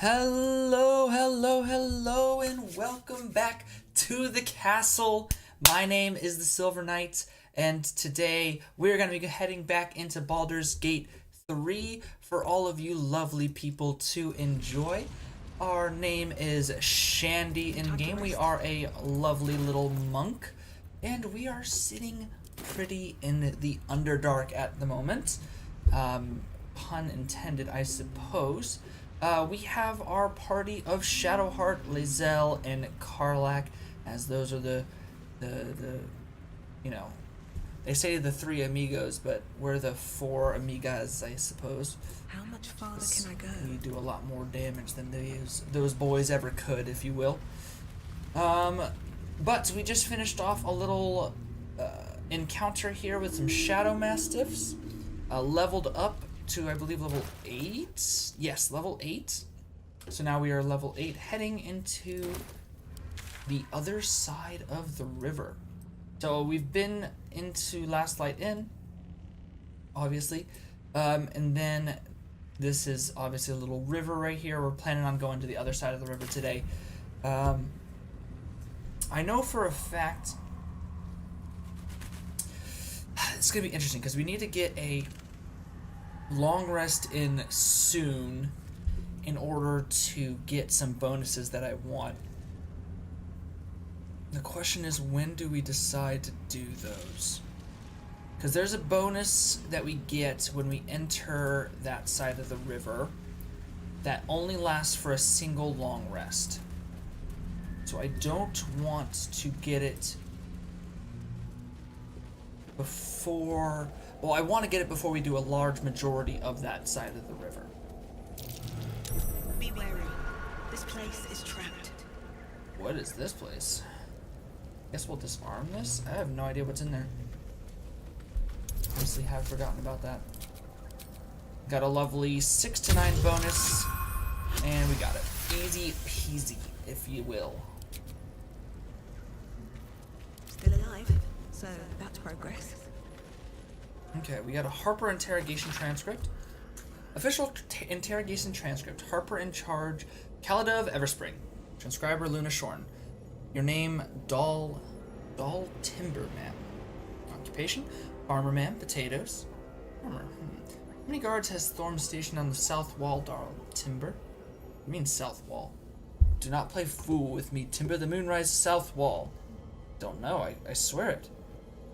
Hello, hello, hello, and welcome back to the castle. My name is the Silver Knight, and today we're going to be heading back into Baldur's Gate 3 for all of you lovely people to enjoy. Our name is Shandy in game. We are a lovely little monk, and we are sitting pretty in the Underdark at the moment. Pun intended, I suppose. We have our party of Shadowheart, Lae'zel, and Karlach, as those are the they say the three amigos, but we're the four amigas, I suppose. How much farther can I go? We do a lot more damage than those boys ever could, if you will. But we just finished off a little encounter here with some Shadow Mastiffs, leveled up to, I believe, level 8. Yes, level 8. So now we are level 8, heading into the other side of the river. So we've been into Last Light Inn, obviously, and then this is obviously a little river right here. We're planning on going to the other side of the river today. I know for a fact it's gonna be interesting because we need to get a long rest in soon in order to get some bonuses that I want. The question is, when do we decide to do those? Because there's a bonus that we get when we enter that side of the river that only lasts for a single long rest. So I don't want to get it before... Well, I want to get it before we do a large majority of that side of the river. Be wary. This place is trapped. What is this place? Guess we'll disarm this? I have no idea what's in there. Honestly, have forgotten about that. Got a lovely 6 to 9 bonus, and we got it. Easy peasy, if you will. Still alive, so that's progress. Okay, we got a Harper interrogation transcript. Official interrogation transcript. Harper in charge. Kalida of Everspring. Transcriber Luna Shorn. Your name, Doll Timberman. Occupation, Farmer Man, Potatoes. Farmer. How many guards has Thorm stationed on the south wall, Doll Timber? I mean south wall. Do not play fool with me, Timber. The Moonrise south wall. Don't know, I swear it.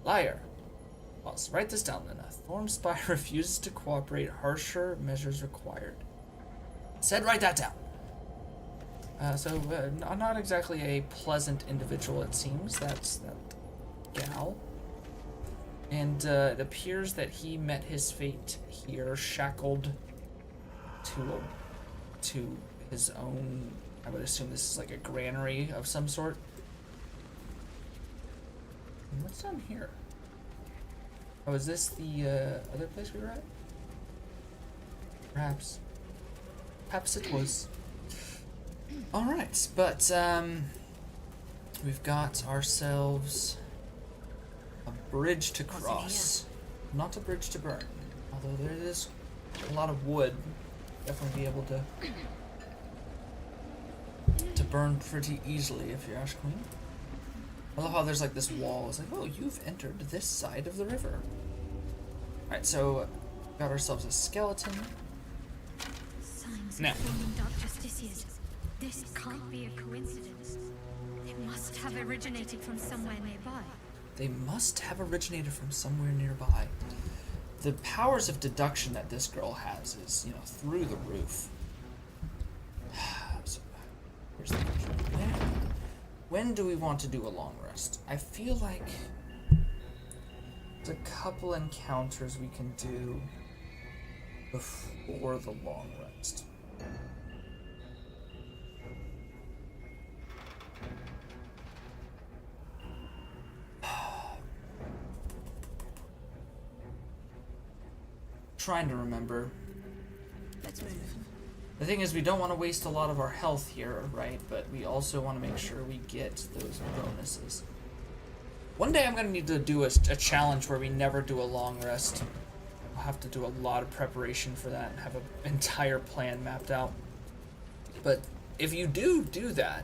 Liar. Well, so write this down then. Thorm Spy refuses to cooperate. Harsher measures required. Said write that down. Not exactly a pleasant individual, it seems. That's that gal. And it appears that he met his fate here, shackled to his own. I would assume this is like a granary of some sort. And what's down here? Oh, is this the other place we were at? Perhaps. Perhaps it was. Alright, but we've got ourselves a bridge to cross. Not a bridge to burn. Although there is a lot of wood. Definitely be able to burn pretty easily if you're Ash Queen. I love how there's like this wall. It's like, oh, you've entered this side of the river. Alright, so got ourselves a skeleton. Signs Now. of forming dark justiciars. This can't be a coincidence. They must have originated from somewhere nearby. They must have originated from somewhere nearby. The powers of deduction that this girl has is, through the roof. So, here's the question. When do we want to do a long rest? I feel like there's a couple encounters we can do before the long rest. Trying to remember. Let's move. The thing is, we don't want to waste a lot of our health here, right? But we also want to make sure we get those bonuses. One day I'm going to need to do a challenge where we never do a long rest. I'll have to do a lot of preparation for that and have an entire plan mapped out. But if you do that,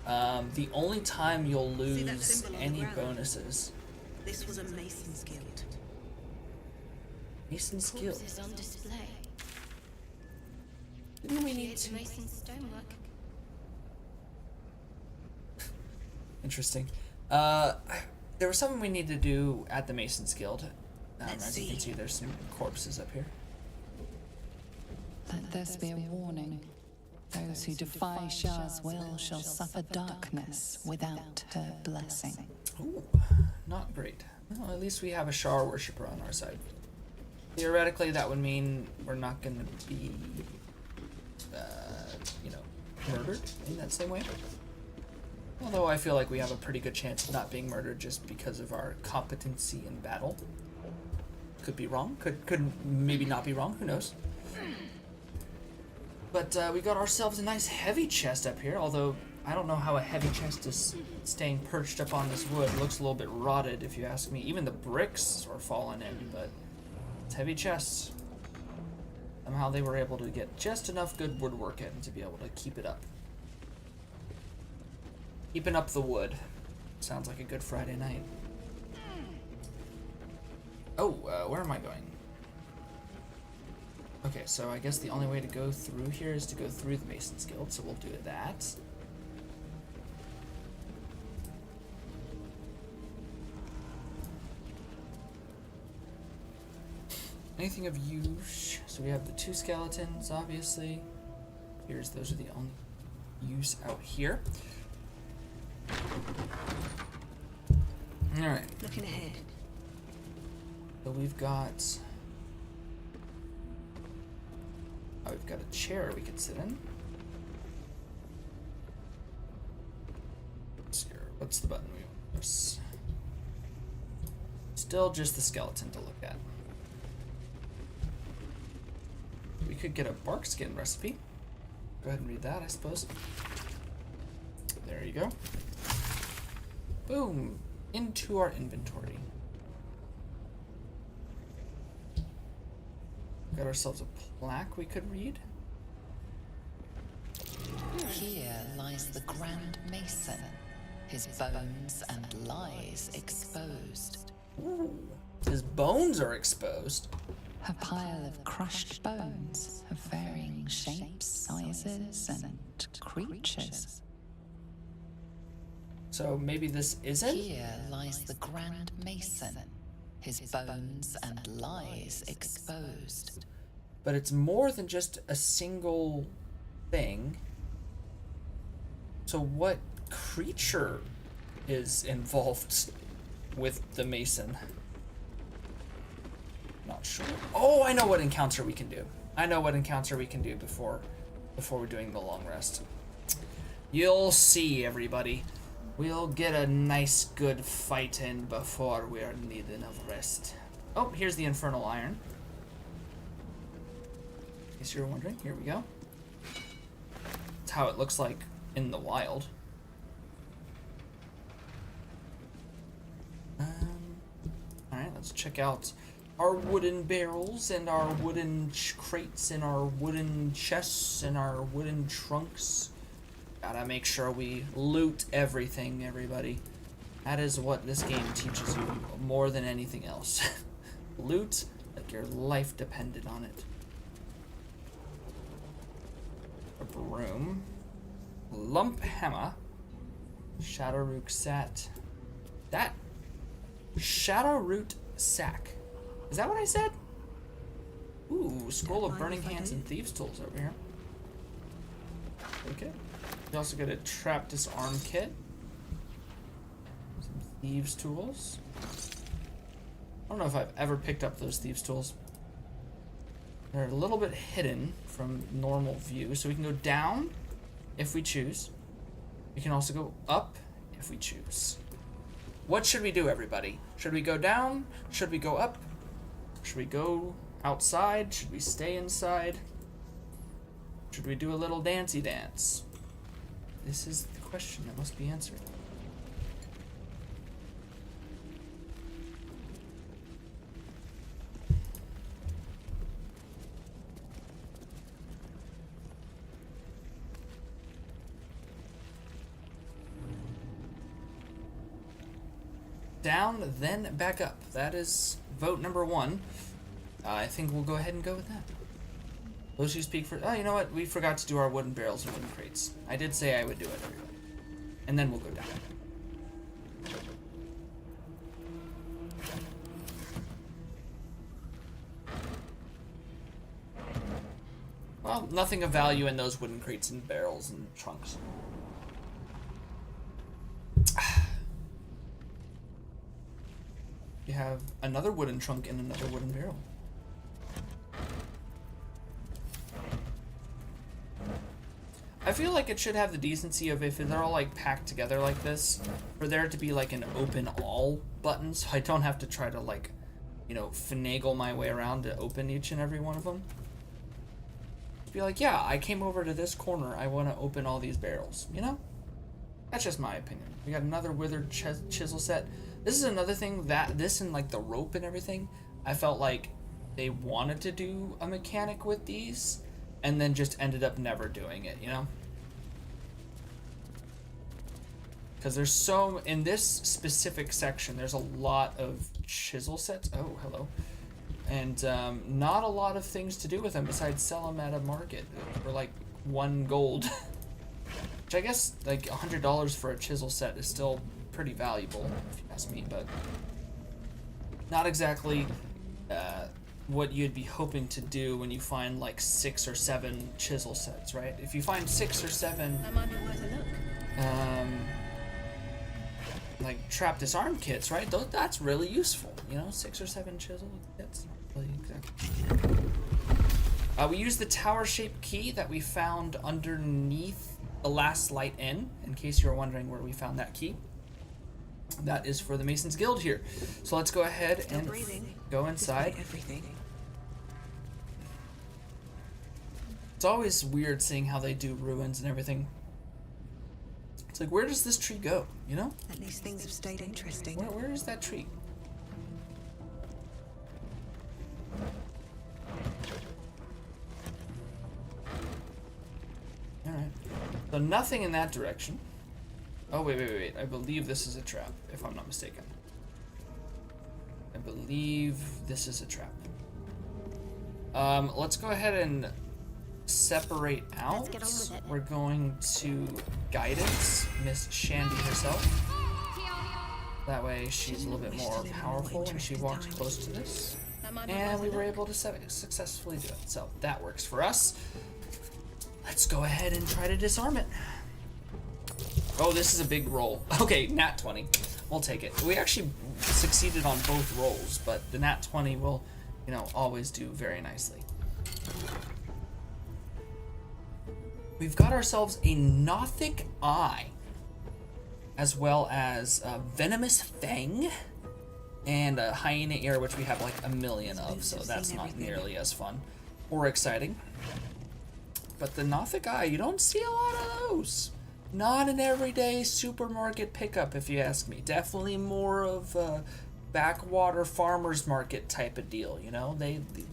the only time you'll See that lose symbol on the any ground? bonuses. This was a Mason's Guild. Mason's Guild. Corpses on display. Didn't we need Create to? the Mason's stonework. Interesting. There was something we need to do at the Mason's Guild. Let's As you can see. see, there's some corpses up here. Let this be a warning. Those who defy Shah's will shall suffer darkness without her blessing. Ooh, not great. Well, at least we have a Shar worshipper on our side. Theoretically, that would mean we're not going to be, murdered in that same way. Although I feel like we have a pretty good chance of not being murdered just because of our competency in battle. Could be wrong. Could maybe not be wrong. Who knows? But we got ourselves a nice heavy chest up here. Although I don't know how a heavy chest is staying perched up on this wood. It looks a little bit rotted, if you ask me. Even the bricks are falling in, but it's heavy chests. Somehow they were able to get just enough good woodwork in to be able to keep it up. Keeping up the wood. Sounds like a good Friday night. Oh, where am I going? Okay, so I guess the only way to go through here is to go through the Mason's Guild, so we'll do that. Anything of use? So we have the 2 skeletons, obviously. Those are the only use out here. Alright. Looking ahead. So we've got a chair we could sit in. Let's see here. What's the button we want? Press? Still just the skeleton to look at. We could get a bark skin recipe. Go ahead and read that, I suppose. There you go. Boom! Into our inventory. Got ourselves a plaque we could read. Here lies the Grand Mason, his bones and lies exposed. Ooh, his bones are exposed. A pile of crushed bones of varying shapes, sizes, and creatures. So maybe this isn't? Here lies the Grand Mason, his bones and lies exposed. But it's more than just a single thing. So what creature is involved with the Mason? Not sure. Oh, I know what encounter we can do. I know what encounter we can do before we're doing the long rest. You'll see, everybody. We'll get a nice good fight in before we're needing of rest. Oh, here's the Infernal Iron. In case you were wondering, here we go. That's how it looks like in the wild. Alright, let's check out our wooden barrels and our wooden crates and our wooden chests and our wooden trunks. Gotta make sure we loot everything, everybody. That is what this game teaches you more than anything else. Loot like your life depended on it. A broom. Lump hammer. Shadowroot sat. That Shadowroot sack. Is that what I said? Ooh, scroll of burning hands and thieves' tools over here. Okay. You also get a trap disarm kit. Some thieves' tools. I don't know if I've ever picked up those thieves' tools. They're a little bit hidden from normal view, so we can go down if we choose. We can also go up if we choose. What should we do, everybody? Should we go down? Should we go up? Should we go outside? Should we stay inside? Should we do a little dancey dance? This is the question that must be answered. down, then back up. That is vote number 1. I think we'll go ahead and go with that. Those who speak for... Oh, you know what? We forgot to do our wooden barrels and wooden crates. I did say I would do it, everybody. And then we'll go down. Well, nothing of value in those wooden crates and barrels and trunks. You have another wooden trunk and another wooden barrel. I feel like it should have the decency of, if they're all like packed together like this, for there to be like an open all button, so I don't have to try to like, you know, finagle my way around to open each and every one of them. Be like, yeah, I came over to this corner, I want to open all these barrels, you know? That's just my opinion. We got another withered chisel set. This is another thing, that this and like the rope and everything, I felt like they wanted to do a mechanic with these and then just ended up never doing it, you know? Because there's so, in this specific section, there's a lot of chisel sets. Oh, hello. And not a lot of things to do with them besides sell them at a market for like 1 gold. Which I guess like $100 for a chisel set is still pretty valuable, if you ask me, but not exactly what you'd be hoping to do when you find like 6 or 7 chisel sets, right? If you find 6 or 7 That might be worth a look. like trap disarm kits, right? That's really useful, you know, 6 or 7 chisel kits. Really exactly. We used the tower-shaped key that we found underneath the last light in case you were wondering where we found that key. That is for the Mason's Guild here. So let's go ahead and go inside. It's always weird seeing how they do ruins and everything. It's like, where does this tree go, you know? At least things have stayed interesting. Where is that tree? Alright. So nothing in that direction. Oh, wait. I believe this is a trap, if I'm not mistaken. I believe this is a trap. Let's go ahead and separate out. Let's get on with it. We're going to guidance Miss Shandy herself. That way she's a little bit more powerful when she walks close to this. And we were able to successfully do it. So that works for us. Let's go ahead and try to disarm it. Oh, this is a big roll. Okay, nat 20. We'll take it. We actually succeeded on both rolls, but the nat 20 will, you know, always do very nicely. We've got ourselves a Nothic Eye, as well as a Venomous Fang, and a Hyena Ear, which we have like a million of, so that's not nearly as fun or exciting. But the Nothic Eye, you don't see a lot of those. Not an everyday supermarket pickup, if you ask me. Definitely more of a backwater farmer's market type of deal, you know?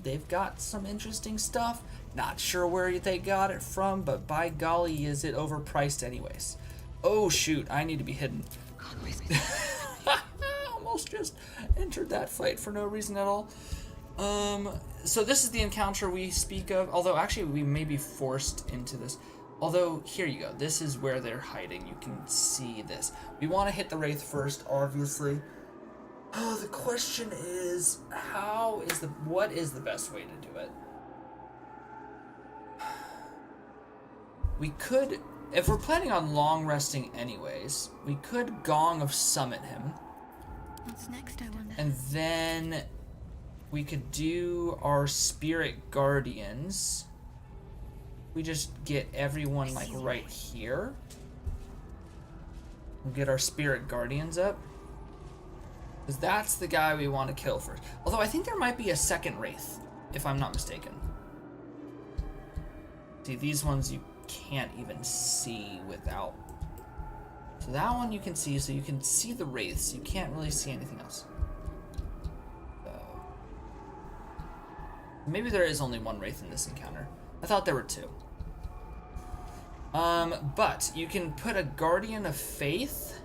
They've got some interesting stuff. Not sure where they got it from, but by golly, is it overpriced anyways. Oh shoot, I need to be hidden. Almost just entered that fight for no reason at all. So this is the encounter we speak of, although actually we may be forced into this. Although, here you go, this is where they're hiding, you can see this. We want to hit the Wraith first, obviously. Oh, the question is, what is the best way to do it? We could, if we're planning on long resting anyways, we could Gong of Summit him. What's next, I wonder? And then we could do our Spirit Guardians. We just get everyone like right here. We'll get our Spirit Guardians up. Because that's the guy we want to kill first. Although I think there might be a second Wraith, if I'm not mistaken. See, these ones you can't even see without. So that one you can see, so you can see the Wraiths. You can't really see anything else. So maybe there is only one Wraith in this encounter. I thought there were 2. But you can put a Guardian of Faith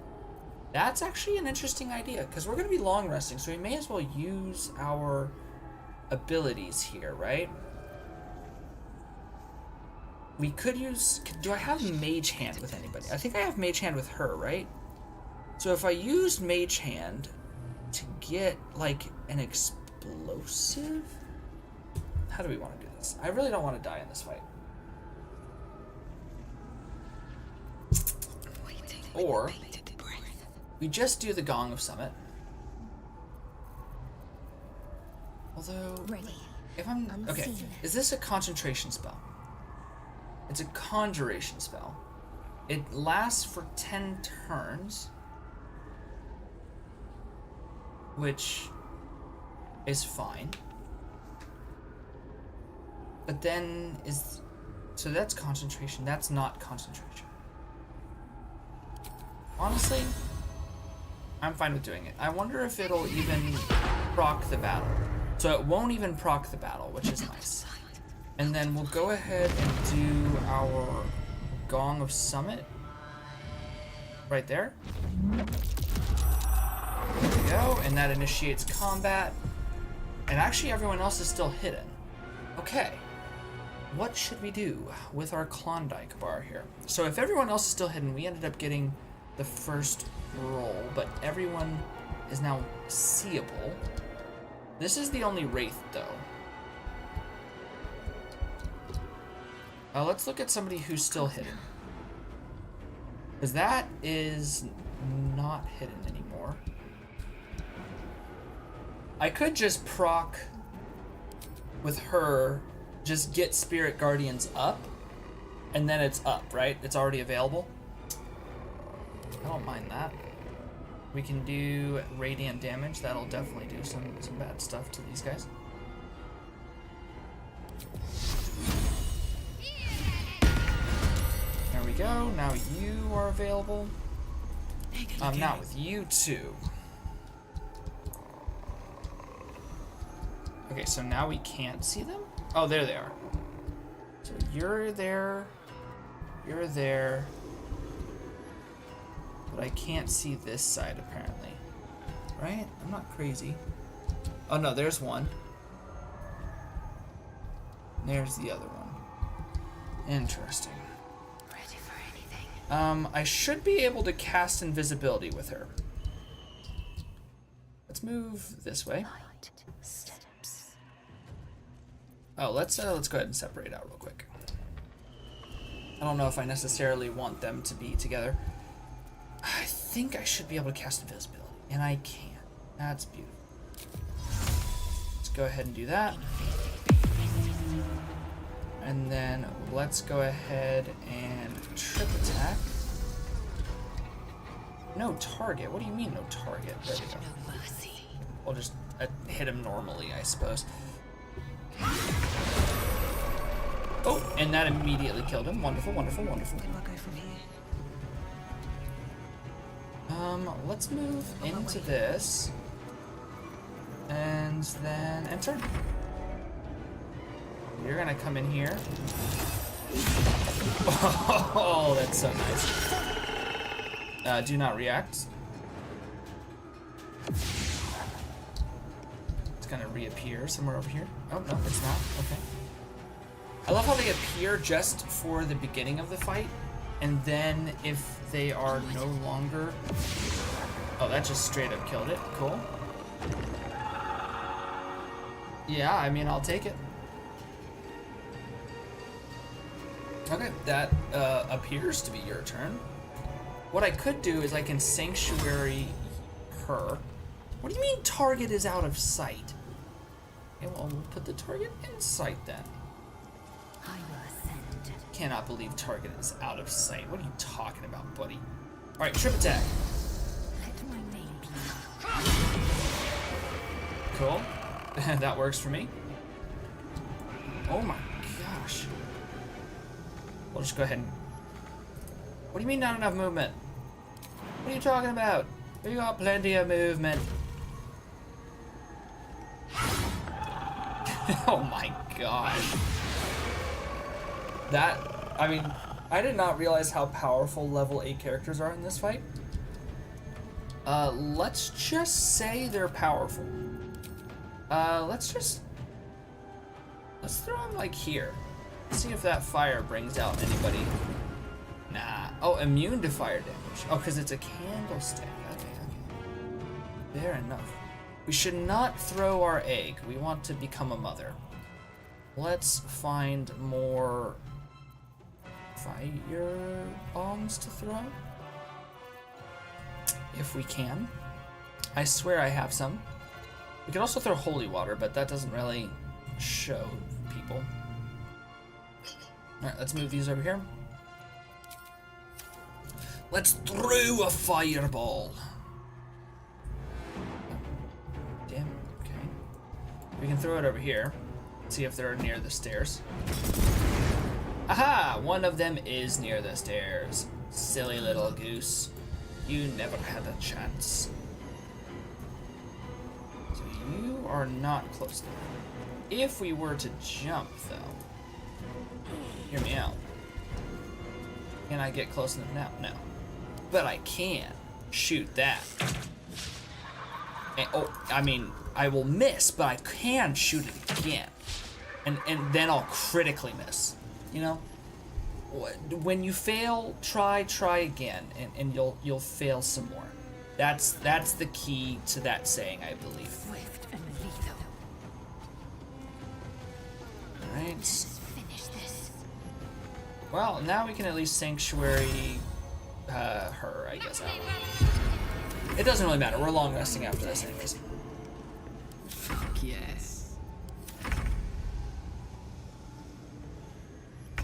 That's actually an interesting idea, because we're going to be long resting, so we may as well use our abilities here, right? We could use... Do I have Mage Hand with anybody? I think I have Mage Hand with her, right? So if I use Mage Hand to get, like, an explosive... How do we want to do this? I really don't want to die in this fight. Or we just do the Gong of Summit. Although, if I'm... Okay, is this a concentration spell? It's a conjuration spell. It lasts for 10 turns, which is fine. But then is... So that's concentration. That's not concentration. Honestly, I'm fine with doing it. I wonder if it'll even proc the battle. So it won't even proc the battle, which is nice. And then we'll go ahead and do our Gong of Summit. Right there. There we go. And that initiates combat. And actually everyone else is still hidden. Okay. What should we do with our Klondike bar here? So if everyone else is still hidden, we ended up getting the first roll, but everyone is now seeable. This is the only Wraith, though. Let's look at somebody who's still hidden. Because that is not hidden anymore. I could just proc with her, just get Spirit Guardians up, and then it's up, right? It's already available. I don't mind that. We can do radiant damage. That'll definitely do some bad stuff to these guys. There we go. Now you are available. Not with you two. Okay, so now we can't see them? Oh, there they are. So you're there. You're there. But I can't see this side, apparently. Right? I'm not crazy. Oh, no, there's one. There's the other one. Interesting. Ready for anything. I should be able to cast invisibility with her. Let's move this way. Steps. Oh, let's go ahead and separate out real quick. I don't know if I necessarily want them to be together. I think I should be able to cast invisibility, and I can. That's beautiful. Let's go ahead and do that. And then let's go ahead and trip attack. No target? What do you mean no target? There we go. We'll just hit him normally, I suppose. Oh, and that immediately killed him. Wonderful, wonderful, wonderful. Where do I go from here? Let's move into this. And then enter. You're gonna come in here. Oh, that's so nice. Do not react. It's gonna reappear somewhere over here. Oh, no, it's not. Okay. I love how they appear just for the beginning of the fight, and then if they are no longer... Oh, that just straight up killed it. Cool. Yeah, I mean, I'll take it. Okay, that appears to be your turn. What I could do is I can Sanctuary her. What do you mean target is out of sight? Okay, well, we'll put the target in sight then. I will ascend. Cannot believe target is out of sight. What are you talking about, buddy? Alright, trip attack. Let my name be. Cool. That works for me. Oh my gosh. We'll just go ahead and... What do you mean not enough movement? What are you talking about? We got plenty of movement. Oh my gosh. That, I mean, I did not realize how powerful level 8 characters are in this fight. Let's just say they're powerful. Let's throw them like here. See if that fire brings out anybody. Nah. Oh, immune to fire damage. Oh, because it's a candlestick. Okay. Fair enough. We should not throw our egg. We want to become a mother. Let's find more fire bombs to throw. If we can. I swear I have some. We could also throw holy water, but that doesn't really show people. Alright, let's move these over here. Let's throw a fireball. Damn, okay. We can throw it over here. See if they're near the stairs. Aha! One of them is near the stairs. Silly little goose. You never had a chance. So you are not close enough. If we were to jump, though, hear me out. Can I get close enough now? No. But I can shoot that. And, oh, I mean, I will miss, but I can shoot it again. And then I'll critically miss. You know? When you fail, try again, and you'll fail some more. That's the key to that saying, I believe. Swift and lethal. Alright. Finish this. Well, now we can at least sanctuary her, I guess. I don't know. It doesn't really matter. We're long resting after this anyways. Fuck yes.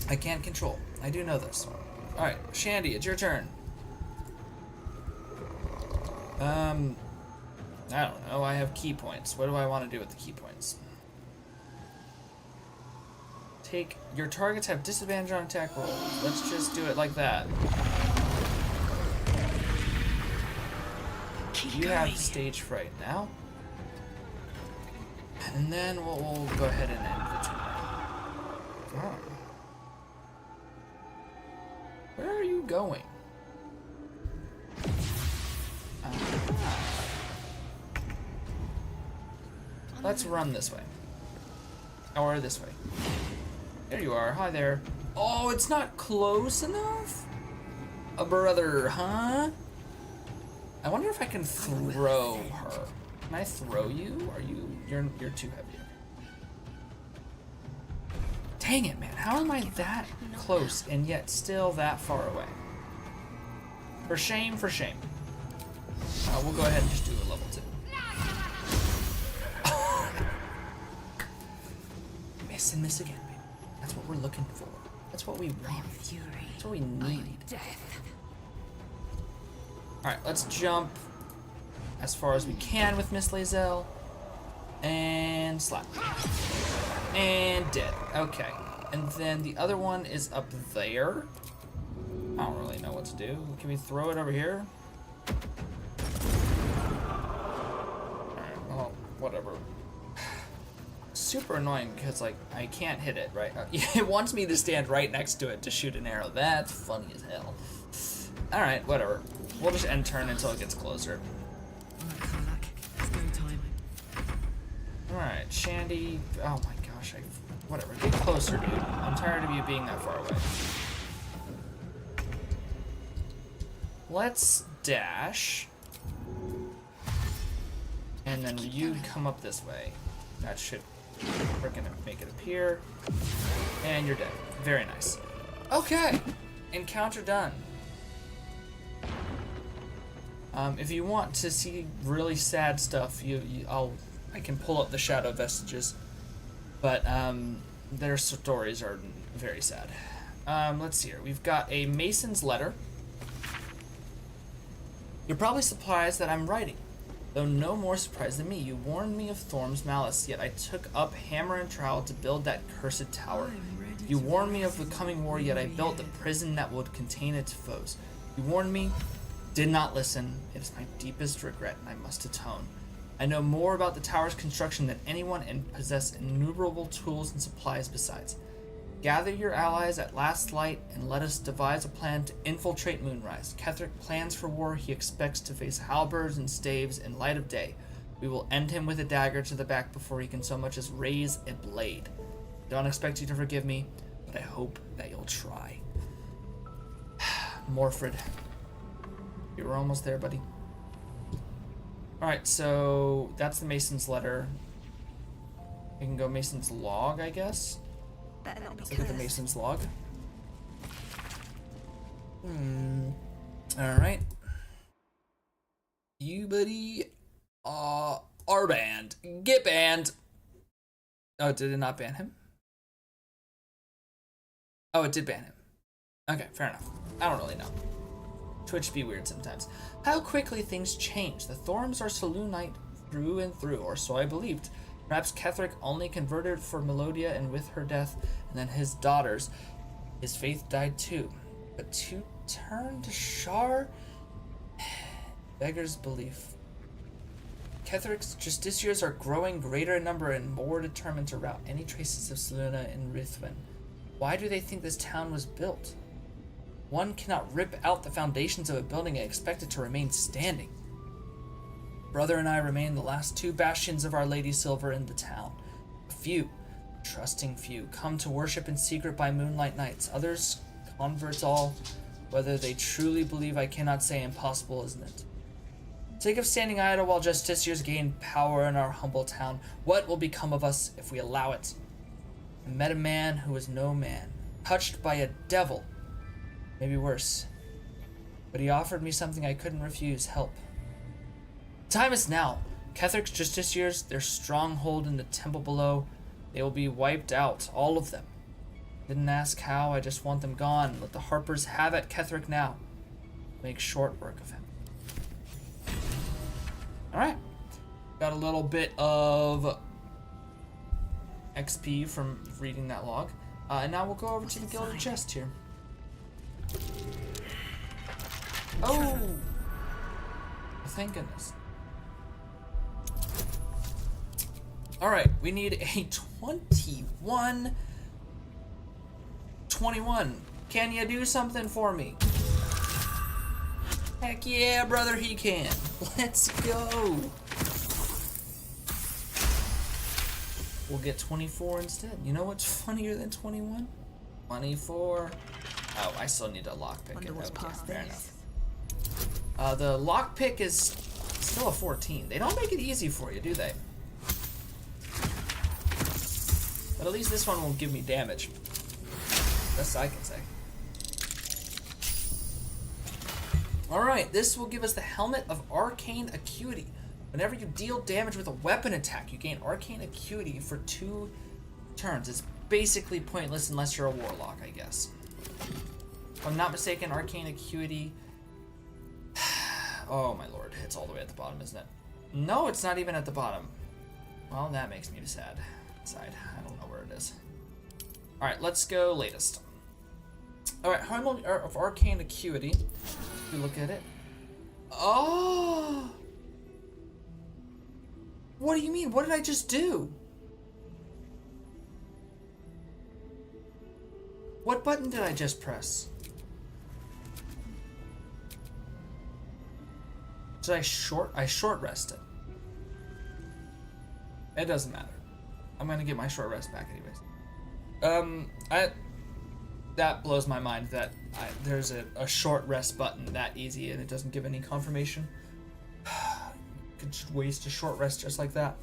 I can't control. I do know this. Alright, Shandy, it's your turn. I don't know. I have key points. What do I want to do with the key points? Take your targets have disadvantage on attack rolls. Let's just do it like that. You have stage fright now. And then we'll go ahead and end the turn. Oh. Where are you going? Let's run this way. Or this way. There you are. Hi there. Oh, it's not close enough? A brother, huh? I wonder if I can throw her. Can I throw you? You're too heavy. Dang it, man. How am I that close and yet still that far away? For shame, for shame. We'll go ahead and just do a level 2. Miss and miss again, baby. That's what we're looking for. That's what we want. Fury. That's what we need. Death. Alright, let's jump as far as we can with Miss Lae'zel. And slap. And dead. Okay. And then the other one is up there. I don't really know what to do. Can we throw it over here? Alright, well, whatever. Super annoying because, like, I can't hit it, right? It wants me to stand right next to it to shoot an arrow. That's funny as hell. Alright, whatever. We'll just end turn until it gets closer. Alright, Karlak. It's go time. Alright, Shandy. Oh my gosh, whatever. Get closer, dude. I'm tired of you being that far away. Let's dash. And then you come up this way. That should freaking make it appear. And you're dead. Very nice. Okay. Encounter done. If you want to see really sad stuff, I can pull up the shadow vestiges, but their stories are very sad. Let's see here. We've got a Mason's letter. You're probably surprised that I'm writing, though no more surprised than me. You warned me of Thorm's malice, yet I took up hammer and trowel to build that cursed tower. You warned me of the coming war, yet I built the prison that would contain its foes. You warned me, did not listen. It is my deepest regret, and I must atone. I know more about the tower's construction than anyone and possess innumerable tools and supplies besides. Gather your allies at last light and let us devise a plan to infiltrate Moonrise. Ketheric plans for war. He expects to face halberds and staves in light of day. We will end him with a dagger to the back before he can so much as raise a blade. Don't expect you to forgive me, but I hope that you'll try. Morfred. You were almost there, buddy. Alright, so that's the Mason's letter. We can go Mason's log, I guess. Better not be Look at the cursed. Mason's log. Alright. You, buddy, are banned. Get banned. Oh, did it not ban him? Oh, it did ban him. Okay, fair enough. I don't really know. Twitch be weird sometimes. How quickly things change. The Thorms are Selûnite through and through, or so I believed. Perhaps Ketheric only converted for Melodia, and with her death, and then his daughters, his faith died too. But to turn to Shar beggars belief. Ketheric's justiciars are growing greater in number and more determined to rout any traces of Selûne in Ruthven. Why do they think this town was built? One cannot rip out the foundations of a building and expect it to remain standing. Brother and I remain the last two bastions of Our Lady Silver in the town. A few, trusting few, come to worship in secret by moonlight nights. Others, converts all. Whether they truly believe I cannot say. Impossible, isn't it? Sake of standing idle while justiciars gain power in our humble town. What will become of us if we allow it? I met a man who was no man, touched by a devil. Maybe worse. But he offered me something I couldn't refuse, help. Time is now. Ketheric's justiciars, their stronghold in the temple below, they will be wiped out, all of them. Didn't ask how, I just want them gone. Let the Harpers have at Ketheric now. Make short work of him. Alright. Got a little bit of XP from reading that log. And now we'll go over to the Gilded Chest here. Oh! Thank goodness. Alright, we need a 21. Can you do something for me? Heck yeah, brother, he can. Let's go. We'll get 24 instead. You know what's funnier than 21? 24. Oh, I still need a lockpick. Wonder what's past fair this. enough. The lockpick is still a 14. They don't make it easy for you, do they? But at least this one won't give me damage. Best I can say. Alright, this will give us the Helmet of Arcane Acuity. Whenever you deal damage with a weapon attack, you gain Arcane Acuity for 2 turns. It's basically pointless unless you're a warlock, I guess. If I'm not mistaken, Arcane Acuity... Oh my lord, it's all the way at the bottom, isn't it? No, it's not even at the bottom. Well, that makes me sad. Inside. I don't know where it is. Alright, let's go latest. Alright, Helmet of Arcane Acuity. If you look at it. Oh! What do you mean? What did I just do? What button did I just press? Did I short rested? It doesn't matter. I'm gonna get my short rest back anyways. That blows my mind that there's a short rest button that easy and it doesn't give any confirmation. Could just waste a short rest just like that.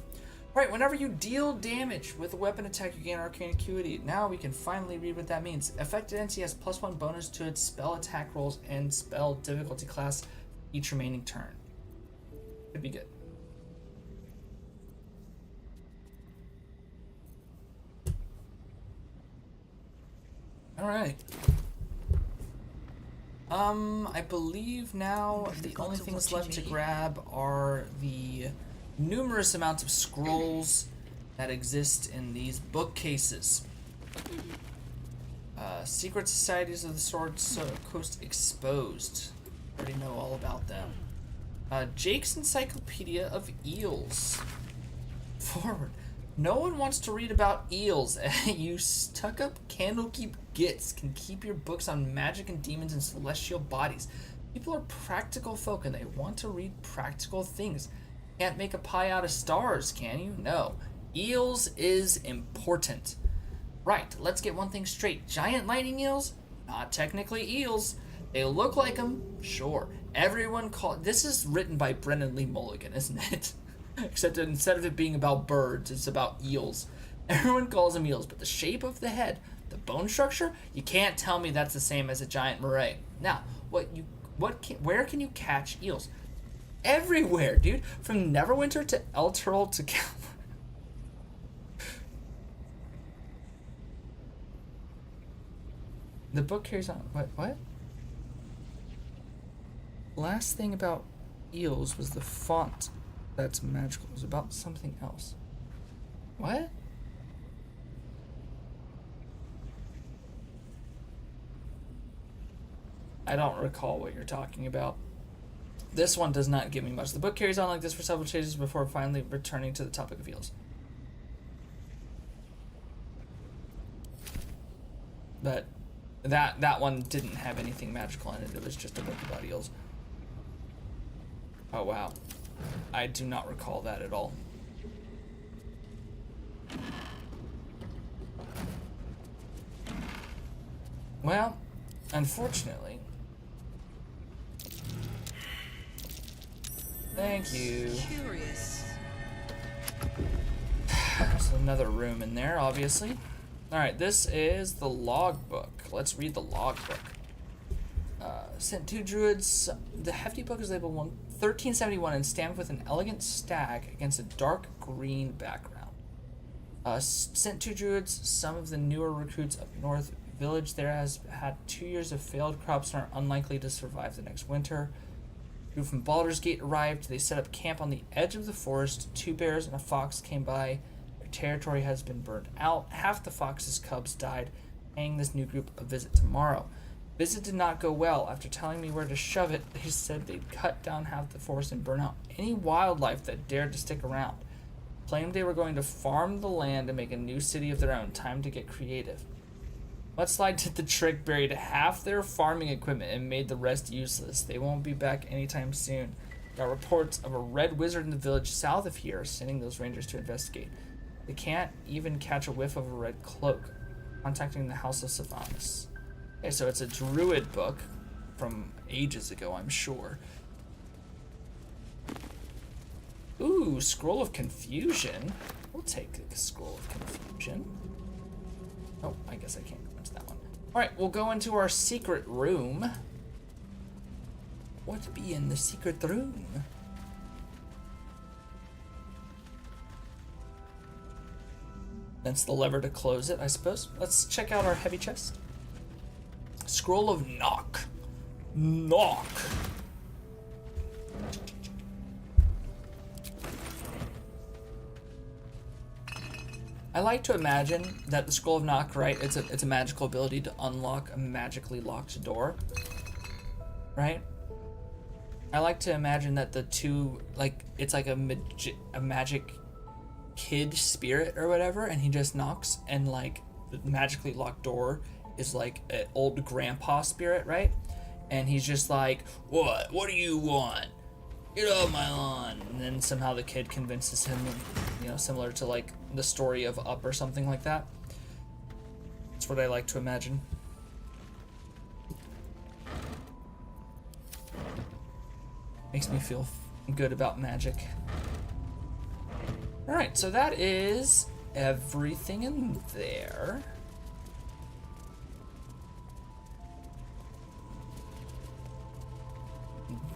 Right, whenever you deal damage with a weapon attack, you gain Arcane Acuity. Now we can finally read what that means. Affected NC has +1 bonus to its spell attack rolls and spell difficulty class each remaining turn. Could be good. Alright. I believe now the only things left to grab are the numerous amounts of scrolls that exist in these bookcases. Secret Societies of the Sword Coast Exposed. Already know all about them. Jake's Encyclopedia of Eels. Forward. No one wants to read about eels. You stuck-up Candlekeep gits can keep your books on magic and demons and celestial bodies. People are practical folk and they want to read practical things. Can't make a pie out of stars, can you? No. Eels is important. Right, let's get one thing straight. Giant lightning eels? Not technically eels. They look like them, sure. Everyone call this is written by Brennan Lee Mulligan, isn't it? Except instead of it being about birds, it's about eels. Everyone calls them eels, but the shape of the head, the bone structure, you can't tell me that's the same as a giant moray. Now, where can you catch eels? Everywhere, dude. From Neverwinter to El Turtle to Cal. The book carries on. What? Last thing about eels was the font that's magical. It was about something else. What? I don't recall what you're talking about. This one does not give me much. The book carries on like this for several pages before finally returning to the topic of eels. But that one didn't have anything magical in it. It was just a book about eels. Oh wow. I do not recall that at all. Well, unfortunately. Thank you. Curious. There's another room in there, obviously. Alright, this is the logbook. Let's read the logbook. Sent two druids. The hefty book is labeled 1371 and stamped with an elegant stag against a dark green background. Sent two druids. Some of the newer recruits up north. Village there has had 2 years of failed crops and are unlikely to survive the next winter. Who from Baldur's Gate arrived. They set up camp on the edge of the forest. 2 bears and a fox came by. Their territory has been burned out. Half the fox's cubs died. Paying this new group a visit tomorrow. Visit did not go well. After telling me where to shove it, they said they'd cut down half the forest and burn out any wildlife that dared to stick around. Claimed they were going to farm the land and make a new city of their own. Time to get creative. Mudslide did the trick, buried half their farming equipment and made the rest useless. They won't be back anytime soon. Got reports of a red wizard in the village south of here, sending those rangers to investigate. They can't even catch a whiff of a red cloak. Contacting the House of Sylvanas. Okay, so it's a druid book from ages ago, I'm sure. Ooh, Scroll of Confusion. We'll take the Scroll of Confusion. Oh, I guess I can't go into that one. Alright, we'll go into our secret room. What be in the secret room? That's the lever to close it, I suppose. Let's check out our heavy chest. Scroll of Knock. Knock. I like to imagine that the Scroll of Knock, right? It's a magical ability to unlock a magically locked door, right? I like to imagine that the two, like, it's like a magic kid spirit or whatever, and he just knocks, and like the magically locked door is like an old grandpa spirit, right? And he's just like, what do you want? Get off my lawn. And then somehow the kid convinces him, you know, similar to like the story of Up or something like that. That's what I like to imagine. Makes me feel good about magic. Alright, so that is everything in there.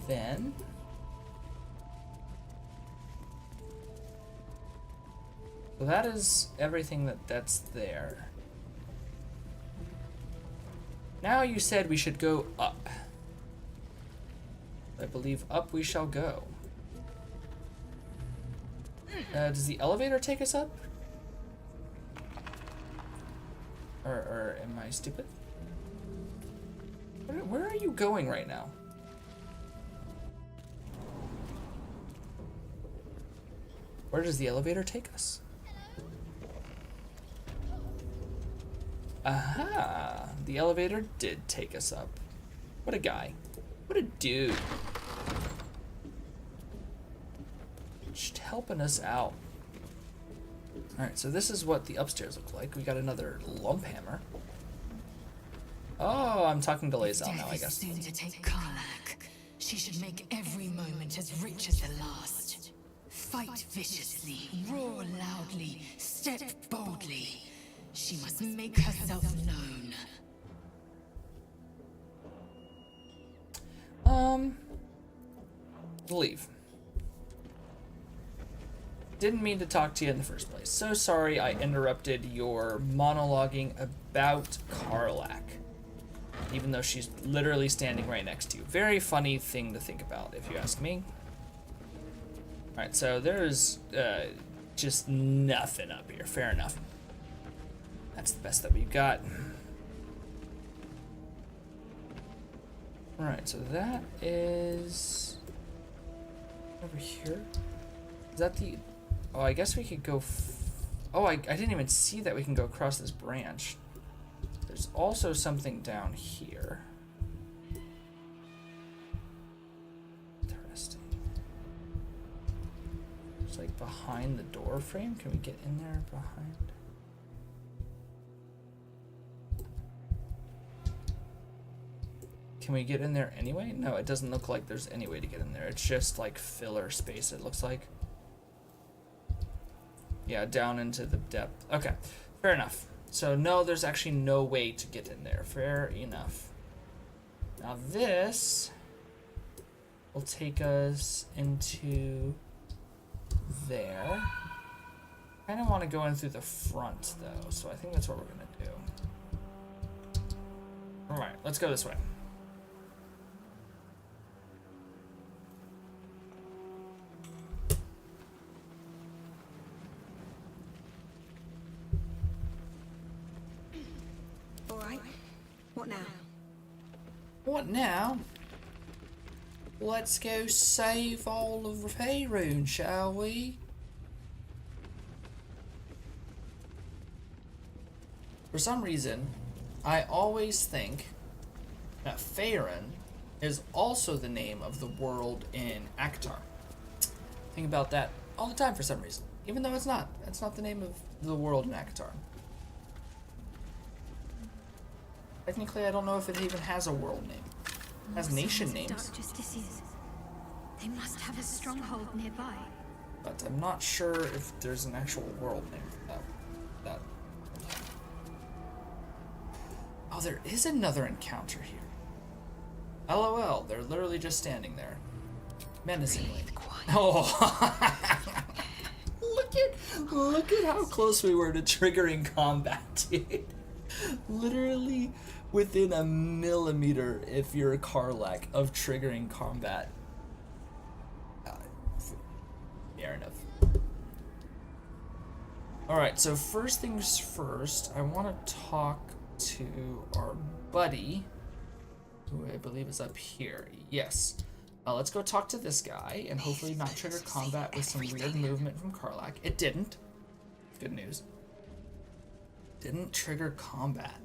Then so that is everything that's there. Now you said we should go up. I believe up we shall go. Does the elevator take us up? Or am I stupid? Where are you going right now? Where does the elevator take us? Aha! The elevator did take us up. What a guy. What a dude. Just helping us out. Alright, so this is what the upstairs look like. We got another lump hammer. Oh, I'm talking to Lae'zel now, I guess. Soon to take Karlach. She should make every moment as rich as the last. Fight viciously, roar loudly, step boldly. She must make herself known. Leave. Didn't mean to talk to you in the first place. So sorry I interrupted your monologuing about Karlach. Even though she's literally standing right next to you. Very funny thing to think about, if you ask me. Alright, so there's just nothing up here. Fair enough. That's the best that we've got. Alright, so that is... over here? Is that the... oh, I guess we could go... oh, I didn't even see that we can go across this branch. There's also something down here. Interesting. It's like behind the door frame. Can we get in there behind? Can we get in there anyway? No, it doesn't look like there's any way to get in there. It's just like filler space, it looks like. Yeah, down into the depth. Okay, fair enough. So no, there's actually no way to get in there. Fair enough. Now this will take us into there. I kind of want to go in through the front though, so I think that's what we're gonna do. All right, let's go this way. What now? What now? Let's go save all of Faerun, shall we? For some reason, I always think that Faerun is also the name of the world in Akhtar. Think about that all the time for some reason, even though it's not. That's not the name of the world in Akhtar. Technically, I don't know if it even has a world name. It has nation names. Dark Justiciars. They must have a stronghold nearby. But I'm not sure if there's an actual world name for that. Oh, there is another encounter here. LOL, they're literally just standing there. Menacingly. Oh. Look at how close we were to triggering combat, dude. Literally within a millimeter, if you're a Karlach, of triggering combat. Fair enough. Alright, so first things first, I want to talk to our buddy, who I believe is up here. Yes. Let's go talk to this guy, and hopefully not trigger combat with some weird movement from Karlach. It didn't. Good news. Didn't trigger combat.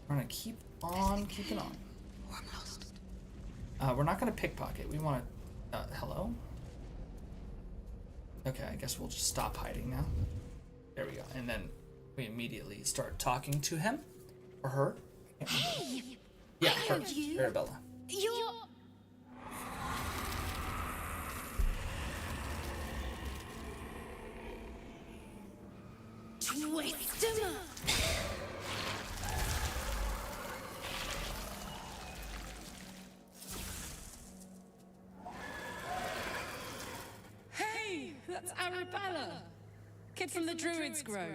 We're gonna keep on keeping on. We're not gonna pickpocket. We want to. Hello? Okay, I guess we'll just stop hiding now. There we go. And then we immediately start talking to him or her. Hey! Yeah, I her. know you. Arabella. You're... Twist 'em up! Hey, that's Arabella. Kid from the Druid's Grove.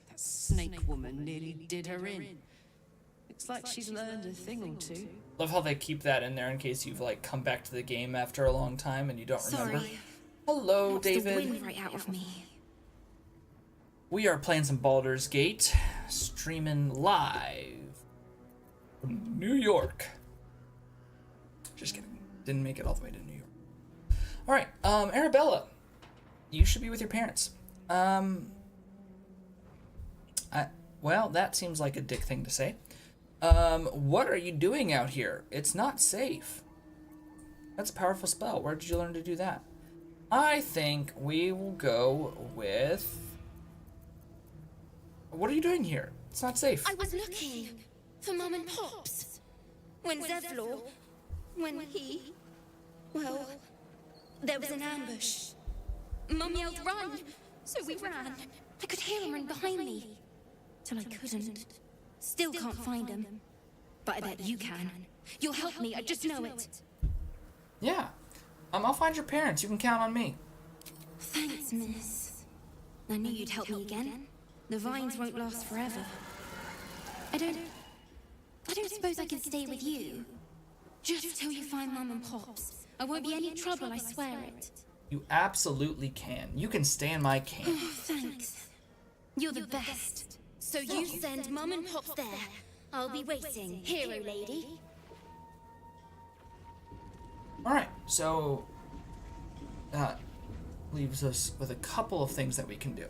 That snake woman nearly did her in. Looks like she's learned a thing or two. Love how they keep that in there in case you've like come back to the game after a long time and you don't remember. Sorry. Hello, Knocks the David. wind right out of me. We are playing some Baldur's Gate, streaming live from New York. Just kidding. Didn't make it all the way to New York. All right, Arabella, you should be with your parents. well, that seems like a dick thing to say. What are you doing out here? It's not safe. That's a powerful spell. Where did you learn to do that? I think we will go with... What are you doing here? It's not safe. I was looking for Mum and Pops. When Zevlor... When he... Well... There was an ambush. Mum yelled, "Run!" So we ran. I could hear him run behind me. Till I couldn't. Still can't find him. But I bet you can. You'll help me, I just know it. Yeah. I'll find your parents. You can count on me. Thanks, miss. I knew you'd help me again. The vines won't last forever. I don't suppose I can stay with you. Just till you find Mum and Pops. I won't be any trouble, I swear it. You absolutely can. You can stay in my camp. Oh, thanks. You're the best. So you send Mum and Pops there. I'll be waiting, hero lady. Alright, so... leaves us with a couple of things that we can do.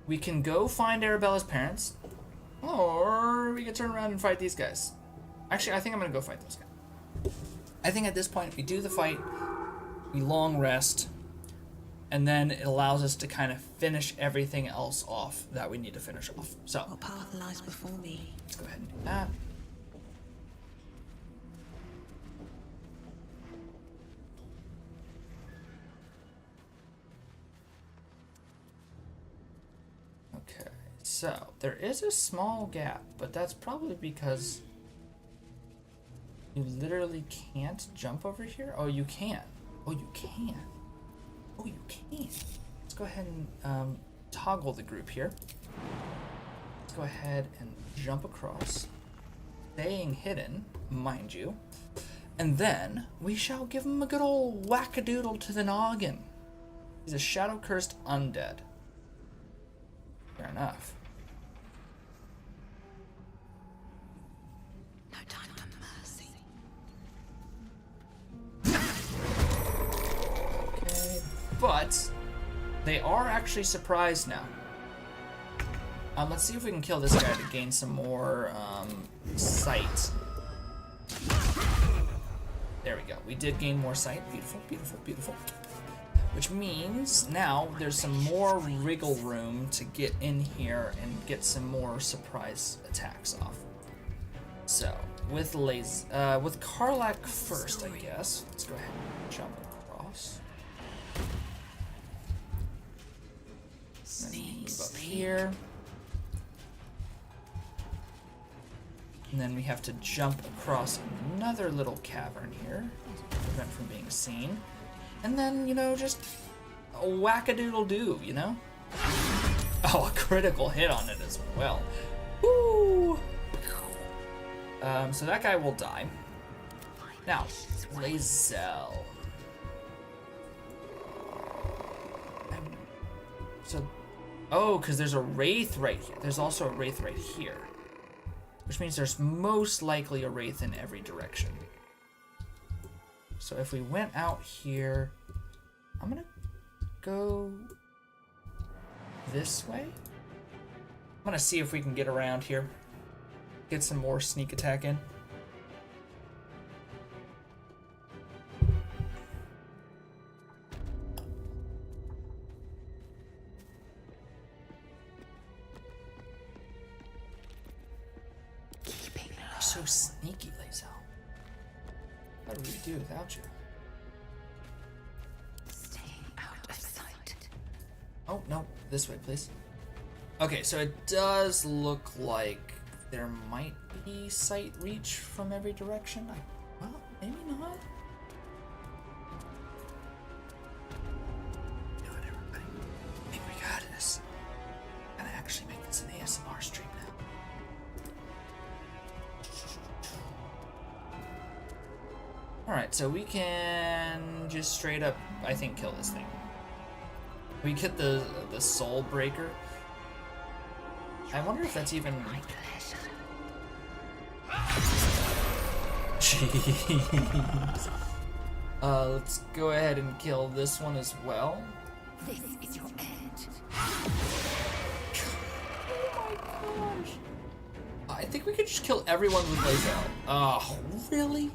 We can go find Arabella's parents, or we can turn around and fight these guys. Actually, I think I'm gonna go fight those guys. I think at this point, we do the fight, we long rest, and then it allows us to kind of finish everything else off that we need to finish off. So, What path lies before me? let's go ahead and do that. Okay, so there is a small gap, but that's probably because you literally can't jump over here. Oh, you can. Oh, you can. Oh, you can. Let's go ahead and toggle the group here. Let's go ahead and jump across, staying hidden, mind you. And then we shall give him a good old whack-a-doodle to the noggin. He's a shadow-cursed undead. Fair enough. No time for mercy. Okay, but they are actually surprised now. Let's see if we can kill this guy to gain some more sight. There we go. We did gain more sight. Beautiful, beautiful, beautiful. Which means now there's some more wriggle room to get in here and get some more surprise attacks off. So, with Karlak first, I guess. Let's go ahead and jump across. And then move up here. And then we have to jump across another little cavern here to prevent from being seen. And then, you know, just a whack-a-doodle-doo, you know? Oh, a critical hit on it as well. Woo! So that guy will die. Now, Lae'zel. So, oh, because there's a wraith right here. There's also a wraith right here. Which means there's most likely a wraith in every direction. So if we went out here, I'm gonna go this way. I'm gonna see if we can get around here. Get some more sneak attack in. You're so sneaky, Lae'zel. What do we do without you? Staying out of sight. Oh, no. This way, please. Okay, so it does look like there might be sight reach from every direction. Well, maybe not. Do it, everybody. I think we got this. I'm gonna actually make this an ASMR stream now. Alright, so we can just straight up, I think, kill this thing. We get the soul breaker. I wonder if that's even... Jeez. Let's go ahead and kill this one as well. This is your end. Oh my gosh. I think we could just kill everyone with laser arrow. Oh, really?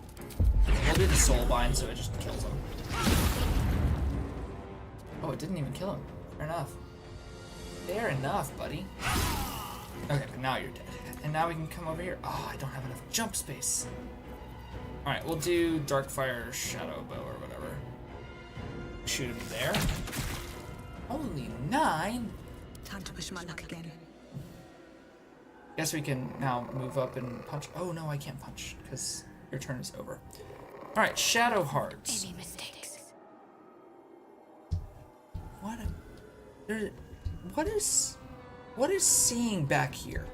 We'll do the soul bind so it just kills him. Oh, it didn't even kill him. Fair enough. Fair enough, buddy. Okay, but now you're dead. And now we can come over here. Oh, I don't have enough jump space. Alright, we'll do Darkfire Shadow Bow or whatever. Shoot him there. Only 9? Time to push my luck again. Guess we can now move up and punch. Oh no, I can't punch because your turn is over. Alright, Shadow Hearts. Any mistakes? What? What is seeing back here?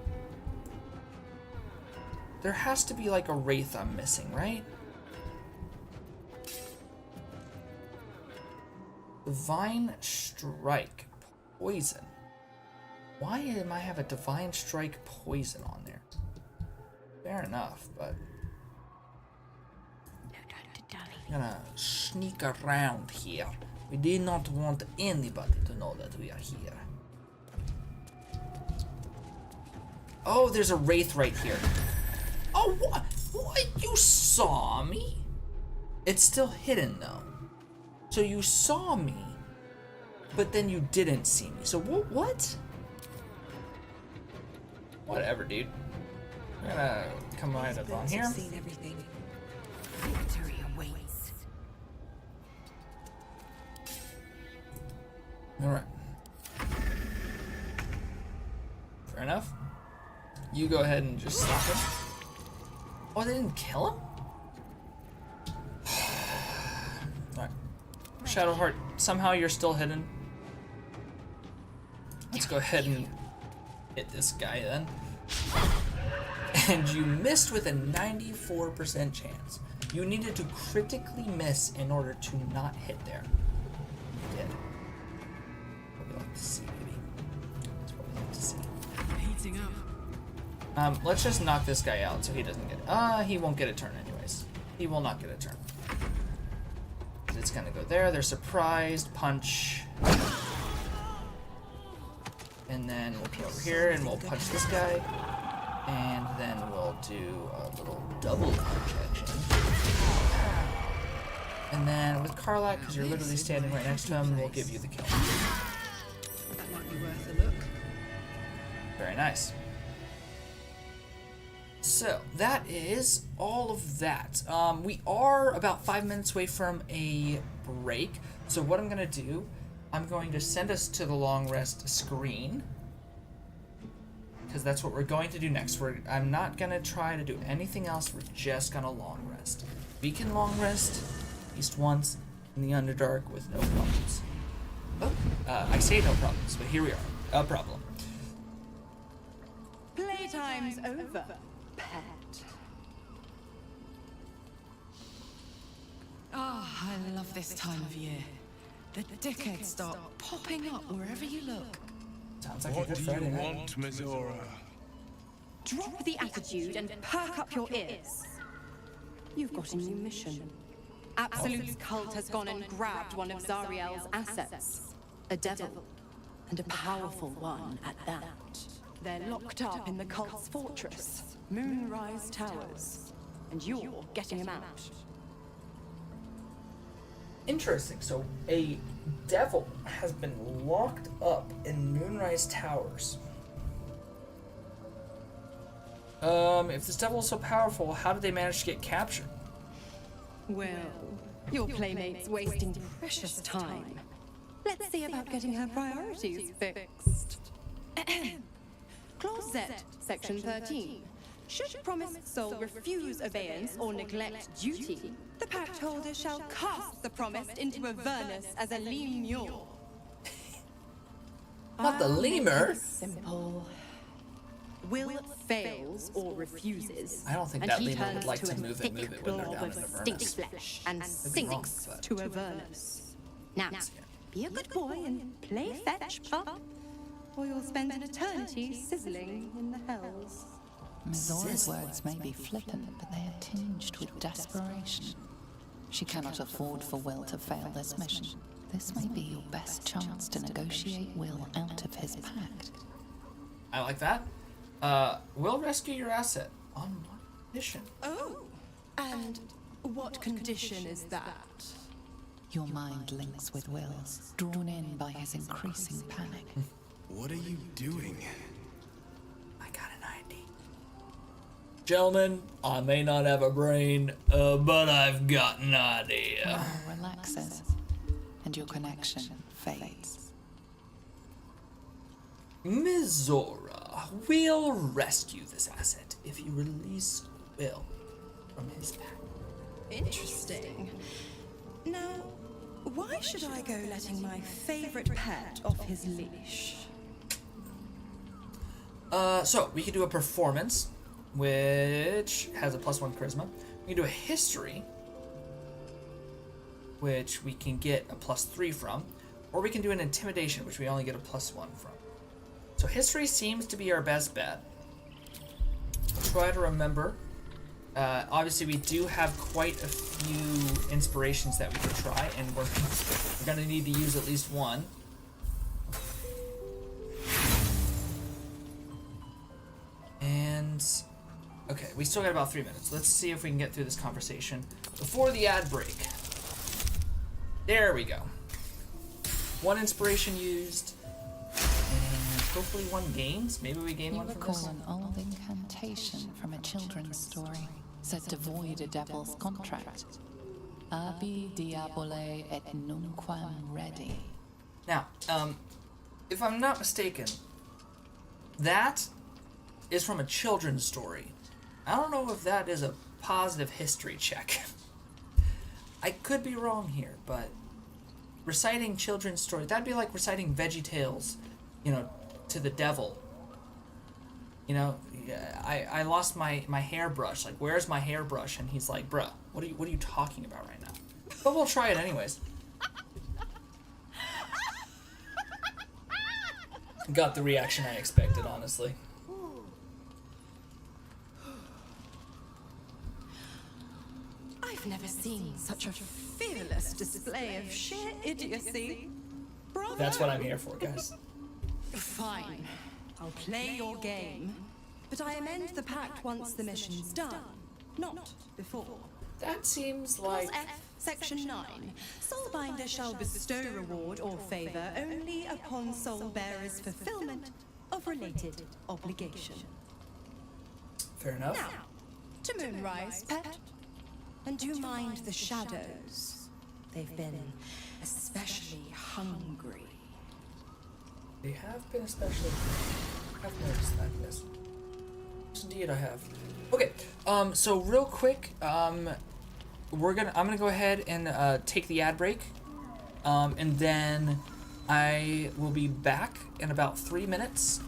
There has to be like a wraith I'm missing, right? Divine Strike. Poison. Why am I have a Divine Strike poison on there? Fair enough, but No time to dally. I'm gonna sneak around here. We did not want anybody to know that we are here. Oh, there's a wraith right here. Oh, what? What? You saw me? It's still hidden though. So you saw me, but then you didn't see me. So what? Whatever, dude. I'm gonna come right up on here. Seen everything. Victory awaits. Alright. Fair enough. You go ahead and just slap him. Oh, they didn't kill him? Alright. Shadowheart, somehow you're still hidden. Let's go ahead and hit this guy then. And you missed with a 94% chance. You needed to critically miss in order to not hit there. You did. What we like to see, baby. That's what we like to see. Heating up. Let's just knock this guy out so he doesn't get he won't get a turn anyways. He will not get a turn. It's gonna go there, they're surprised, punch. And then we'll come over here and we'll punch this guy. And then we'll do a little double punch action. And then with Karlak, because you're literally standing right next to him, we'll give you the kill. That might be worth a look. Very nice. So that is all of that. We are about 5 minutes away from a break. So what I'm gonna do, I'm going to send us to the long rest screen, because that's what we're going to do next. I'm not gonna try to do anything else. We're just gonna long rest. We can long rest at least once in the Underdark with no problems. Oh, I say no problems, but here we are. A problem. Playtime's over, pet. Ah, I love this time of year. The dickheads start popping up wherever you look. Sounds like a What good do Friday you night. want, Mizora? Drop the attitude and perk up your ears. You've got a new mission. Absolute's cult has gone and grabbed one of Zariel's assets. A devil, and a powerful one at that. They're locked up in the cult's fortress, Moonrise Towers, and you're getting him out. Interesting. So a devil has been locked up in Moonrise Towers. If this devil is so powerful, how did they manage to get captured? Well, your playmate's wasting precious time. Let's see about getting her priorities fixed. Clause Z, Section 13. Should promised soul refuse obeyance or neglect duty, the pact holder shall cast the promised into Avernus as a lemur. Not the I'll make lemur. it Simple. Will fails or refuses, I don't think and that he lemur would turns like to a move it thick when they're blob down of in stink Avernus. flesh and Could be wrong, sinks but- to Avernus. Now, be a good boy and play fetch, pup, or you'll spend an eternity sizzling in the hells. Mizora's words may be flippant, but they are tinged with desperation. She cannot afford for Will to fail this mission. This may be your best chance to negotiate Will out of his pact. I like that. We'll rescue your asset on one condition. Oh, and what condition is that? Your mind links with Will's, drawn in by his increasing panic. What are you doing? I got an idea. Gentlemen, I may not have a brain, but I've got an idea. Will relaxes, and your connection fades. Ms. Zora, we'll rescue this asset if you release Will from his pack. Interesting. Now, why should I go letting my favorite pet off his leash? So we could do a performance, which has a +1 charisma. We can do a history, which we can get a +3 from, or we can do an intimidation, which we only get a +1 from. So history seems to be our best bet. Try to remember. Obviously, we do have quite a few inspirations that we can try, and we're going to need to use at least one. And okay, we still got about 3 minutes. Let's see if we can get through this conversation before the ad break. There we go. One inspiration used, and hopefully one gains. Maybe we gain You one from recall this. an old incantation from a children's story, said to void a devil's contract. Abi diabole et nunquam redi. Now, if I'm not mistaken, that is from a children's story. I don't know if that is a positive history check. I could be wrong here, but reciting children's stories, that'd be like reciting Veggie Tales, to the devil. I lost my hairbrush. Like, where's my hairbrush? And he's like, bruh, what are you talking about right now? But we'll try it anyways. Got the reaction I expected, honestly. I've never seen such a fearless display of sheer idiocy. Bravo! That's what I'm here for, guys. Fine. I'll play your game. But I amend the pact once the mission's done, not before. That seems like... Clause F, Section 9. Soulbinder shall bestow reward or favor only upon soul-bearer's fulfillment of related obligation. Fair enough. Now, to Moonrise, pet. And do you mind the shadows? They've been especially hungry. They have been especially... I've noticed that, yes. Yes, indeed I have. Okay, so real quick, I'm gonna go ahead and take the ad break, and then I will be back in about 3 minutes.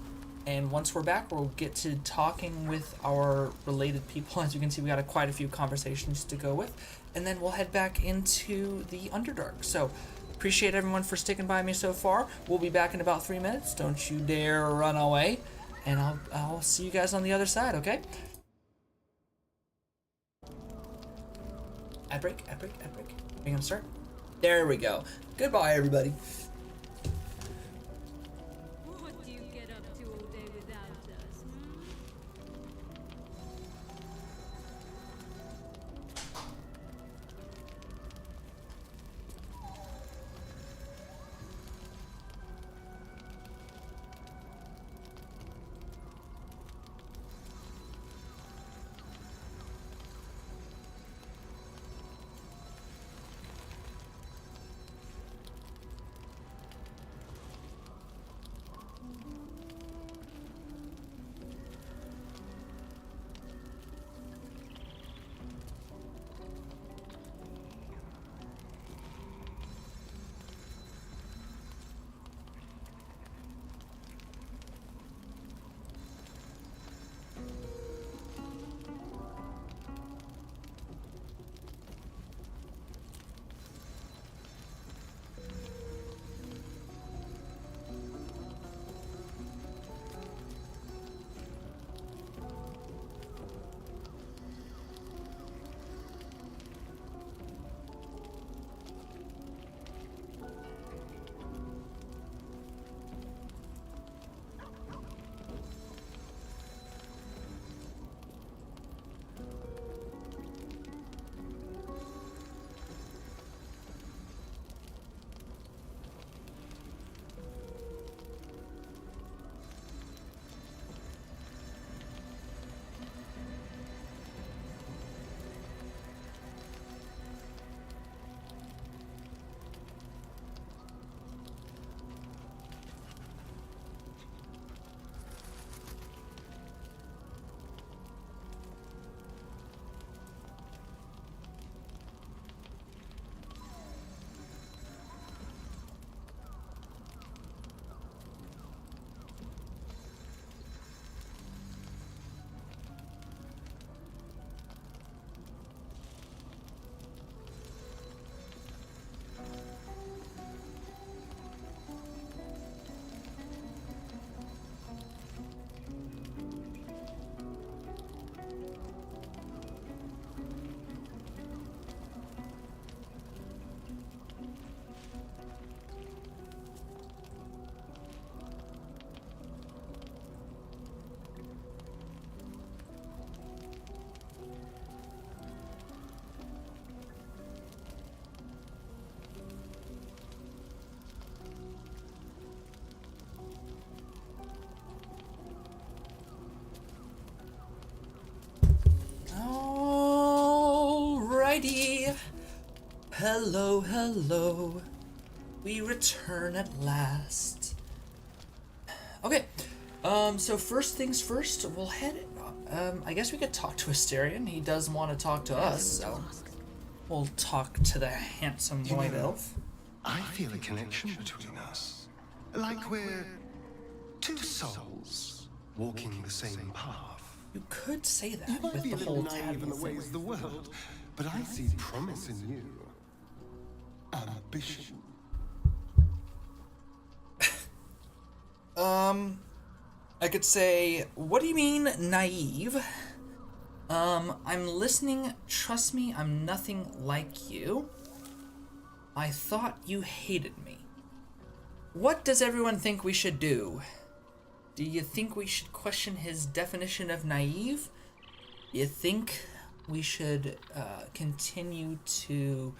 And once we're back, we'll get to talking with our related people. As you can see, we got quite a few conversations to go with, and then we'll head back into the Underdark. So, appreciate everyone for sticking by me so far. We'll be back in about 3 minutes. Don't you dare run away, and I'll see you guys on the other side. Okay? Ad break. Are you gonna start? There we go. Goodbye, everybody. What do you get up to all day without us? Alrighty. Hello, hello. We return at last. Okay. So first things first, we'll head. I guess we could talk to Asterion. He does want to talk to us, so we'll talk to the handsome white elf. I feel a connection between us. Like we're two souls walking the same path. You could say that You might with be the a little whole naive in the taboo ways thing. of the world, but I see promise in you. Ambition. I could say, what do you mean, naive? I'm listening. Trust me, I'm nothing like you. I thought you hated me. What does everyone think we should do? Do you think we should question his definition of naive? You think we should continue to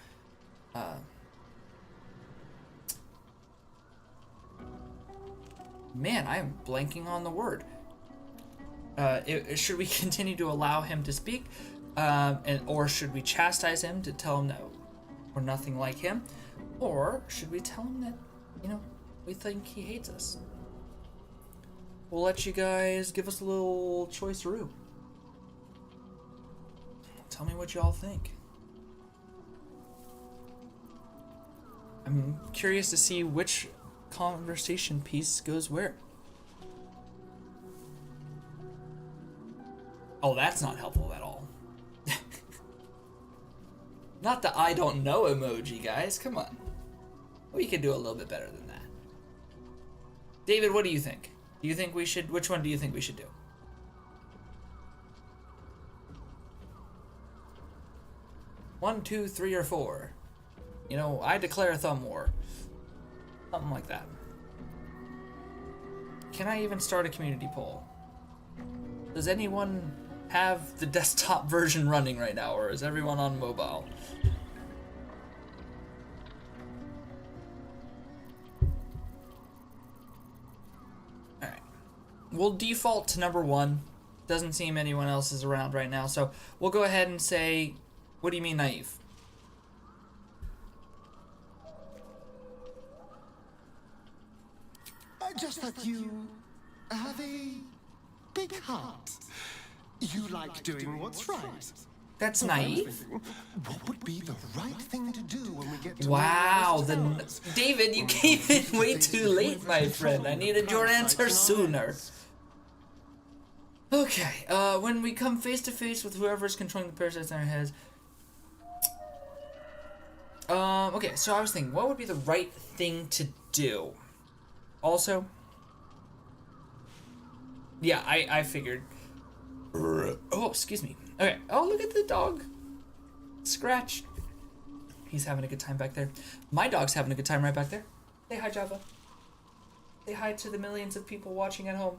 man, I am blanking on the word. Should we continue to allow him to speak, or should we chastise him to tell him that we're nothing like him, or should we tell him that, you know, we think he hates us? We'll let you guys give us a little choice-a-roo. Tell me what y'all think. I'm curious to see which conversation piece goes where. Oh, that's not helpful at all. Not the I don't know emoji, guys. Come on. We could do a little bit better than that. David, what do you think? Do you think we should, which one do you think we should do? One, two, three, or four. You know, I declare a thumb war. Something like that. Can I even start a community poll? Does anyone have the desktop version running right now, or is everyone on mobile? Alright. We'll default to number 1. Doesn't seem anyone else is around right now, so we'll go ahead and say, what do you mean naive? Just that you have a big heart. You like doing what's right. That's So I was naive. thinking, what would be the right thing to do when we get to Wow, the David, you came in way too late, my friend. I needed your answer sooner. Okay, when we come face to face with whoever's controlling the parasites in our heads. Okay, so I was thinking, what would be the right thing to do? Also, yeah, I figured. Oh, excuse me. Okay. Oh, look at the dog. Scratch. He's having a good time back there. My dog's having a good time right back there. Say hi, Java. Say hi to the millions of people watching at home.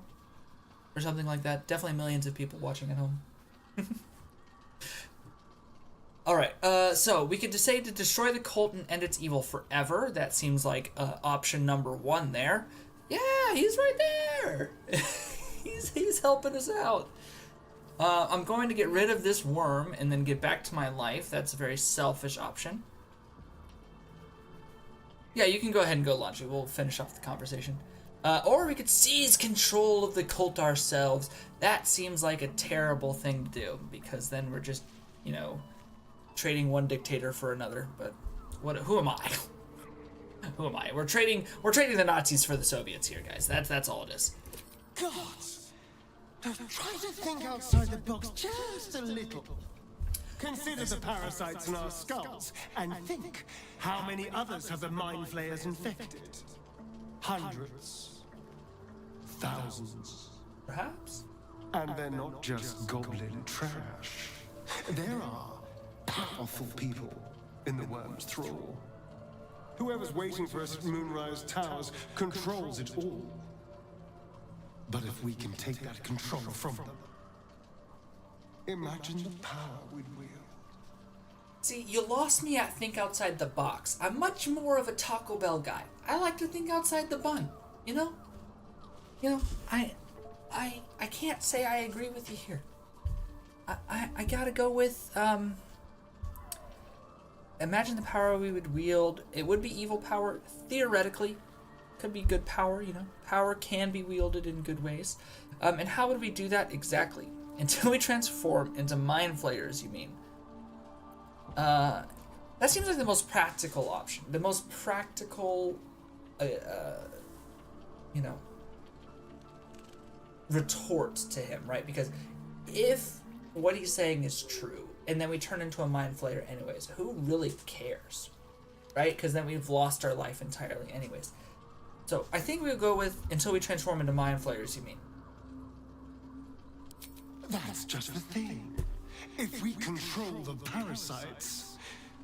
Or something like that. Definitely millions of people watching at home. Alright, so we could decide to destroy the cult and end its evil forever. That seems like option number 1 there. Yeah, he's right there! he's helping us out. I'm going to get rid of this worm and then get back to my life. That's a very selfish option. Yeah, you can go ahead and go launch it. We'll finish off the conversation. Or we could seize control of the cult ourselves. That seems like a terrible thing to do, because then we're just, you know, trading one dictator for another. But who am I? Who am I? We're trading the Nazis for the Soviets here, guys. That's all it is. God, try to think outside the box just a little. Consider the parasites in our skulls and think how many others have the mind flayers infected. Hundreds, thousands. Perhaps. And they're not just goblin trash. There are powerful people in the worm's thrall. Whoever's waiting for us at Moonrise Towers controls it all. But if we can take that control from them, imagine the power we'd wield. See, you lost me at think outside the box. I'm much more of a Taco Bell guy. I like to think outside the bun, you know? You know, I can't say I agree with you here. I gotta go with, imagine the power we would wield. It would be evil power, theoretically. Could be good power, you know. Power can be wielded in good ways. And how would we do that exactly? Until we transform into mind flayers, you mean? That seems like the most practical option. The most practical, you know, retort to him, right? Because if what he's saying is true, and then we turn into a mind flayer anyways, who really cares, right? Because then we've lost our life entirely anyways. So I think we'll go with until we transform into mind flayers, you mean? That's just the thing. If we control the parasites,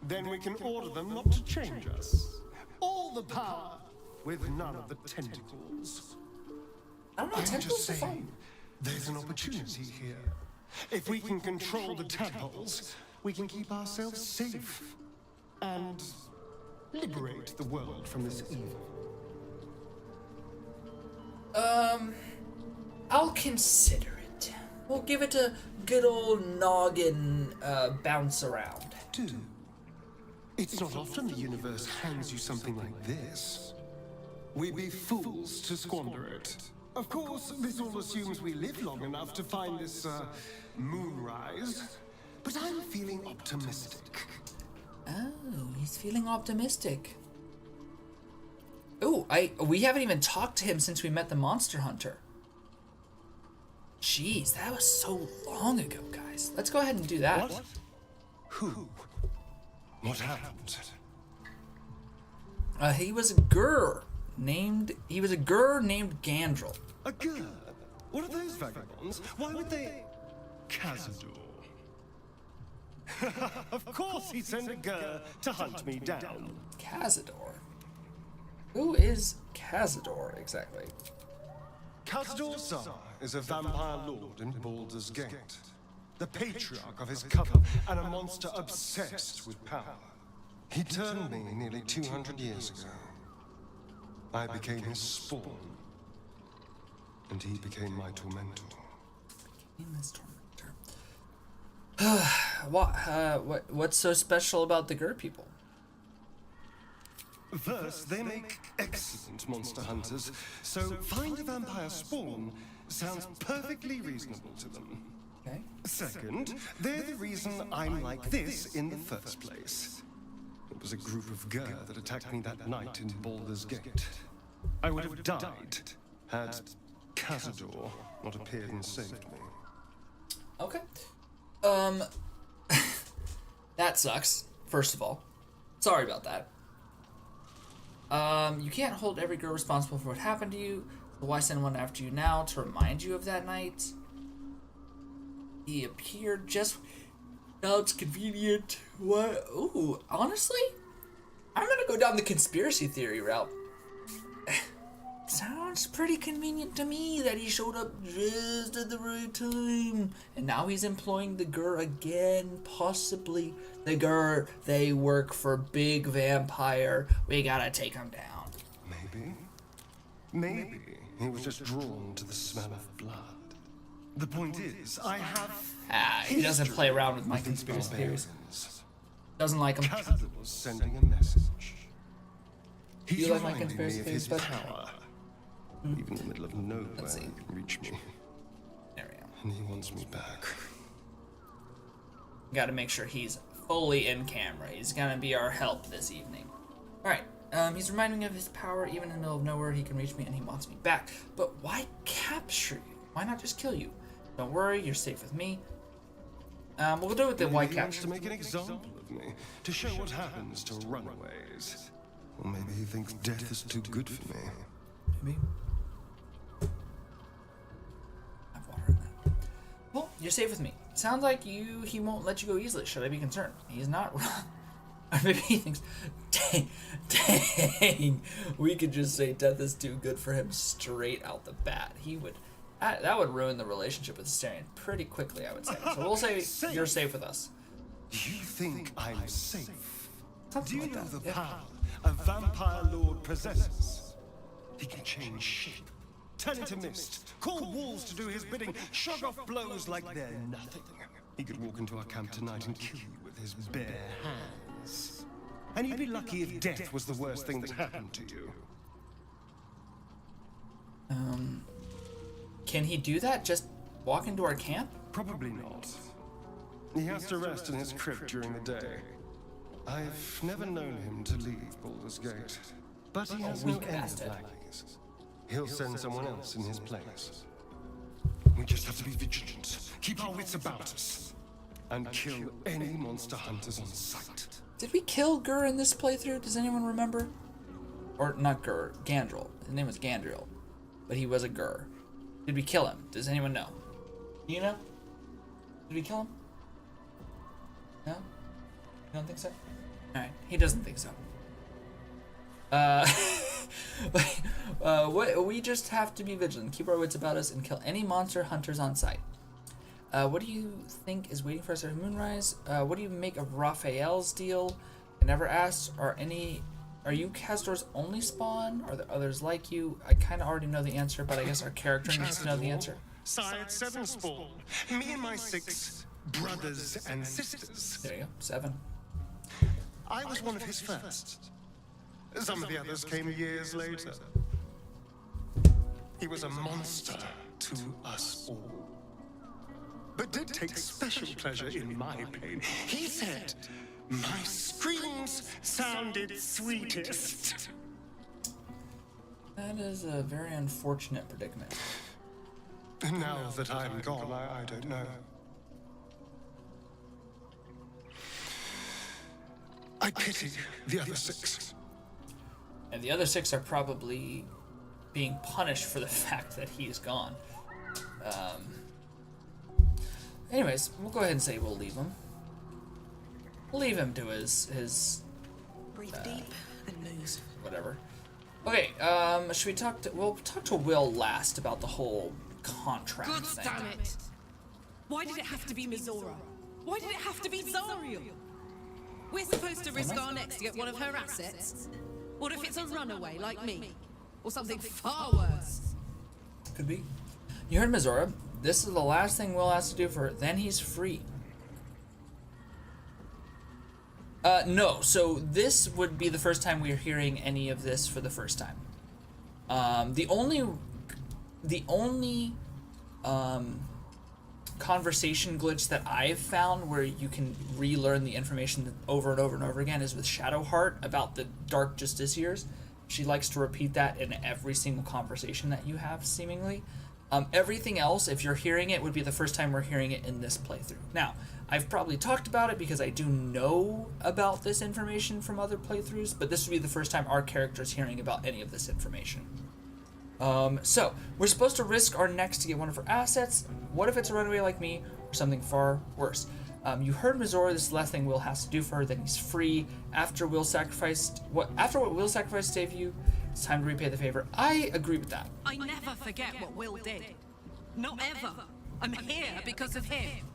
then we can order them not to change us. All the power, with none of the tentacles. I don't know, I'm tentacles just are fun. saying, there's an opportunity here. If we can control the tadpoles, we can keep ourselves safe and liberate the world from this evil. I'll consider it. We'll give it a good old noggin bounce around. Do. It's not often the universe hands you something like this. We'd be fools to squander it. Of course, this all assumes we live long enough to find this, moonrise. But I'm feeling optimistic. Oh, he's feeling optimistic. Oh, we haven't even talked to him since we met the monster hunter. Jeez, that was so long ago, guys. Let's go ahead and do that. What? Who? What happened? He was a Gur named Gandrel. A girl? What are those vagabonds? Why would they... Cazador. Of course he sent a girl to hunt me down. Cazador? Who is Cazador, exactly? Cazador Zar is a vampire lord in Baldur's Gate. The patriarch of his coven and a monster obsessed with power. He turned me nearly 200 years ago. I became his spawn. And he became my tormentor. What's so special about the Gur people? First, they make excellent monster hunters, so find a vampire spawn sounds perfectly reasonable to them. Okay. Second, they're the reason I'm like this in the first place. It was a group of Gur that attacked me that night in Baldur's Gate. I would have died had Cazador not appeared and saved me. Okay. That sucks, first of all. Sorry about that. You can't hold every girl responsible for what happened to you, so why send one after you now to remind you of that night? He appeared just... Now it's convenient. What? Ooh, honestly? I'm gonna go down the conspiracy theory route. Sounds pretty convenient to me that he showed up just at the right time. And now he's employing the Gur again, possibly. The Gur, they work for Big Vampire. We gotta take him down. Maybe he was just drawn to the smell of blood. The point is, I have... He doesn't play around with my conspiracy theories. Doesn't like him. Cazador was sending a message. He's You like my reminding conspiracy me of theories, his bud? power. Even in the middle of nowhere, Let's see. he can reach me. There we go. And he wants me back. Gotta make sure he's fully in camera. He's gonna be our help this evening. Alright, he's reminding me of his power. Even in the middle of nowhere, he can reach me and he wants me back. But why capture you? Why not just kill you? Don't worry, you're safe with me. We'll do it with the white Maybe he wants capture. to make an example of me, to show what happens to runaways. Or maybe he thinks death is too good for me. Maybe. Have water in that. Well, you're safe with me. Sounds like he won't let you go easily. Should I be concerned? He's not wrong. Or maybe he thinks, dang, we could just say death is too good for him straight out the bat. He would, that would ruin the relationship with Astarion pretty quickly, I would say. So we'll say you're safe with us. You think I'm safe? Something Do you like know that, the yeah. power a vampire lord possesses? He can change shape, turn into mist, call wolves to do his bidding, shrug off blows like they're nothing. He could walk into our camp tonight and kill you with his bare hands. And you'd be lucky if death was the worst thing that happened to you. Can he do that? Just walk into our camp? Probably not. He has to rest in his crypt during the day. I've never known him to leave Baldur's Gate. But he has no end of lackeys. He'll send someone else in his place. We just have to be vigilant, keep our wits about us, and kill any monster hunters on sight. Did we kill Gur in this playthrough? Does anyone remember? Or not Gur, Gandril. His name was Gandril, but he was a Gur. Did we kill him? Does anyone know? You know? Did we kill him? No? You don't think so? Alright, he doesn't think so. We just have to be vigilant, keep our wits about us, and kill any monster hunters on sight. What do you think is waiting for us at Moonrise? What do you make of Raphael's deal? I never asked, are you Castor's only spawn? Are there others like you? I kind of already know the answer, but I guess our character needs to know the answer. Side 7 spawn. Me and my 6 brothers and sisters. There you go, 7. I was one of his first. Some of the others came years later. He was a monster to us all. But did take special pleasure in my pain. He said, my screams sounded sweetest. That is a very unfortunate predicament. Now that I'm gone, I don't know. I pity the other 6. And the other 6 are probably being punished for the fact that he's gone. Anyways, we'll go ahead and say we'll leave him. We'll leave him to his Breathe deep and move. whatever. Okay, should we talk to... We'll talk to Will last about the whole contract Good thing. damn it! Why did it have to be Mizora? Why did it have to be Zariel? We're supposed to risk our necks to get one of her assets? What if it's a runaway like me? Or something far worse? Could be. You heard Mizora. This is the last thing Will has to do for her. Then he's free. No. So this would be the first time we're hearing any of this for the first time. The only conversation glitch that I've found where you can relearn the information over and over and over again is with Shadowheart about the Dark Justiciars. She likes to repeat that in every single conversation that you have, seemingly. Everything else, if you're hearing it, would be the first time we're hearing it in this playthrough. Now, I've probably talked about it because I do know about this information from other playthroughs, but this would be the first time our character's hearing about any of this information. So, we're supposed to risk our necks to get one of her assets. What if it's a runaway like me, or something far worse? You heard Mizora, this is the last thing Will has to do for her, then he's free. After what Will sacrificed to save you, it's time to repay the favor. I agree with that. I never forget what Will did. Not ever. I'm here because of him.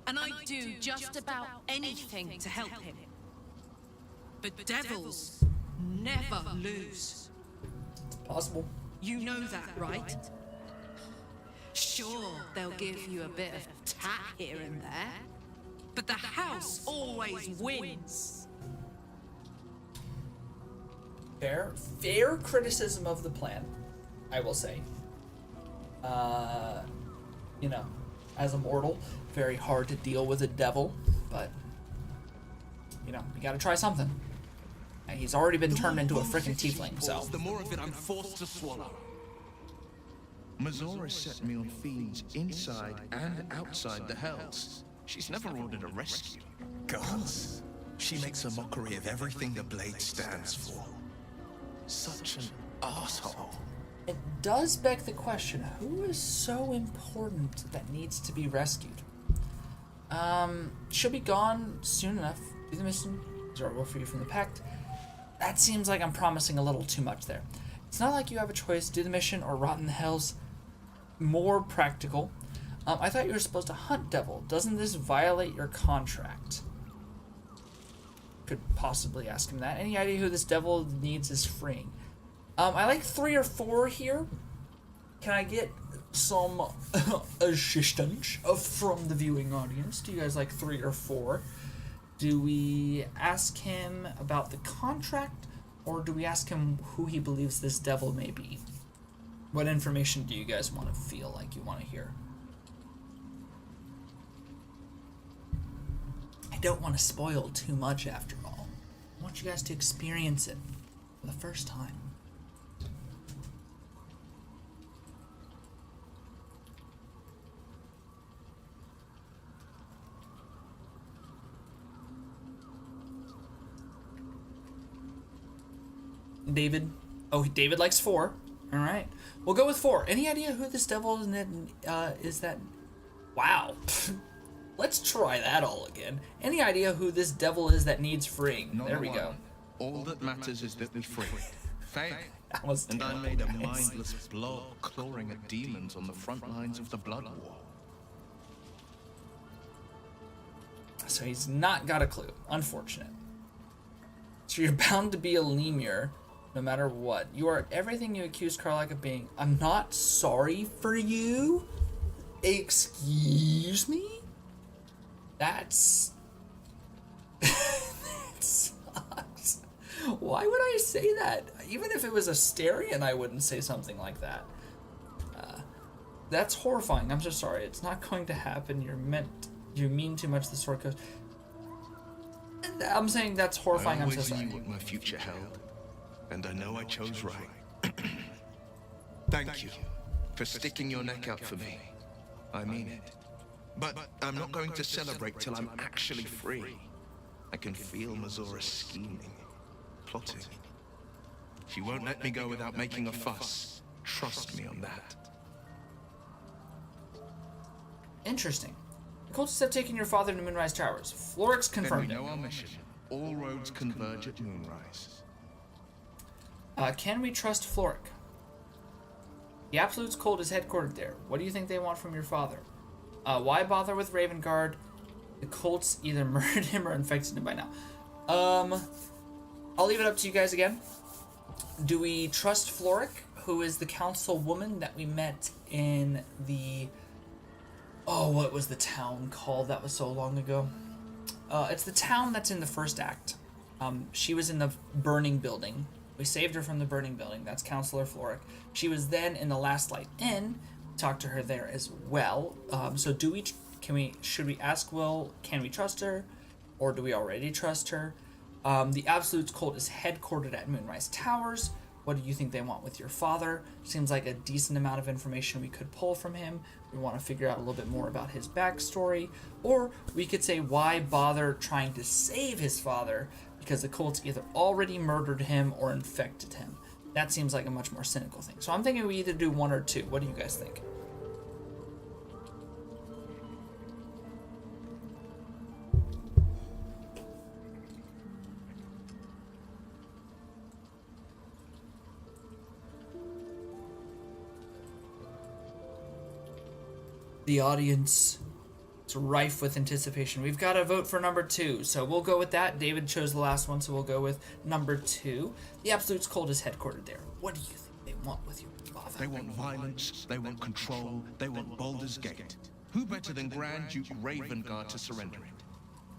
And I'd do just about anything to help him. But devils never lose. It's possible. You know that, right? Sure, they'll give you a bit of tack here and there. But the house always wins. Fair criticism of the plan, I will say. You know, as a mortal, very hard to deal with a devil, but, you know, you gotta try something. And he's already been turned into a frickin' tiefling, so. The more of it I'm forced to swallow. Mizora set me on fiends inside and outside the Hells. She's never ordered a rescue. Gods, she makes a mockery of everything the blade stands for. Such an asshole. It does beg the question, who is so important that needs to be rescued? She'll be gone soon enough. Do the mission. Zora will free you from the pact. That seems like I'm promising a little too much there. It's not like you have a choice, do the mission or rot in the Hells. More practical. I thought you were supposed to hunt devil. Doesn't this violate your contract? Could possibly ask him that. Any idea who this devil needs is freeing? I like 3 or 4 here. Can I get some assistance from the viewing audience? Do you guys like 3 or 4? Do we ask him about the contract, or do we ask him who he believes this devil may be? What information do you guys want to feel like you want to hear? I don't want to spoil too much after all. I want you guys to experience it for the first time. David. Oh, David likes 4. All right. We'll go with 4. Any idea who this devil is that? Wow. Let's try that all again. Any idea who this devil is that needs freeing? There we go. All that matters is that we free. Faith. And I made a mindless blob clawing at demons on the front lines of the Blood War. So he's not got a clue. Unfortunate. So you're bound to be a lemur, no matter what. You are everything you accuse Karlach of being. I'm not sorry for you? Excuse me? That's... that sucks. Why would I say that? Even if it was Asterion, I wouldn't say something like that. That's horrifying. I'm so sorry. It's not going to happen. You mean too much, the sword goes. I'm saying that's horrifying. I'm so sorry. I always knew what my future held, and I know I chose right. Thank you for sticking your neck out for me. I mean it. But I'm not going to celebrate till I'm actually free. I can feel Mazora scheming, plotting. She won't let me go without making a fuss. Trust me on that. Interesting. The cultists have taken your father to Moonrise Towers. Florix confirmed it. Then we know our mission. All roads converge at Moonrise. Can we trust Floric? The Absolute's Cult is headquartered there. What do you think they want from your father? Why bother with Ravengard? The cults either murdered him or infected him by now. I'll leave it up to you guys again. Do we trust Floric, who is the councilwoman that we met in the... Oh, what was the town called? That was so long ago. It's the town that's in the first act. She was in the burning building. We saved her from the burning building. That's Councilor Floric. She was then in the Last Light Inn. Talked to her there as well. So should we ask Will, can we trust her? Or do we already trust her? The Absolute's Cult is headquartered at Moonrise Towers. What do you think they want with your father? Seems like a decent amount of information we could pull from him. We want to figure out a little bit more about his backstory. Or we could say, why bother trying to save his father? Because the cults either already murdered him or infected him. That seems like a much more cynical thing. So I'm thinking we either do one or two. What do you guys think? The audience is rife with anticipation. We've got to vote for number 2, so we'll go with that. David chose the last one, so we'll go with number 2. The Absolute's Cult is headquartered there. What do you think they want with your father? They want violence, they want control, they want Baldur's Gate. Who better than Grand Duke Ravengard to surrender it?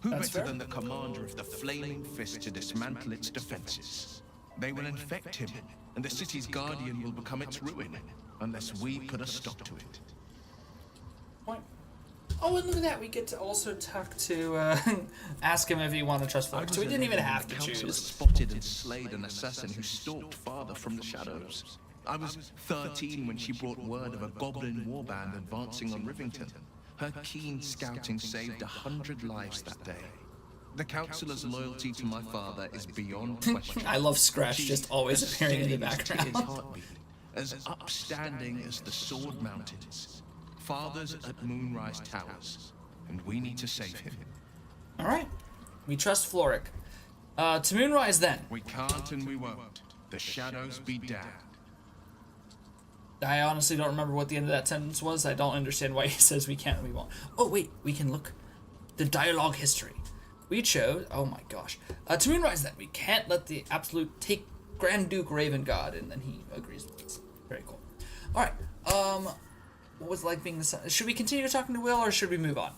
Who better than the commander of the Flaming Fist to dismantle its defenses? They will infect him, and the city's guardian will become its ruin, unless we put a stop to it. What? Oh, and look at that. We get to also talk to, ask him if he wanted to trust Florix. So we didn't even have to choose. Spotted and slayed an assassin who stalked father from the shadows. I was 13 when she brought word of a goblin warband advancing on Rivington. Her keen scouting saved 100 lives that day. The councillor's loyalty to my father is beyond question. I love Scratch just always appearing in the background. As upstanding as the Sword Mountains. Father's at Moonrise Towers, and we need to save him. All right, we trust Floric. To Moonrise then. We can't and we won't. The shadows be damned. I honestly don't remember what the end of that sentence was. I don't understand why he says we can't and we won't. Oh wait, we can look. The dialogue history. We chose, oh my gosh. To Moonrise then. We can't let the Absolute take Grand Duke Ravengard, and then he agrees with us. Very cool. All right, what was it like being the son? Should we continue talking to Will, or should we move on?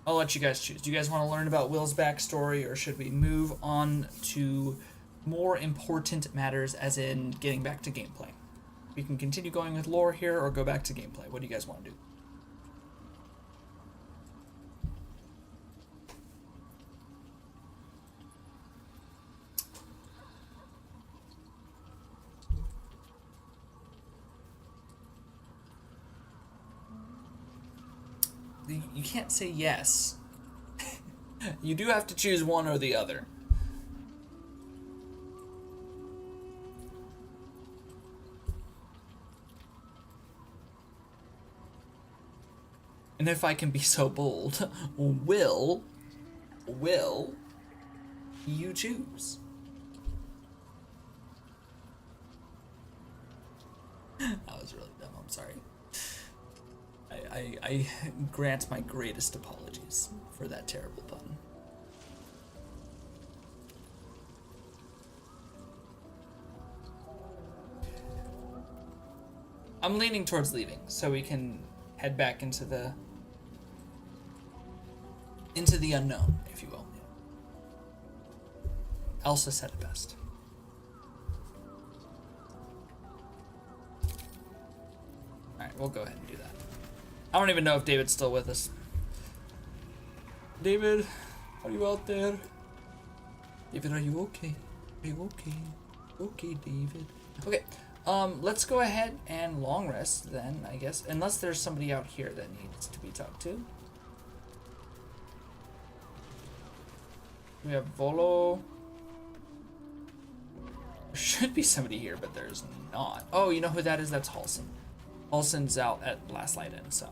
I'll let you guys choose. Do you guys want to learn about Will's backstory, or should we move on to more important matters, as in getting back to gameplay? We can continue going with lore here, or go back to gameplay. What do you guys want to do? You can't say yes. You do have to choose one or the other. And if I can be so bold, will you choose? That was really dumb, I'm sorry. I grant my greatest apologies for that terrible pun. I'm leaning towards leaving, so we can head back into the unknown, if you will. Elsa said it best. Alright, we'll go ahead and do that. I don't even know if David's still with us. David, are you out there? David, are you okay? Are you okay? Okay, David. Okay, let's go ahead and long rest then, I guess. Unless there's somebody out here that needs to be talked to. We have Volo. There should be somebody here, but there's not. Oh, you know who that is? That's Halson. Halson's out at Last Light In, so.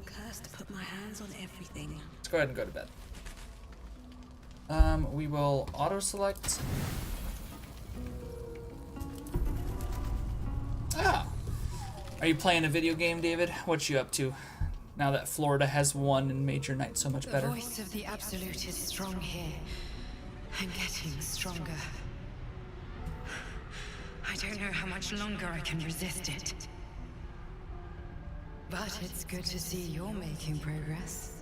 Cursed to put my hands on everything. Let's go ahead and go to bed. We will auto-select. Ah! Are you playing a video game, David? What you up to? Now that Florida has won and made your night so much better. The voice of the Absolute is strong here, and getting stronger. I don't know how much longer I can resist it. But it's good to see you're making progress.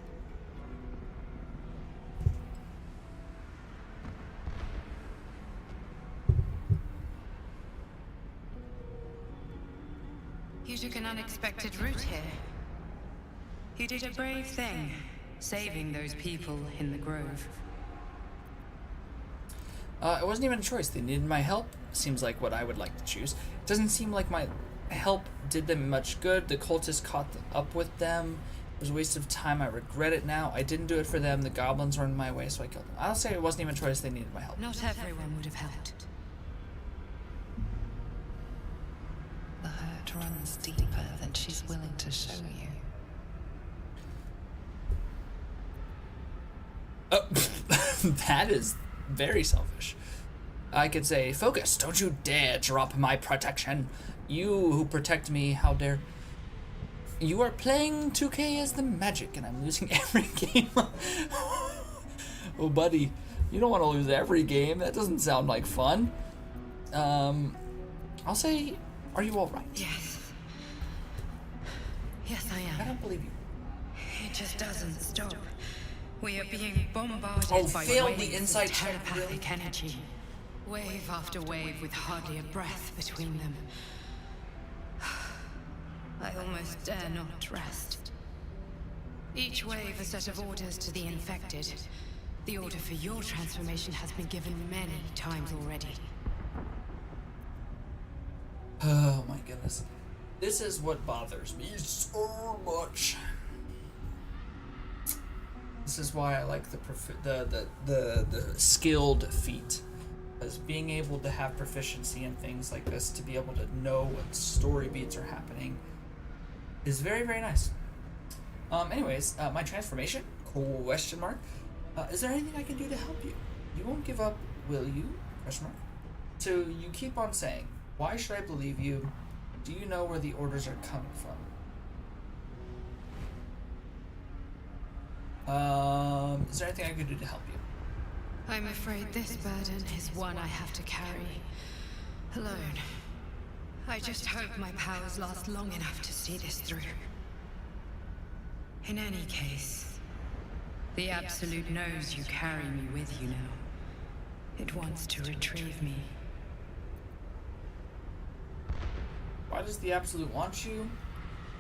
You took an unexpected route here. You did a brave thing, saving those people in the grove. It wasn't even a choice. They needed my help. Seems like what I would like to choose. It doesn't seem like my help did them much good. The cultists caught up with them. It was a waste of time. I regret it now. I didn't do it for them. The goblins were in my way, so I killed them. I'll say it wasn't even a choice. They needed my help. Not everyone would have helped. The hurt runs deeper than she's willing to show you. That is very selfish. I could say, focus, don't you dare drop my protection. You who protect me, how dare. You are playing 2K as the Magic, and I'm losing every game. Oh, buddy, you don't want to lose every game. That doesn't sound like fun. I'll say, are you all right? Yes. Yes, I am. I don't believe you. It just doesn't stop. We are being bombarded by failed waves the inside of check, telepathic energy. Wave after wave with hardly a breath between them. I almost dare not rest. Each wave a set of orders to the infected. The order for your transformation has been given many times already. Oh my goodness. This is what bothers me so much. This is why I like the skilled feat. Because being able to have proficiency in things like this, to be able to know what story beats are happening, is very, very nice. Anyways, my transformation? Question mark. Is there anything I can do to help you? You won't give up, will you? Question mark. So you keep on saying, why should I believe you? Do you know where the orders are coming from? Is there anything I can do to help you? I'm afraid this burden is one I have to carry alone. I just hope my powers last long enough to see this through. In any case, The Absolute knows you carry me with you now. It wants to retrieve me. Why does the Absolute want you?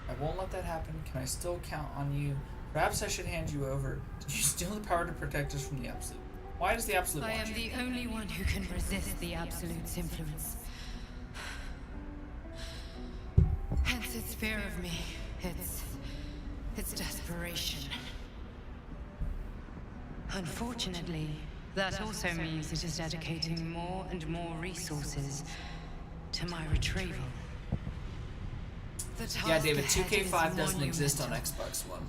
I won't let that happen. Can I still count on you? Perhaps I should hand you over. Did you steal the power to protect us from the Absolute? Why does the Absolute I want am you? the only one who can resist the Absolute's influence. Hence its fear of me. Its desperation. Unfortunately, that also means it is dedicating more and more resources to my retrieval. Yeah, David, 2K5 doesn't exist on Xbox One.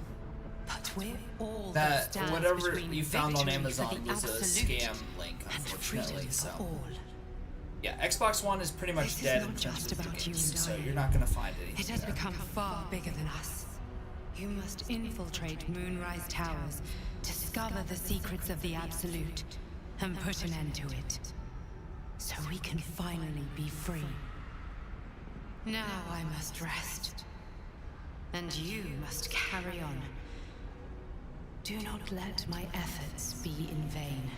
But we're all That whatever you found on Amazon was a scam link, unfortunately. So yeah, Xbox One is pretty much dead in terms of video games, so you're not gonna find anything. It has there. become far bigger than us. You must infiltrate Moonrise Towers, discover the secrets of the Absolute, and put an end to it. So we can finally be free. Now I must rest. And you must carry on. Do not let my efforts be in vain.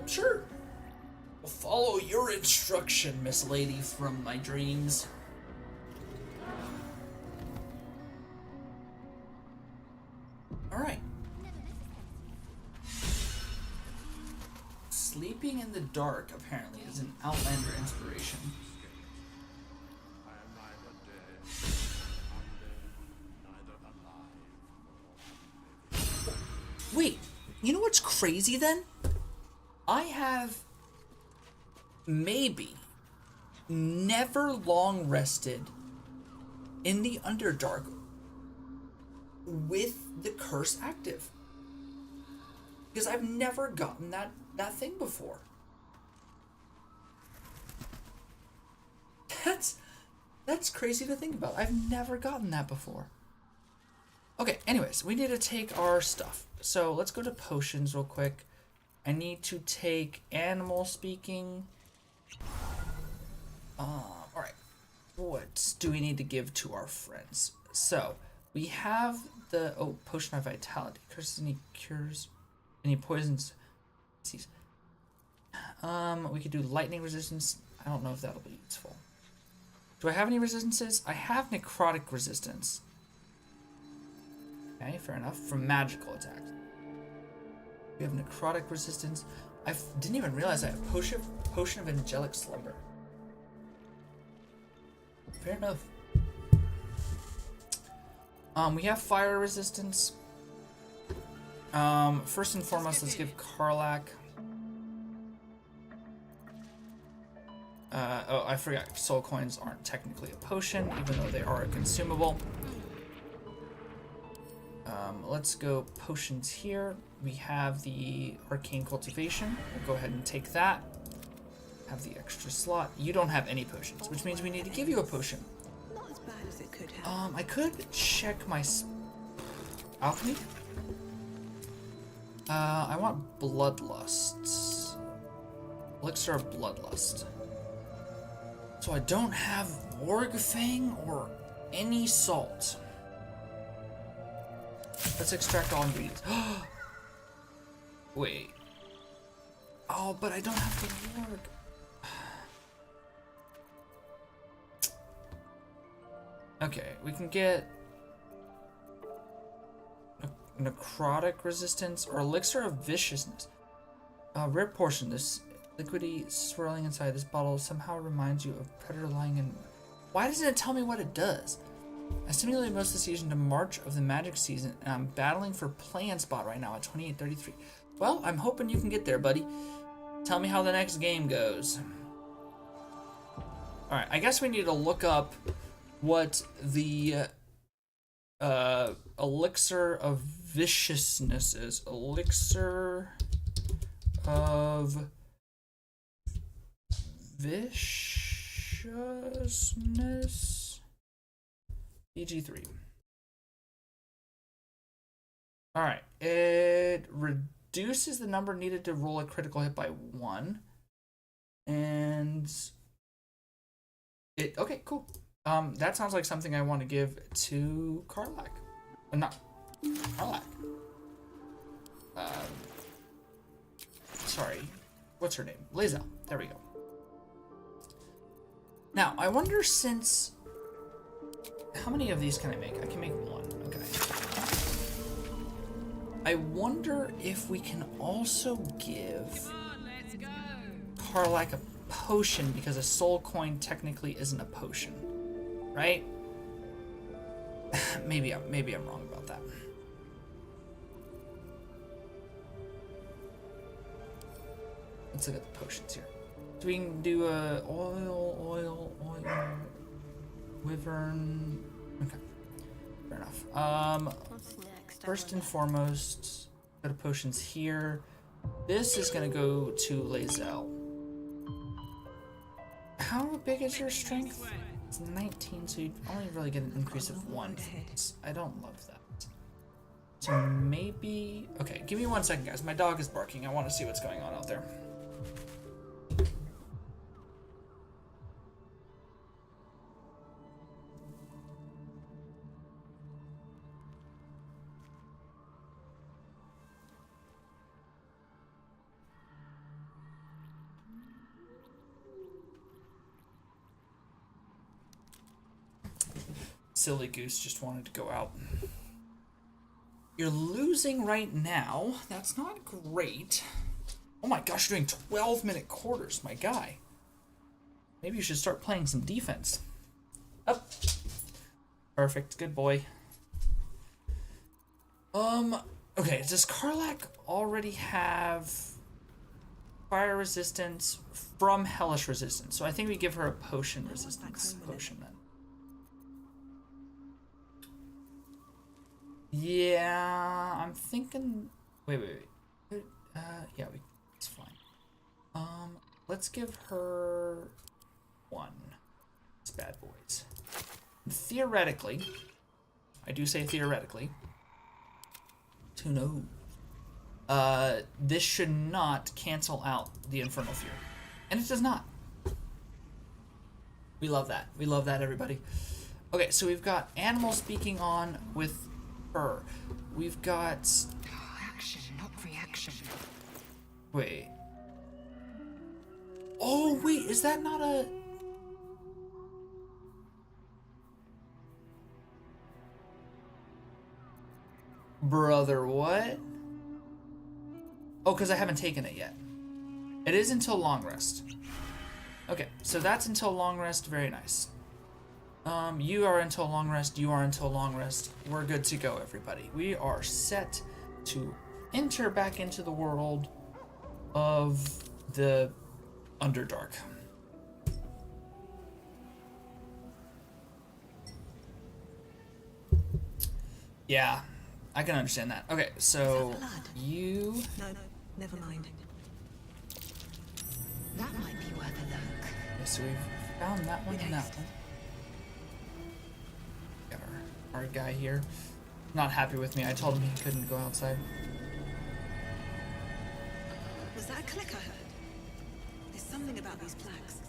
Sure. I'll follow your instruction, Miss Lady from my dreams. Alright. Sleeping in the dark, apparently, is an Outlander inspiration. Wait, you know what's crazy then? I have maybe never long rested in the Underdark with the curse active. Because I've never gotten that thing before. That's crazy to think about. I've never gotten that before. Okay, anyways, we need to take our stuff. So let's go to potions real quick. I need to take animal speaking. Alright. What do we need to give to our friends? So, we have the potion of vitality. Curses any cures any poisons. We could do lightning resistance. I don't know if that'll be useful. Do I have any resistances? I have necrotic resistance. Okay, fair enough. From magical attacks. We have necrotic resistance. I didn't even realize I have potion of angelic slumber. Fair enough. We have fire resistance. First and foremost, let's give Karlak. Oh, I forgot. Soul coins aren't technically a potion, even though they are a consumable. Let's go potions here. We have the arcane cultivation. We'll go ahead and take that. Have the extra slot. You don't have any potions, which means we need to give you a potion. Not as bad as it could have. I could check my alchemy. I want bloodlust. Elixir of bloodlust. So I don't have Wargfang or any salt. Let's extract all ingredients. Wait. Oh, but I don't have the Warg. Okay, we can get necrotic resistance or elixir of viciousness. Rare portion. This liquidy swirling inside this bottle somehow reminds you of predator lying in. Why doesn't it tell me what it does? I simulated most of the season to March of the magic season, and I'm battling for plan spot right now at 2833. Well, I'm hoping you can get there, buddy. Tell me how the next game goes. Alright, I guess we need to look up what the elixir of viciousness is. Elixir of viciousness. EG3. Alright, it reduces the number needed to roll a critical hit by 1. And it, okay, cool. That sounds like something I want to give to Karlak. Not Karlak. Sorry. What's her name? Lae'zel. There we go. Now, I wonder since... How many of these can I make? I can make one. Okay. I wonder if we can also give Karlak a potion, because a soul coin technically isn't a potion, right? maybe I'm wrong about that. Let's look at the potions here. So we can do a oil, wyvern. Okay, fair enough. What's next? First and foremost, go to potions here. This is gonna go to Lae'zel. How big is your strength? It's 19, so you only really get an increase of 1. I don't love that. So maybe... Okay, give me 1 second, guys. My dog is barking. I want to see what's going on out there. Silly goose just wanted to go out. You're losing right now. That's not great. Oh my gosh, you're doing 12-minute quarters, my guy. Maybe you should start playing some defense. Up. Perfect, good boy. Okay, does Karlak already have fire resistance from hellish resistance? So I think we give her a potion resistance potion then. Yeah, I'm thinking. Wait. Yeah, it's fine. Let's give her 1. It's bad boys. Theoretically, I do say theoretically. Who knows? This should not cancel out the Infernal Fury, and it does not. We love that. We love that, everybody. Okay, so we've got animal speaking on with her. We've got Action, not reaction. wait. Oh wait, is that not a brother? What? Oh, because I haven't taken it yet. It is until long rest. Okay, so that's until long rest. Very nice. You are until long rest. You are until long rest. We're good to go, everybody. We are set to enter back into the world of the Underdark. Yeah, I can understand that. Okay, so you... No, never mind. That might be worth a look. Okay, so we've found that one and that one. Got our guy here. Not happy with me. I told him he couldn't go outside. Was that a click I heard? There's something about these plaques.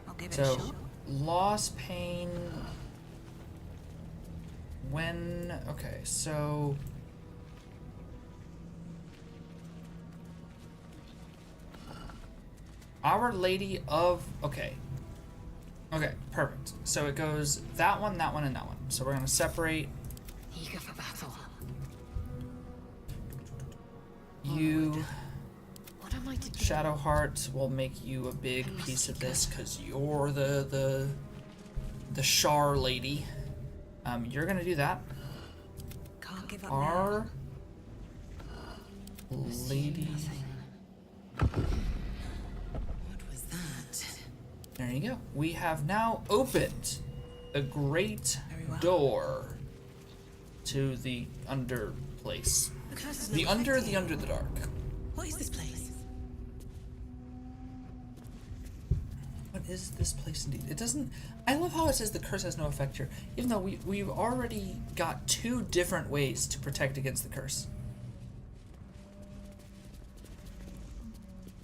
I'll give it a So, shot. loss, pain... When... Okay, so... Our Lady of... Okay. Okay, perfect. So it goes that one, and that one. So we're going to separate... Eager for battle. You... What am I to do? Shadowheart will make you a big piece of this because you're the Shar lady. You're gonna do that. Can't give up Our lady. What was that? There you go. We have now opened the great door to the under place. The curse is The not under affecting the dark. What is this place? What is this place indeed? It doesn't... I love how it says the curse has no effect here, even though we've already got 2 different ways to protect against the curse.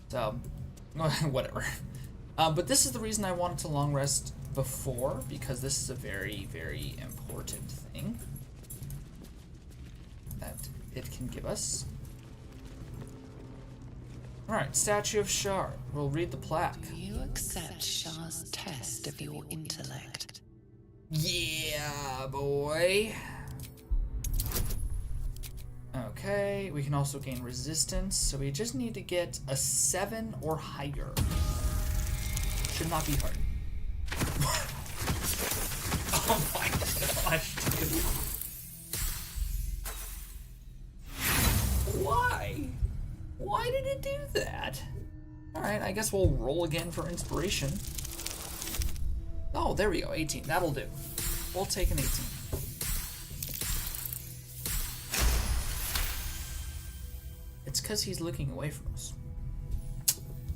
So, whatever. But this is the reason I wanted to long rest before, because this is a very, very important thing. that it can give us. Alright, Statue of Shar. We'll read the plaque. Do you accept Shar's test of your intellect? Yeah, boy. Okay, we can also gain resistance, so we just need to get a 7 or higher. Should not be hard. Oh my gosh, dude. Why? Why did it do that? Alright, I guess we'll roll again for inspiration. Oh, there we go, 18. That'll do. We'll take an 18. It's because he's looking away from us.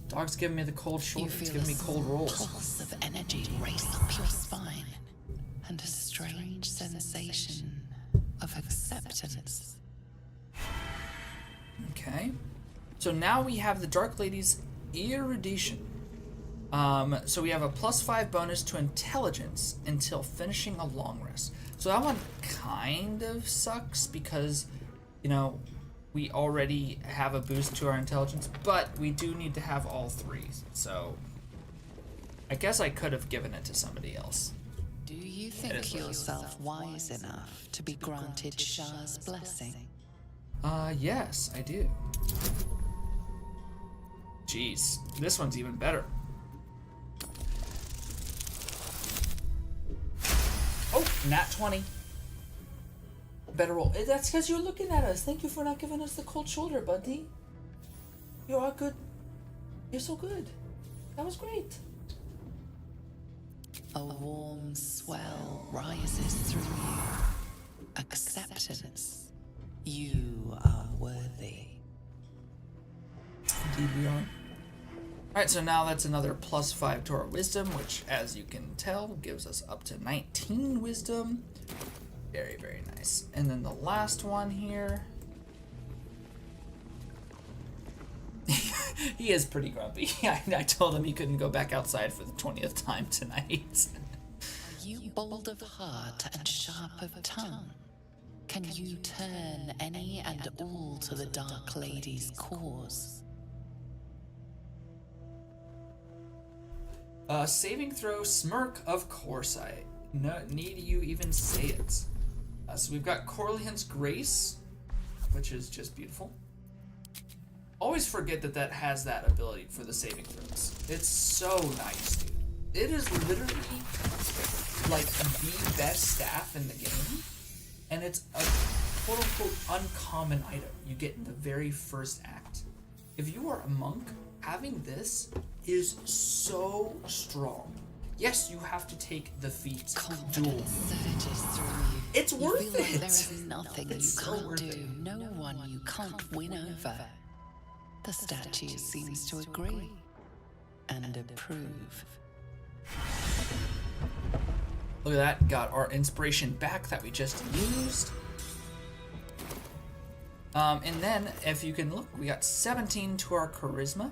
Dog's giving me the cold shoulder. It's giving me cold rolls. Pulse of energy race up your spine, and a strange sensation of acceptance. Okay. So now we have the Dark Lady's erudition. So we have a +5 bonus to intelligence until finishing a long rest. So that one kind of sucks because, you know, we already have a boost to our intelligence, but we do need to have all 3. So I guess I could have given it to somebody else. Do you think yourself wise enough to be granted Shar's blessing? Yes, I do. Jeez, this one's even better. Oh, nat 20. Better roll. That's because you're looking at us. Thank you for not giving us the cold shoulder, buddy. You are good. You're so good. That was great. A warm swell rises through you. Acceptance. You are worthy. Indeed we are. Alright, so now that's another +5 to our wisdom, which, as you can tell, gives us up to 19 wisdom. Very, very nice. And then the last one here. He is pretty grumpy. I told him he couldn't go back outside for the 20th time tonight. Are you bold of heart and sharp of tongue? Can you turn any and all to the Dark Lady's cause? Saving throw, smirk, of course I need you even say it. So we've got Corleon's Grace, which is just beautiful. Always forget that that has that ability for the saving throws. It's so nice, dude. It is literally like the best staff in the game, and it's a quote-unquote uncommon item you get in the very first act. If you are a monk, having this is so strong. Yes, you have to take the feat duel. It's worth it. Like there is nothing you can't do, no one you can't win over. The statue seems to agree and approve. Look at that, got our inspiration back that we just used. And then, if you can look, we got 17 to our charisma.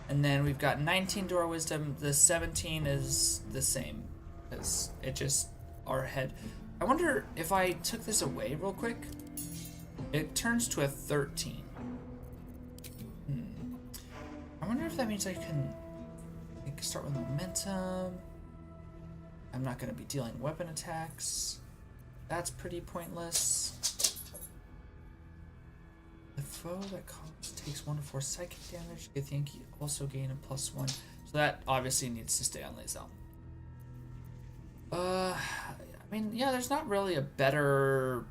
And then we've got 19 to our wisdom. The 17 is the same, because it just, our head. I wonder if I took this away real quick, it turns to a 13. I wonder if that means I can start with momentum. I'm not going to be dealing weapon attacks. That's pretty pointless. The foe that takes 1 to 4 psychic damage. I think you also gain a +1. So that obviously needs to stay on Lae'zel. I mean, yeah, there's not really a better.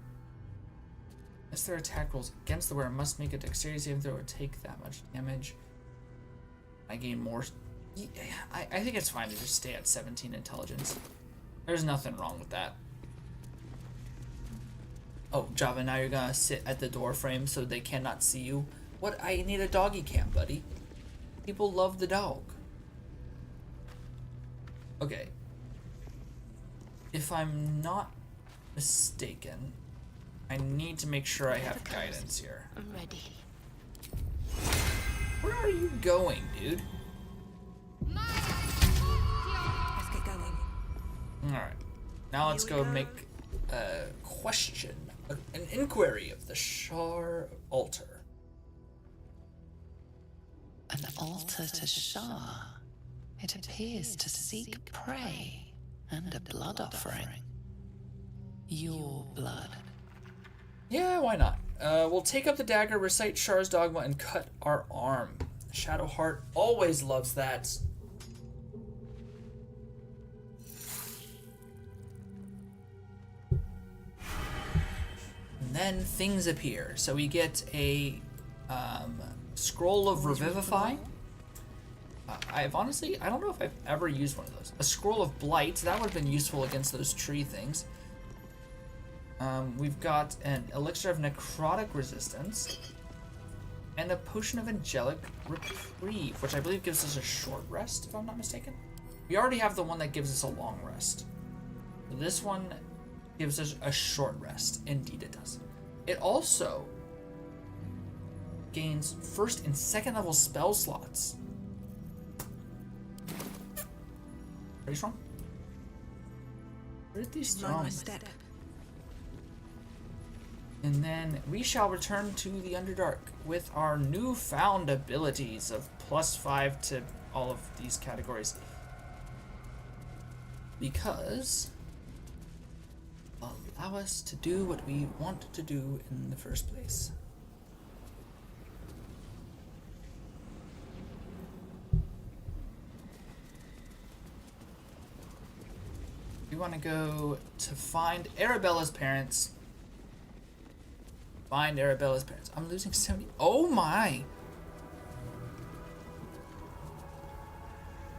Unless their attack rolls against the wearer must make a dexterity saving throw or take that much damage. I gain more. I think it's fine to just stay at 17 intelligence. There's nothing wrong with that. Oh, Java, now you're gonna sit at the door frame so they cannot see you. What? I need a doggy cam, buddy. People love the dog. Okay. If I'm not mistaken, I need to make sure I have guidance here. I'm ready. Where are you going, dude? Let's get going. Alright. Now let's go make a question, an inquiry of the Shar altar. An altar to Shar. It appears to seek prey and a blood offering. Your blood. Yeah, why not? We'll take up the dagger, recite Shar's dogma, and cut our arm. Shadowheart always loves that. And then things appear. So we get a scroll of Revivify. I don't know if I've ever used one of those. A scroll of Blight, that would have been useful against those tree things. We've got an elixir of necrotic resistance and a potion of angelic reprieve, which I believe gives us a short rest, if I'm not mistaken. We already have the one that gives us a long rest. This one gives us a short rest. Indeed it does. It also gains first and second level spell slots. Pretty strong. Pretty strong. Step. And then we shall return to the Underdark with our newfound abilities of +5 to all of these categories. Because allow us to do what we want to do in the first place. We want to go to find Arabella's parents. Find Arabella's parents. I'm losing 70. Oh my!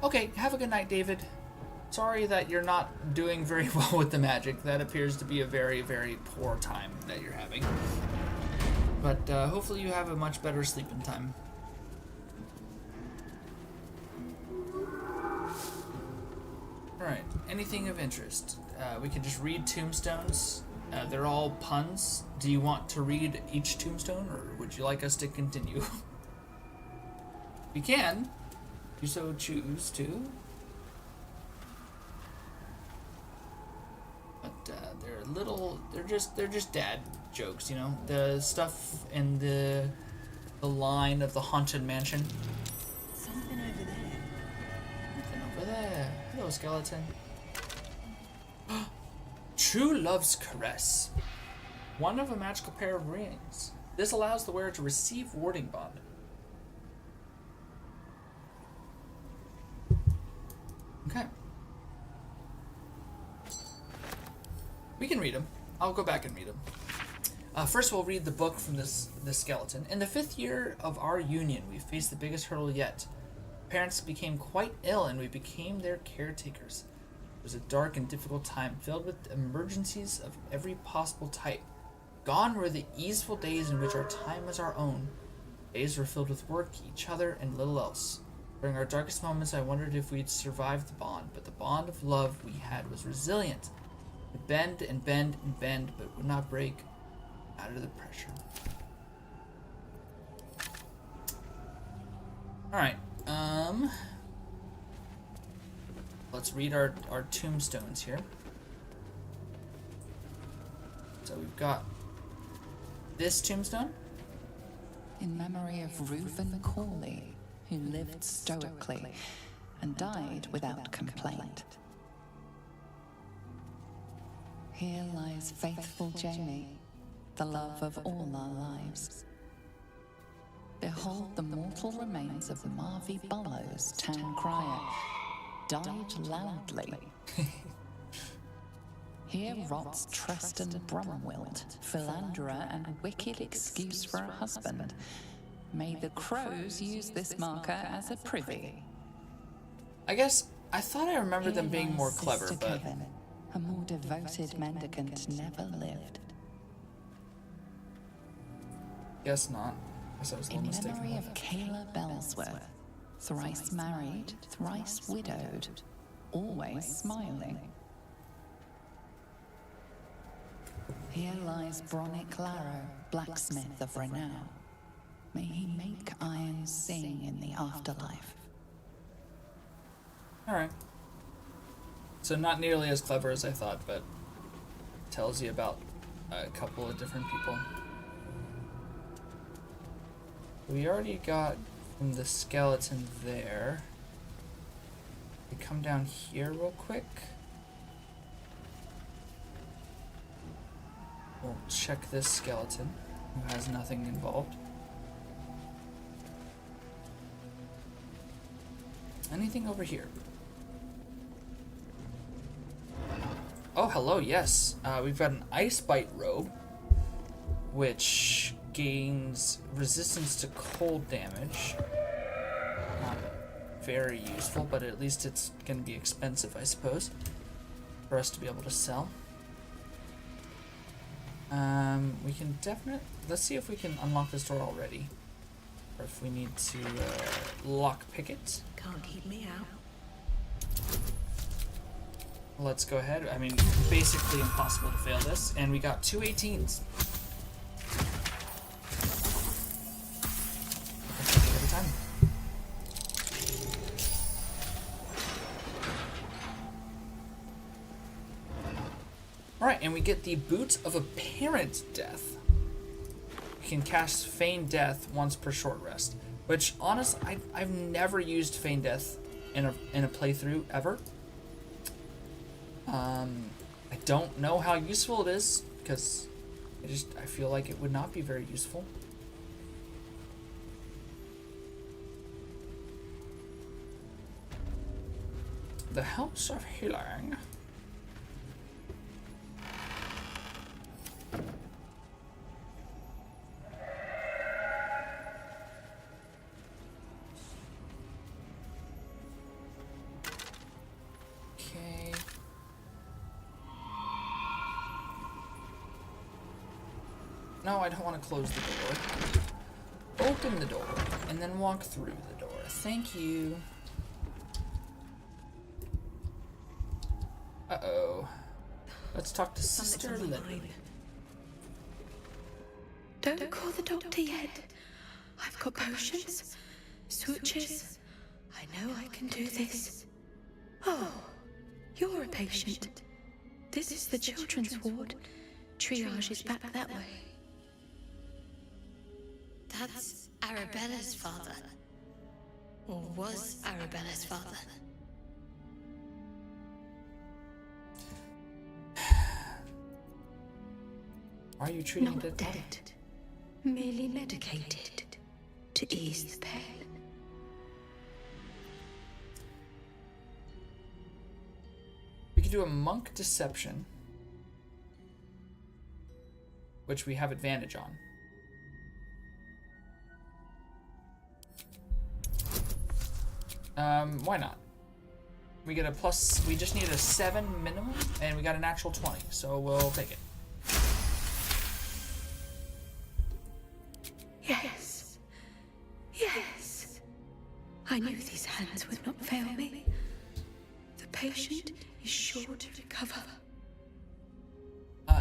Okay, have a good night, David. Sorry that you're not doing very well with the magic. That appears to be a very, very poor time that you're having. But hopefully you have a much better sleeping time. Alright, anything of interest? We can just read tombstones. They're all puns. Do you want to read each tombstone, or would you like us to continue? We can. If you so choose to. But they're just dad jokes, you know? The stuff in the line of the haunted mansion. Something over there. Something over there. Hello, skeleton. True Love's Caress. One of a magical pair of rings. This allows the wearer to receive warding bond. Okay. We can read them. I'll go back and read them. First, we'll read the book from the skeleton. In the 5th year of our union, we faced the biggest hurdle yet. Parents became quite ill, and we became their caretakers. It was a dark and difficult time, filled with emergencies of every possible type. Gone were the easeful days in which our time was our own. Days were filled with work, each other, and little else. During our darkest moments, I wondered if we'd survive the bond, but the bond of love we had was resilient. It bend and bend and bend, but would not break out of the pressure. Alright, let's read our tombstones here. So we've got this tombstone. In memory of Reuven Corley, who lived stoically and died without complaint. Here lies faithful Jamie, the love of all our lives. Behold the mortal remains of Marvy Bullows, town crier, died loudly. Here rots Tristan Brumwilt, philanderer and wicked excuse for a husband. May the crows use this marker as a privy. I guess I thought I remembered them Here being lies more clever, Sister but Kevin, a more devoted mendicant never lived. guess not. Guess I was a little In mistaken. memory of Kayla Bellsworth, thrice married, thrice widowed, always smiling. Here lies Bronick Larrow, blacksmith of renown. May he make iron sing in the afterlife. Alright. So not nearly as clever as I thought, but tells you about a couple of different people. We already got from the skeleton there. We come down here real quick. We'll check this skeleton, who has nothing involved. Anything over here? Oh, hello, yes. We've got an Ice Bite robe, which gains resistance to cold damage. Not very useful, but at least it's going to be expensive, I suppose, for us to be able to sell. We can definitely... Let's see if we can unlock this door already. Or if we need to lock pick it. Can't keep me out. Let's go ahead. I mean, basically impossible to fail this. And we got 2 18s. Every time. Alright, and we get the Boots of Apparent Death. We can cast Feign Death once per short rest. Which, honestly, I've never used Feign Death in a playthrough, ever. I don't know how useful it is, because I feel like it would not be very useful. The House of Healing. Okay. No, I don't want to close the door. Open the door, and then walk through the door. Thank you. Uh-oh. Let's talk to Sister Lily. Don't call the doctor yet. I've got potions, sutures. I know I can do this. Oh, you're a patient. This is the children's ward. Triage is back that way. That's Arabella's father. Or was Arabella's father. Are you treating Not dead? dead. Merely medicated to ease the pain. We could do a monk deception, which we have advantage on. Why not? We get a plus, we just need a 7 minimum, and we got a natural 20, so we'll take it. Yes. Yes. I knew these hands would not fail me. The patient is sure to recover.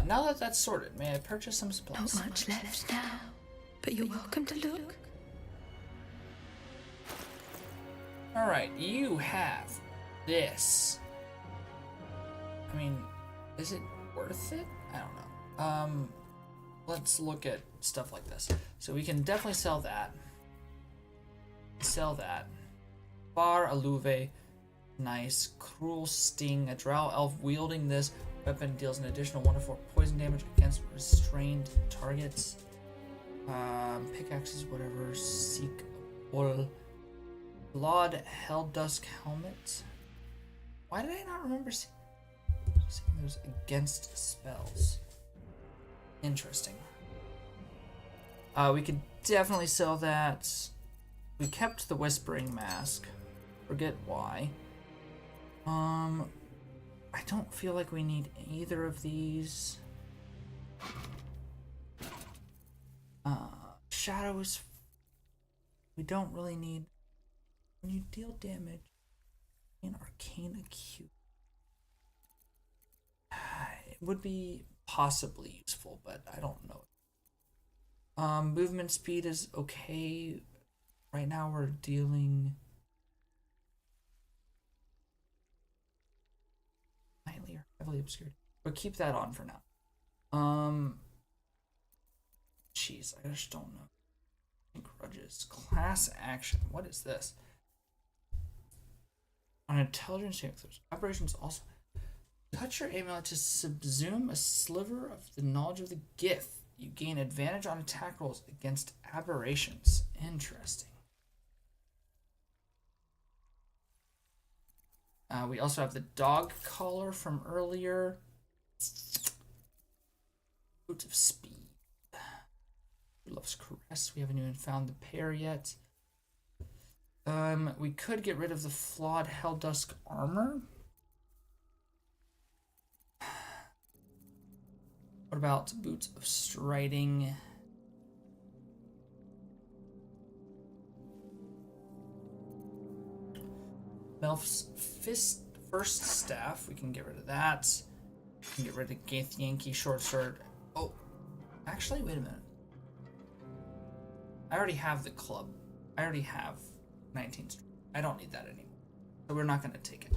Now that that's sorted, may I purchase some supplies? Not much left now, but you're welcome to look. Alright, you have this. I mean, is it worth it? I don't know. Let's look at stuff like this. So we can definitely sell that. Sell that. Bar Aluve. Nice. Cruel Sting. A drow elf wielding this weapon deals an additional 1 to 4 poison damage against restrained targets. Pickaxes, whatever. Seek Bull. Blood Helldusk Helmet. Why did I not remember seeing those against spells? Interesting. We could definitely sell that. We kept the Whispering Mask. Forget why. I don't feel like we need either of these. Shadows. We don't really need. When you deal damage in Arcane Acute, it would be possibly useful, but I don't know. Movement speed is okay. Right now we're dealing lightly or heavily obscured, but keep that on for now. Jeez, I just don't know. Grudges. Class action. What is this? On intelligence there's operations also. Touch your amulet to subsume a sliver of the knowledge of the gift. You gain advantage on attack rolls against aberrations. Interesting. We also have the dog collar from earlier. Boots of speed. Who loves caress? We haven't even found the pair yet. We could get rid of the flawed Helldusk armor. What about boots of striding? Melf's first staff. We can get rid of that. We can get rid of Gaith Yankee short sword. Oh, actually, wait a minute. I already have the club. I already have 19 strength. I don't need that anymore. So we're not going to take it.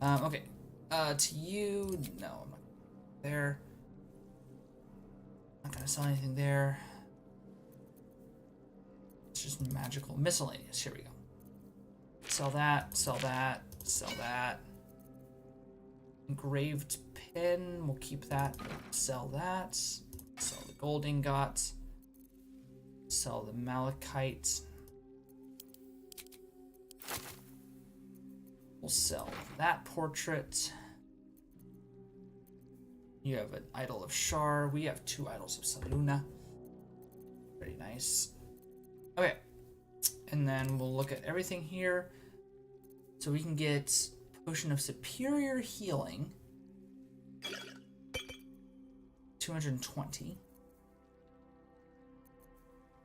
Okay. To you, no, I'm not there. Not going to sell anything there. It's just magical. Miscellaneous. Here we go. Sell that, sell that, sell that. Engraved pin. We'll keep that. Sell that. Sell the gold ingot. Sell the malachite. We'll sell that portrait. You have an idol of Shar. We have 2 idols of Saluna. Very nice. Okay. And then we'll look at everything here. So we can get Potion of Superior Healing. 220.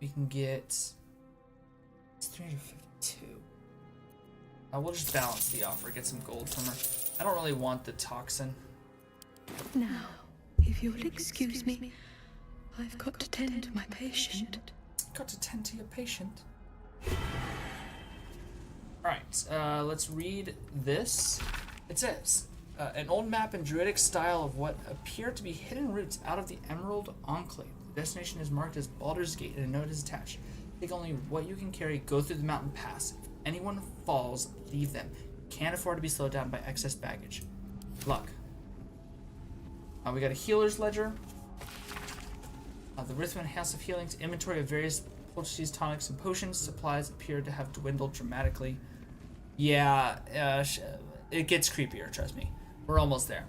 We can get... It's 352. We'll just balance the offer, get some gold from her. I don't really want the toxin. Now, if you'll excuse me, I've got to tend to my patient. Got to tend to your patient. Alright, let's read this. It says, an old map in druidic style of what appear to be hidden routes out of the Emerald Enclave. The destination is marked as Baldur's Gate and a note is attached. Take only what you can carry, go through the mountain pass. If anyone falls, leave them. Can't afford to be slowed down by excess baggage. Good luck. We got a healer's ledger. The Rhythmic House of Healing's inventory of various poultices, tonics, and potions. Supplies appear to have dwindled dramatically. Yeah, it gets creepier, trust me. We're almost there.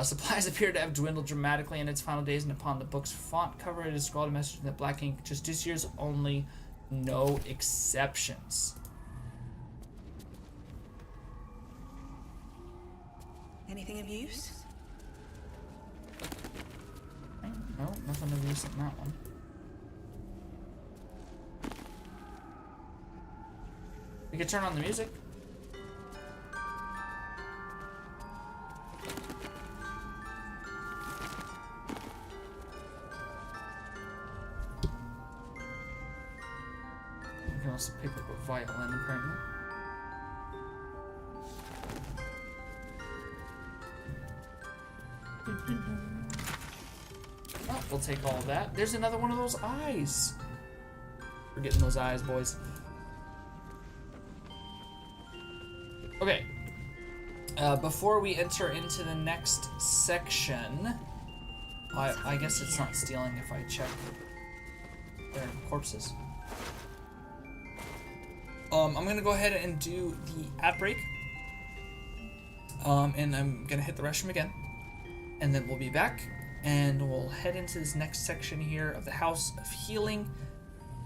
Supplies appear to have dwindled dramatically in its final days, and upon the book's font cover, it is scrawled a message in the black ink. Justiciars only, no exceptions. Anything of use? No, nothing of use in that one. We could turn on the music. We can also pick up a violin, apparently. Oh, we'll take all of that. There's another one of those eyes. We're getting those eyes, boys. Okay. Before we enter into the next section, I guess it's not stealing if I check their corpses. I'm gonna go ahead and do the ad break. And I'm gonna hit the restroom again. And then we'll be back. And we'll head into this next section here of the House of Healing.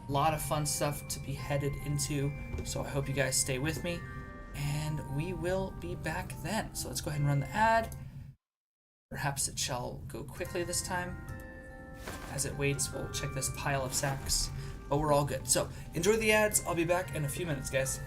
A lot of fun stuff to be headed into. So I hope you guys stay with me. And we will be back then. So let's go ahead and run the ad. Perhaps it shall go quickly this time. As it waits, we'll check this pile of sacks. But we're all good. So enjoy the ads. I'll be back in a few minutes, guys.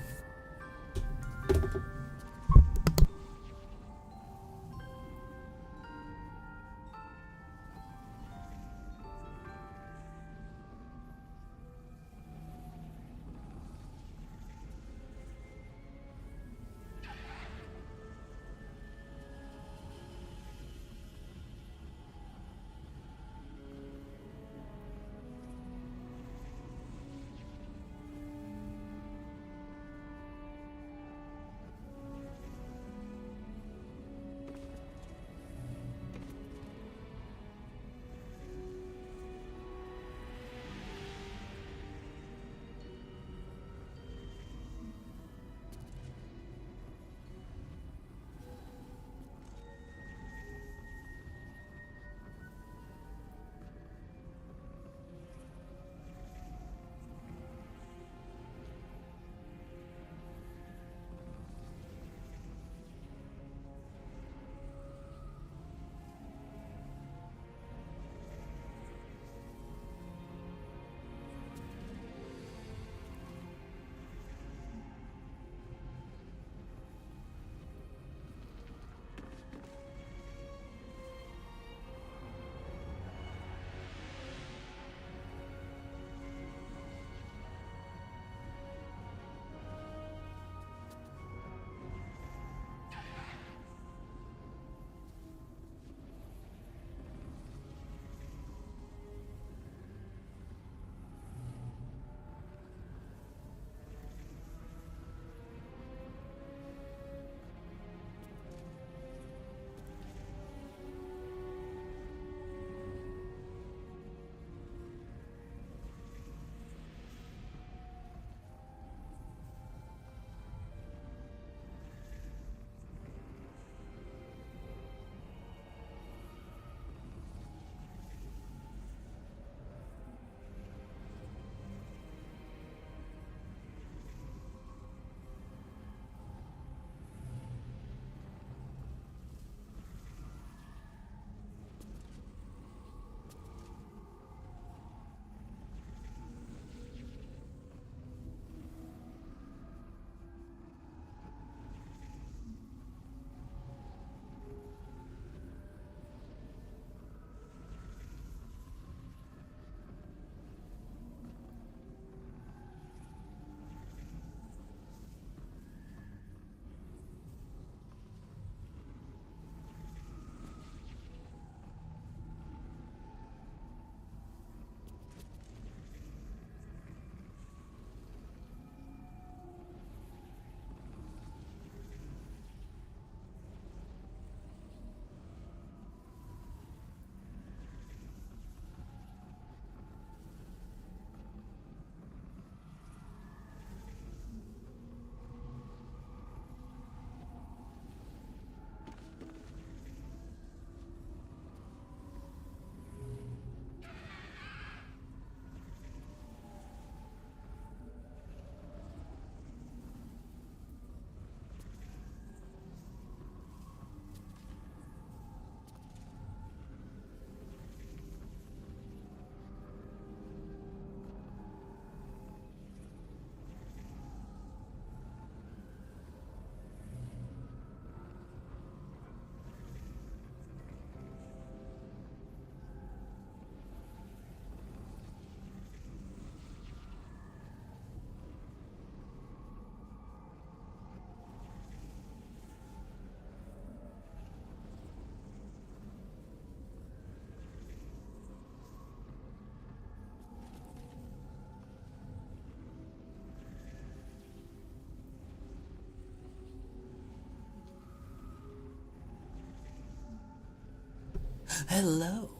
Hello.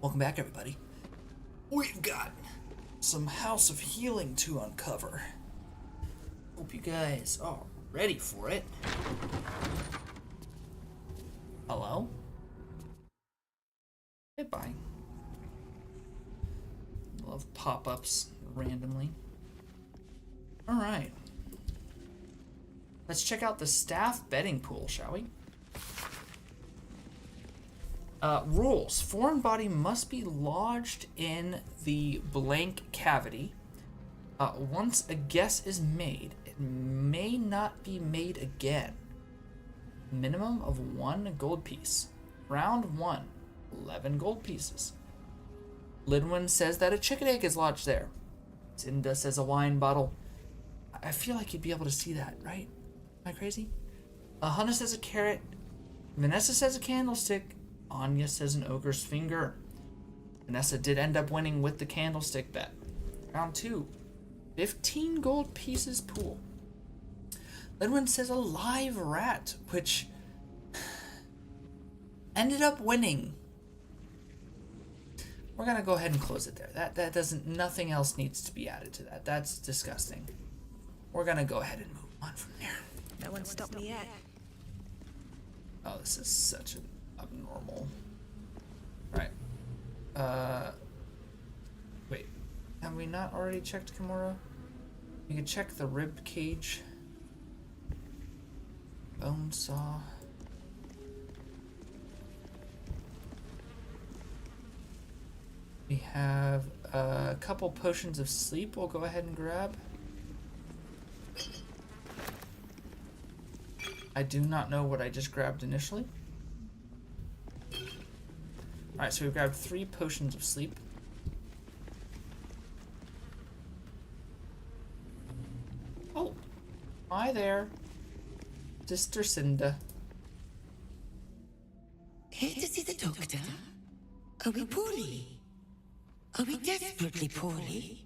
Welcome back, everybody. We've got some House of Healing to uncover. Hope you guys are ready for it. Hello? Goodbye. Love pop-ups randomly. Alright. Let's check out the staff betting pool, shall we? Rules. Foreign body must be lodged in the blank cavity. Once a guess is made, it may not be made again. Minimum of 1 gold piece. Round 1, 11 gold pieces. Lidwin says that a chicken egg is lodged there. Zinda says a wine bottle. I feel like you'd be able to see that, right? Am I crazy? Hannah says a carrot. Vanessa says a candlestick. Anya says an ogre's finger. Vanessa did end up winning with the candlestick bet. Round 2. 15 gold pieces pool. Lidwin says a live rat, which ended up winning. We're gonna go ahead and close it there. That doesn't, nothing else needs to be added to that. That's disgusting. We're gonna go ahead and move on from there. No one stopped me yet. Oh, this is such an abnormal. Right. Wait. Have we not already checked Kimura? You can check the rib cage. Bone saw. We have a couple potions of sleep we'll go ahead and grab. I do not know what I just grabbed initially. Alright, so we've grabbed 3 potions of sleep. Oh, hi there, Sister Cinda. Here to see the doctor? Are we poorly? Are we desperately poorly?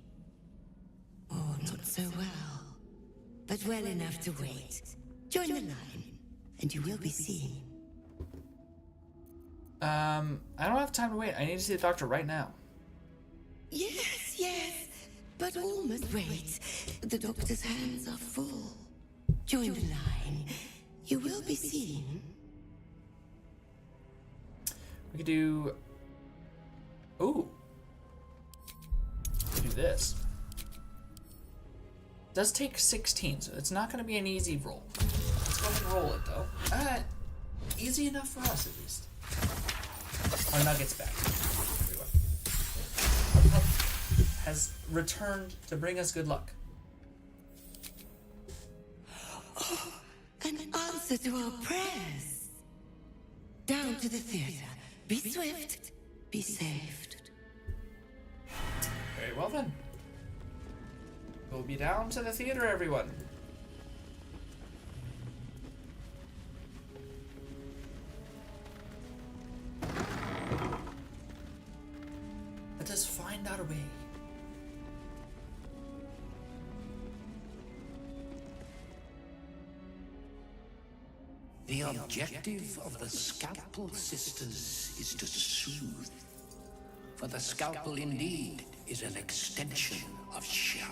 Oh, not so well. But well enough to wait. Join the line, and you will be seen. I don't have time to wait. I need to see the doctor right now. Yes, but all must wait. The doctor's hands are full. Join the line. You will be seen. We could do... Ooh. We could do this. It does take 16, so it's not going to be an easy roll. Let's go ahead and roll it, though. Easy enough for us, at least. Our Nuggets back. Our pup has returned to bring us good luck. Oh, an answer to our prayers. Down to the theater. Be swift, be saved. Very well then. We'll be down to the theater, everyone. Let us find our way. The objective of the Scalpel Sisters is to soothe. For the scalpel indeed is an extension of Shah.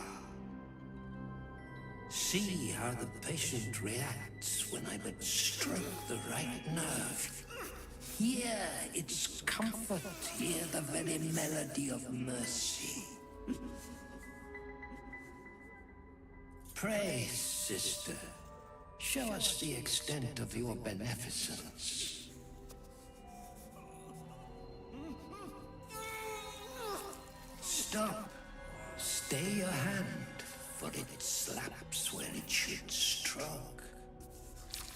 See how the patient reacts when I but stroke the right nerve. Hear its comfort, hear the very melody of mercy. Pray, sister, show us the extent of your beneficence. Stop. Stay your hand, for it slaps where it should stroke.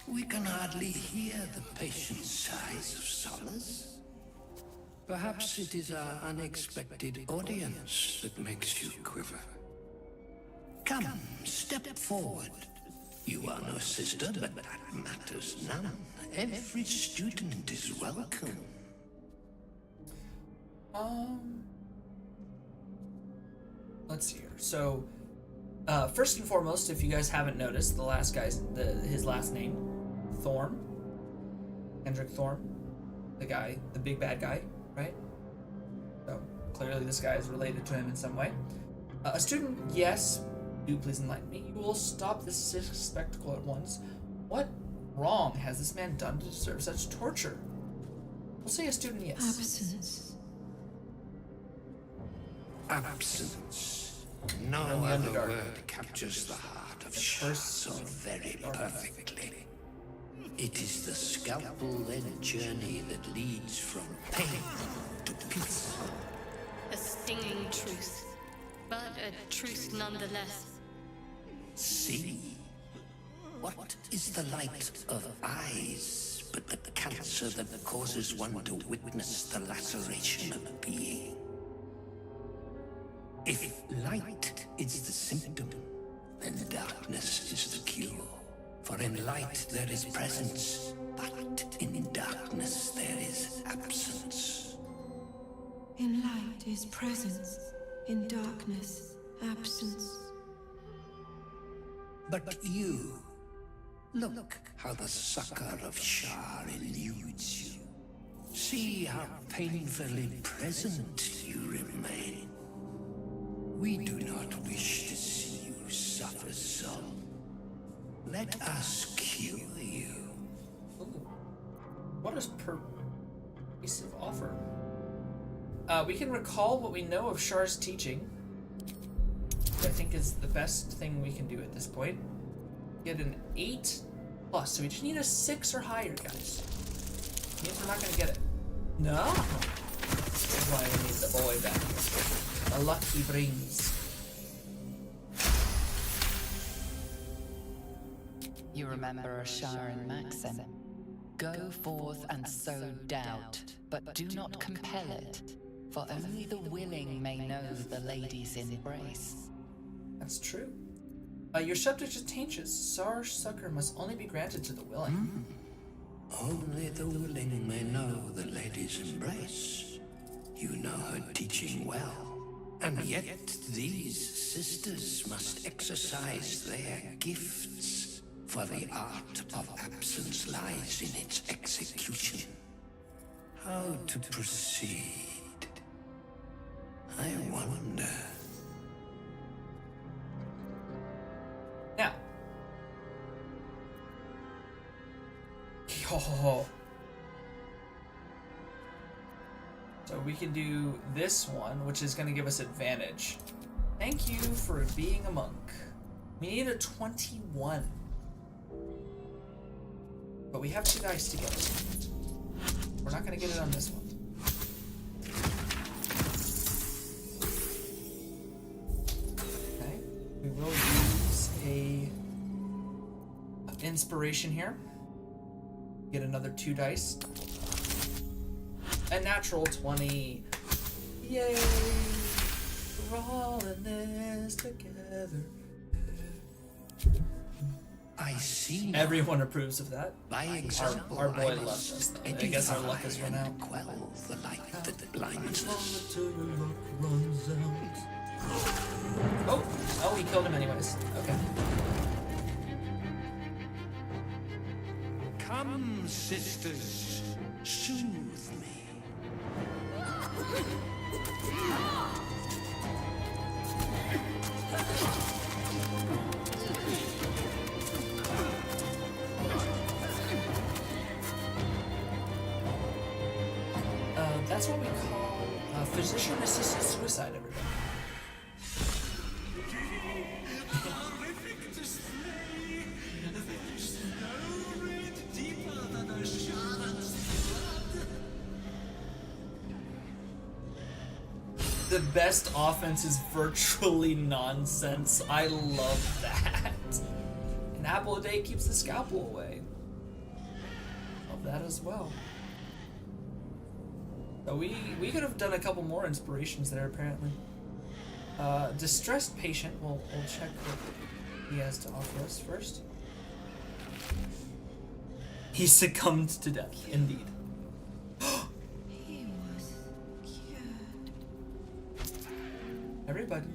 We can hardly hear the patient's sighs of solace. Perhaps it is our unexpected audience that makes you quiver. Come, step forward. You are no sister, but that matters none. Every student is welcome. Let's see here. So, first and foremost, if you guys haven't noticed, the last guy's his last name, Thorn, Hendrik Thorn. the guy, the big bad guy, right? So clearly this guy is related to him in some way. A student, yes. Do please enlighten me. You will stop this sick spectacle at once. What wrong has this man done to deserve such torture? We'll say a student, yes. Absence. Absence. No other word captures the heart of Shah so very perfectly. It is the scalpel-led journey that leads from pain to peace. A stinging truth, but a truth nonetheless. See? What is the light of eyes but the cancer that causes one to witness the laceration of being? If light is the symptom, then darkness is the cure. For in light there is presence, but in darkness there is absence. In light is presence, in darkness, absence. But you, look how the succor of Shah eludes you. See how painfully present you remain. We do not wish to see you suffer so. Let us cure you. Ooh. What a persuasive offer. We can recall what we know of Shar's teaching. I think is the best thing we can do at this point. Get an 8+, so we just need a 6 or higher, guys. Means we're not gonna get it. No. That's why we need the boy back here. A lucky brains. You remember Ashar and Maxim. Go forth and sow doubt, but do not compel it, for only the willing may know the lady's embrace. That's true. Your subject is Taintious. Sar's succor must only be granted to the willing. Only the willing may know the lady's embrace. You know her teaching well. And yet these sisters must exercise their gifts, for the art of absence lies in its execution. How to proceed? I wonder. Now. Oh. So we can do this one, which is going to give us advantage. Thank you for being a monk. We need a 21. But we have 2 dice to get it. We're not going to get it on this one. Okay. We will use a inspiration here. Get another 2 dice. A natural 20. Yay! We're all in this together. I see. Everyone approves of that. By example, our boy loves us, though. I guess our luck has run out. Quell the light that blinds us. Oh, he killed him anyways. Okay. Come, sisters, soothe me. That's what we call physician-assisted suicide, everybody. The best offense is virtually nonsense. I love that. An apple a day keeps the scalpel away. Love that as well. So we could have done a couple more inspirations there, apparently. Distressed patient. We'll check what he has to offer us first. He succumbed to death, indeed. He was cured. Everybody.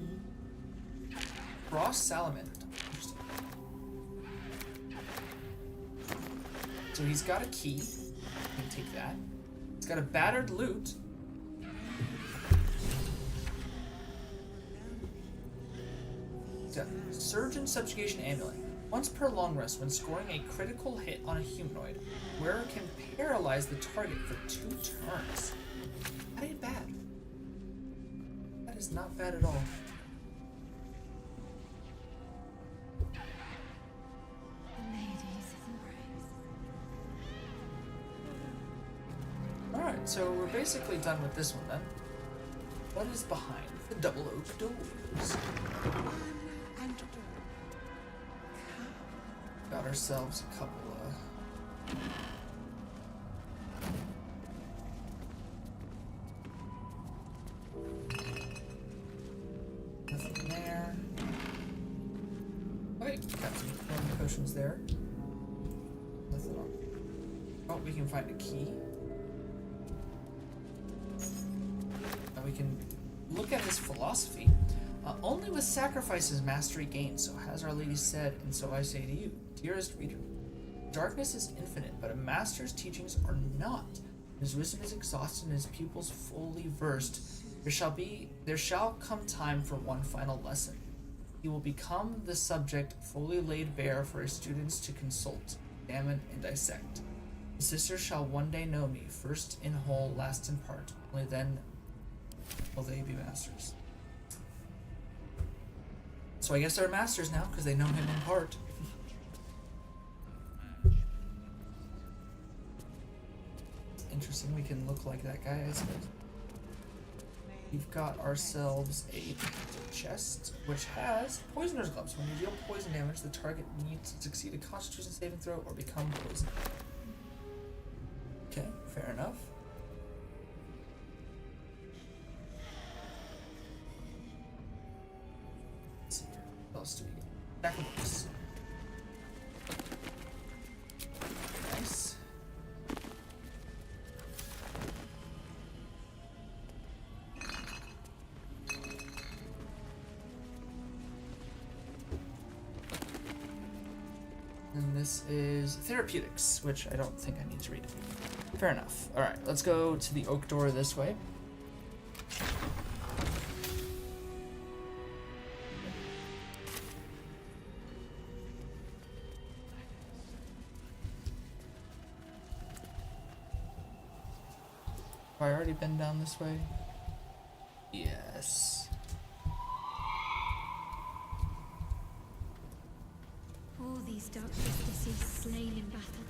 Frost salamander. So he's got a key. We can take that. It's got a battered loot. It's got Surgeon Subjugation Amulet. Once per long rest, when scoring a critical hit on a humanoid, wearer can paralyze the target for 2 turns. That ain't bad. That is not bad at all. Alright, so we're basically done with this one then. What is behind the double oak doors? Got ourselves a couple of... Nothing there. Okay, got some healing potions there. Nothing on. Oh, we can find a key. Now we can look at his philosophy. Only with sacrifices mastery gained, so has Our Lady said, and so I say to you, dearest reader. Darkness is infinite, but a master's teachings are not. His wisdom is exhausted and his pupils fully versed. There shall come time for one final lesson. He will become the subject fully laid bare for his students to consult, examine, and dissect. The sisters shall one day know me, first in whole, last in part. Only then will they be masters. So I guess they're masters now, because they know him in part. Interesting, we can look like that guy, I suppose. We've got ourselves a chest, which has Poisoner's Gloves. When you deal poison damage, the target needs to succeed a Constitution saving throw or become poisoned. Okay, fair enough. Let's see here. What else do we get? Back of books. Nice. And this is Therapeutics, which I don't think I need to read. Fair enough. Alright, let's go to the oak door this way. Have I already been down this way? Yes. All these dark justices slain in battle.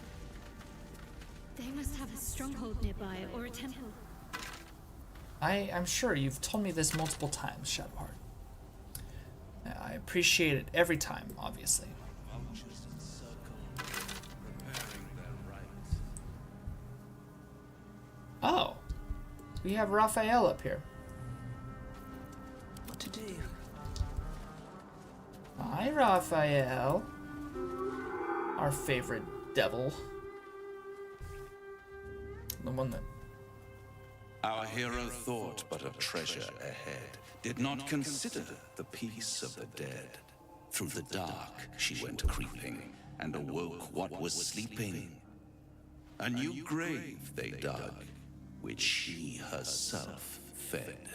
They must have a stronghold nearby, or a temple. I'm sure you've told me this multiple times, Shadowheart. I appreciate it every time, obviously. Oh, we have Raphael up here. What to do? Hi, Raphael. Our favorite devil. The one that... Our hero thought but of treasure ahead, did not consider the peace of the dead. Through the dark she went creeping, and awoke what was sleeping. A new grave they dug, which she herself fed.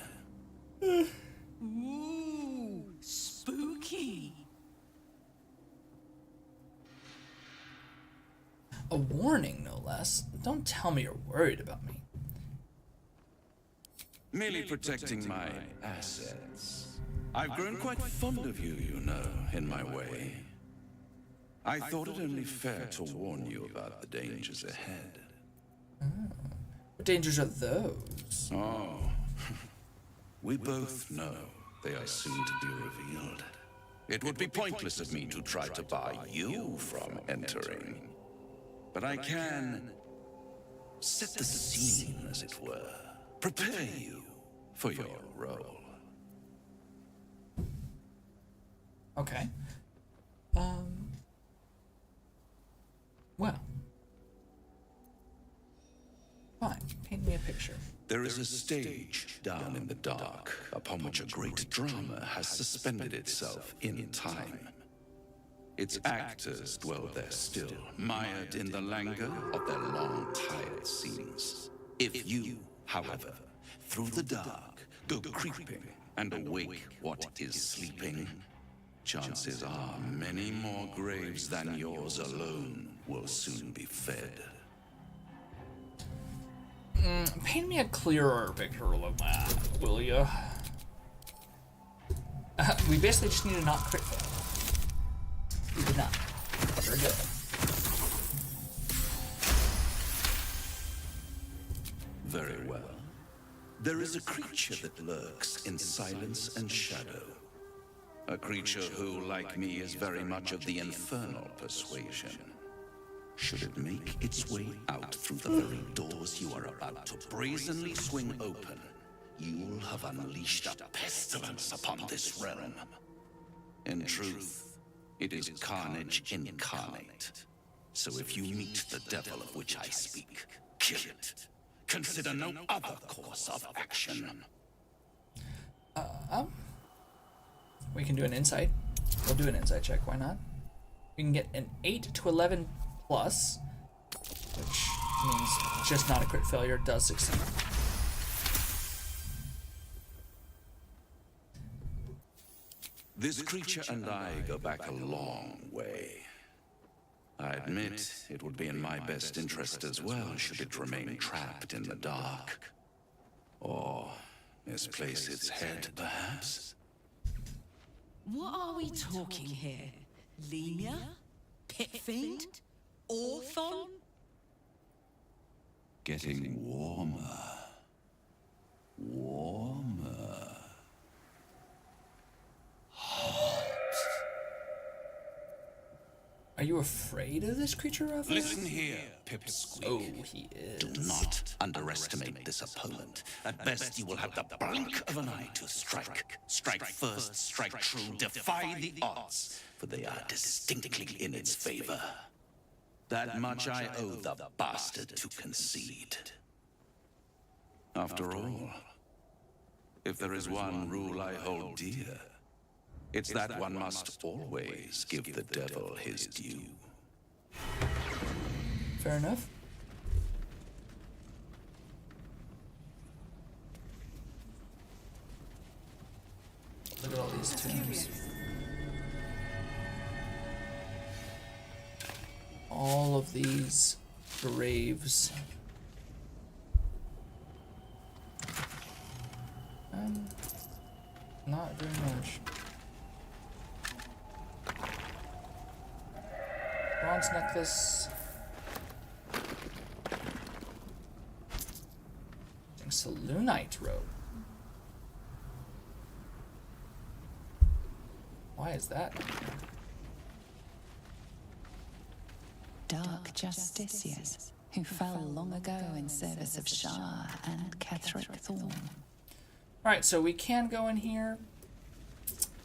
Ooh, spooky. A warning, no less. Don't tell me you're worried about me. Merely protecting my assets. I've grown quite fond of you, you know, in my way. I thought it only fair to warn you about the dangers ahead. What dangers are those? Oh, we both know they are soon to be revealed. It would be pointless of me to try to bar you from entering. But I can set the scene, as it were. Prepare you for your role. Okay. Well. Fine. Paint me a picture. There is a stage down in the dark, upon which a great drama has suspended itself in time. Its actors dwell there still, mired in the languor of their long, tired scenes. If you, however, through the dark, go creeping and awake what is sleeping, chances are many more graves than yours alone will soon be fed. Paint me a clearer picture of that, will ya? We basically just need to not crit fail. We did not. Very good. Very well. There is a creature that lurks in silence and shadow. A creature who, like me, is very much of the infernal persuasion. Should it make its way out through the very doors you are about to brazenly swing open, you'll have unleashed a pestilence upon this realm. In truth, it is carnage incarnate. So if you meet the devil of which I speak, kill it. Consider no other course of action. We can do an insight. We'll do an insight check, why not? We can get an 8 to 11 plus, which means just not a crit failure, does succeed. This creature and I go back a long way. I admit it would be in my best interest as well should it remain trapped in the dark. Or misplace its head, perhaps? What are we talking here? Lemia? Pit Fiend? Orthon? Getting warmer. Warmer. Hot. Are you afraid of this creature, Raphael? Listen here, Pipsqueak. Oh, he is. Do not underestimate this opponent. At best, you will have the blink of an eye to strike. Strike first, strike true, defy the odds, for they are distinctly in its favor. That much I owe the bastard to concede. After all, if there is one rule I hold dear, it's that one must always give the devil his due. Fair enough. Look at all these tombs. All of these graves. Not very much. Bronze necklace. Saloonite robe. Why is that? Dark justiciars who fell long ago in service of Shah and Ketheric Thorn. Alright, so we can go in here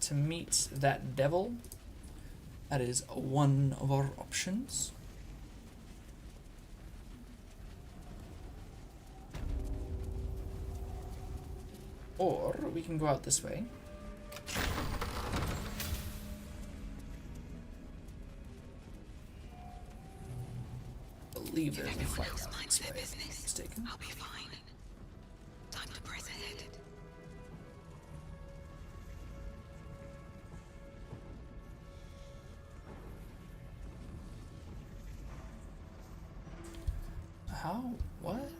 to meet that devil. That is one of our options. Or we can go out this way. I believe there's a fight out this way, if I'm not mistaken. I'll be fine. Time to press ahead. How? What?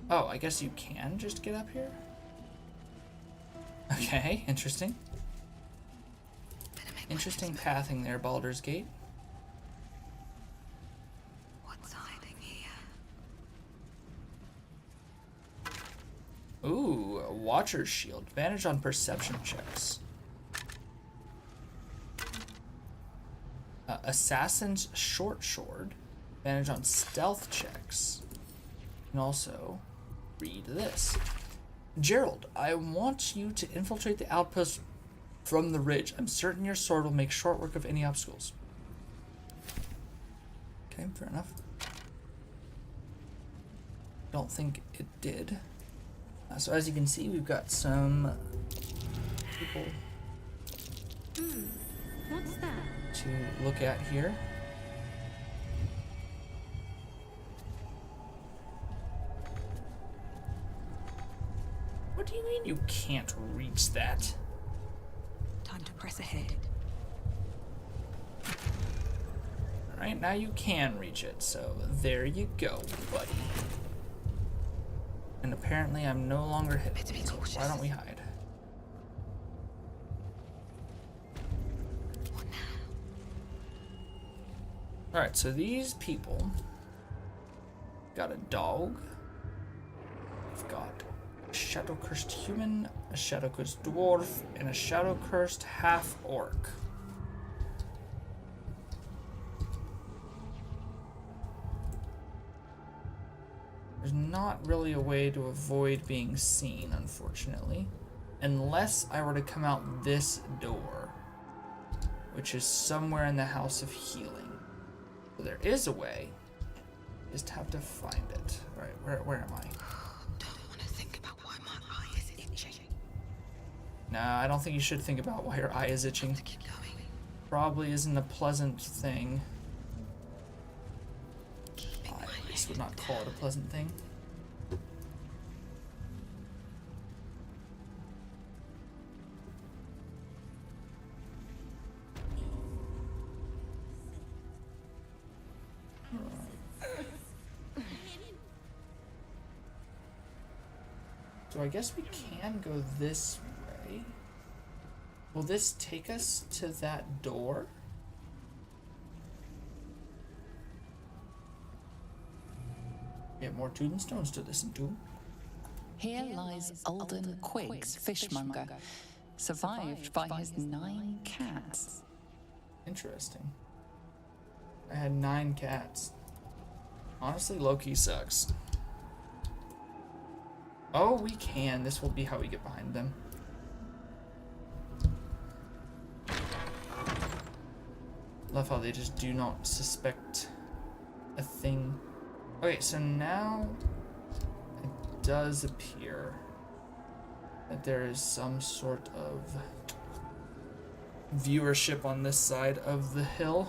Oh, I guess you can just get up here? Okay, interesting. Interesting pathing there, Baldur's Gate. What's hiding here? Ooh, a Watcher's Shield. Advantage on perception checks. Assassin's Short Sword. Advantage on stealth checks. And also, read this. Gerald, I want you to infiltrate the outpost from the ridge. I'm certain your sword will make short work of any obstacles. Okay, fair enough. Don't think it did. So as you can see, we've got some people to look at here. What do you mean you can't reach that? Time to press ahead. Alright, now you can reach it, so there you go, buddy. And apparently I'm no longer hit. So why don't we hide? Alright, so these people got a dog. We've got a shadow-cursed human, a shadow-cursed dwarf, and a shadow-cursed half-orc. There's not really a way to avoid being seen, unfortunately. Unless I were to come out this door, which is somewhere in the House of Healing. So there is a way. Just have to find it. Alright, where am I? Don't want to think about why my eye is itching. Nah, I don't think you should think about why your eye is itching. Probably isn't a pleasant thing. I at least would not call it a pleasant thing. So I guess we can go this way. Will this take us to that door? We have more tombstones to listen to. Here lies Alden Quiggs, fishmonger, survived by his 9 cats. Interesting. I had 9 cats. Honestly, low-key sucks. Oh, we can. This will be how we get behind them. Love how they just do not suspect a thing. Okay, so now it does appear that there is some sort of viewership on this side of the hill.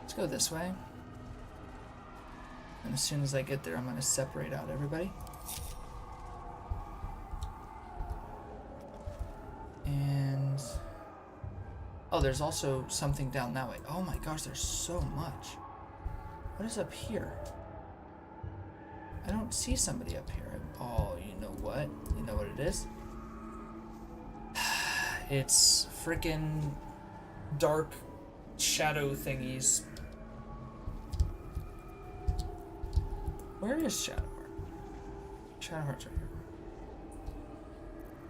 Let's go this way. And as soon as I get there, I'm going to separate out everybody. And... oh, there's also something down that way. Oh my gosh, there's so much. What is up here? I don't see somebody up here. Oh, you know what? You know what it is? It's frickin' dark shadow thingies. Where is Shadowheart? Shadowheart's right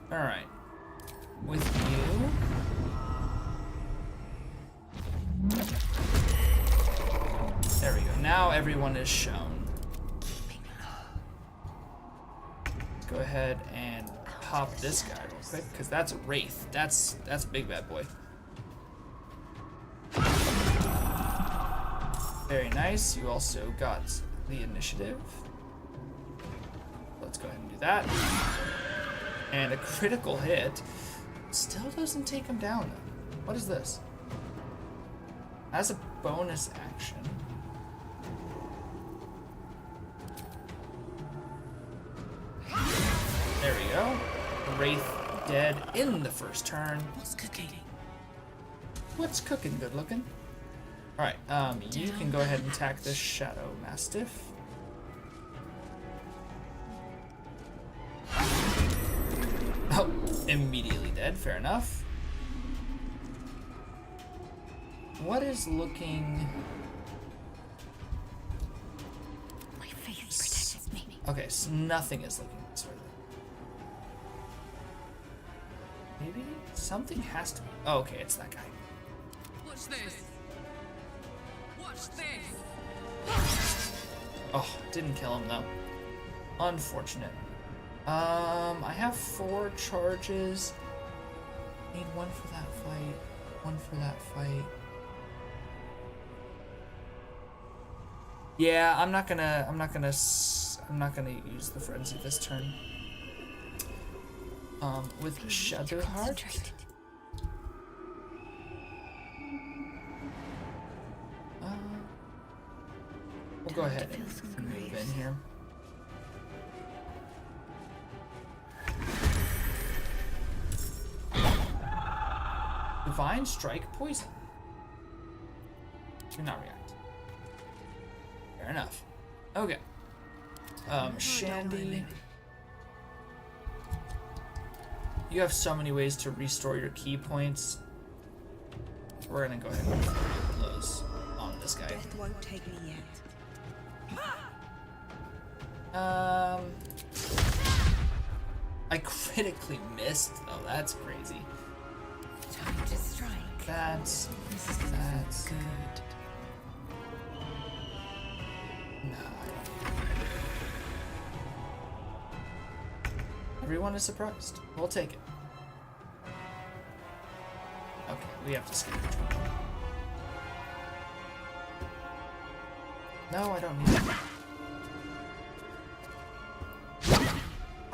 here. Alright. With you. There we go. Now everyone is shown. Let's go ahead and pop this guy real quick, because that's a Wraith. That's a big bad boy. Very nice. You also got the initiative. Let's go ahead and do that. And a critical hit. Still doesn't take him down though. What is this? As a bonus action. There we go. Wraith dead in the first turn. What's cooking? What's cooking, good looking? Alright, you can go ahead and attack this Shadow Mastiff. Oh, immediately dead, fair enough. What is looking... My faith protects me. okay, so nothing is looking this way. Maybe something has to be... oh, okay, it's that guy. Watch this. Watch this. Oh, didn't kill him though. Unfortunate. I have 4 charges. Need 1 for that fight. 1 for that fight. Yeah, I'm not gonna use the frenzy this turn. With Shadowheart. We'll go ahead and move in here. Divine Strike Poison. Do not react. Fair enough. Okay. Shandy. You have so many ways to restore your key points. We're gonna go ahead and throw those on this guy. Death won't take me yet. I critically missed though. That's crazy. Time to strike. That's Good. no. Everyone is surprised. We'll take it. Okay, we have to skip which one. No, I don't need it.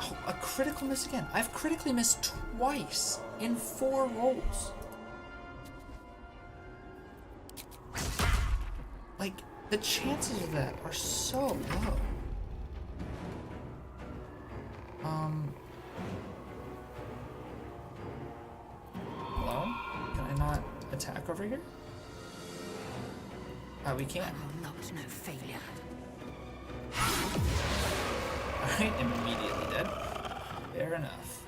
Oh, a critical miss again. I've critically missed twice in 4 rolls. Like, the chances of that are so low. Hello? Can I not attack over here? We can. Not no failure. Alright, immediately dead. Fair enough.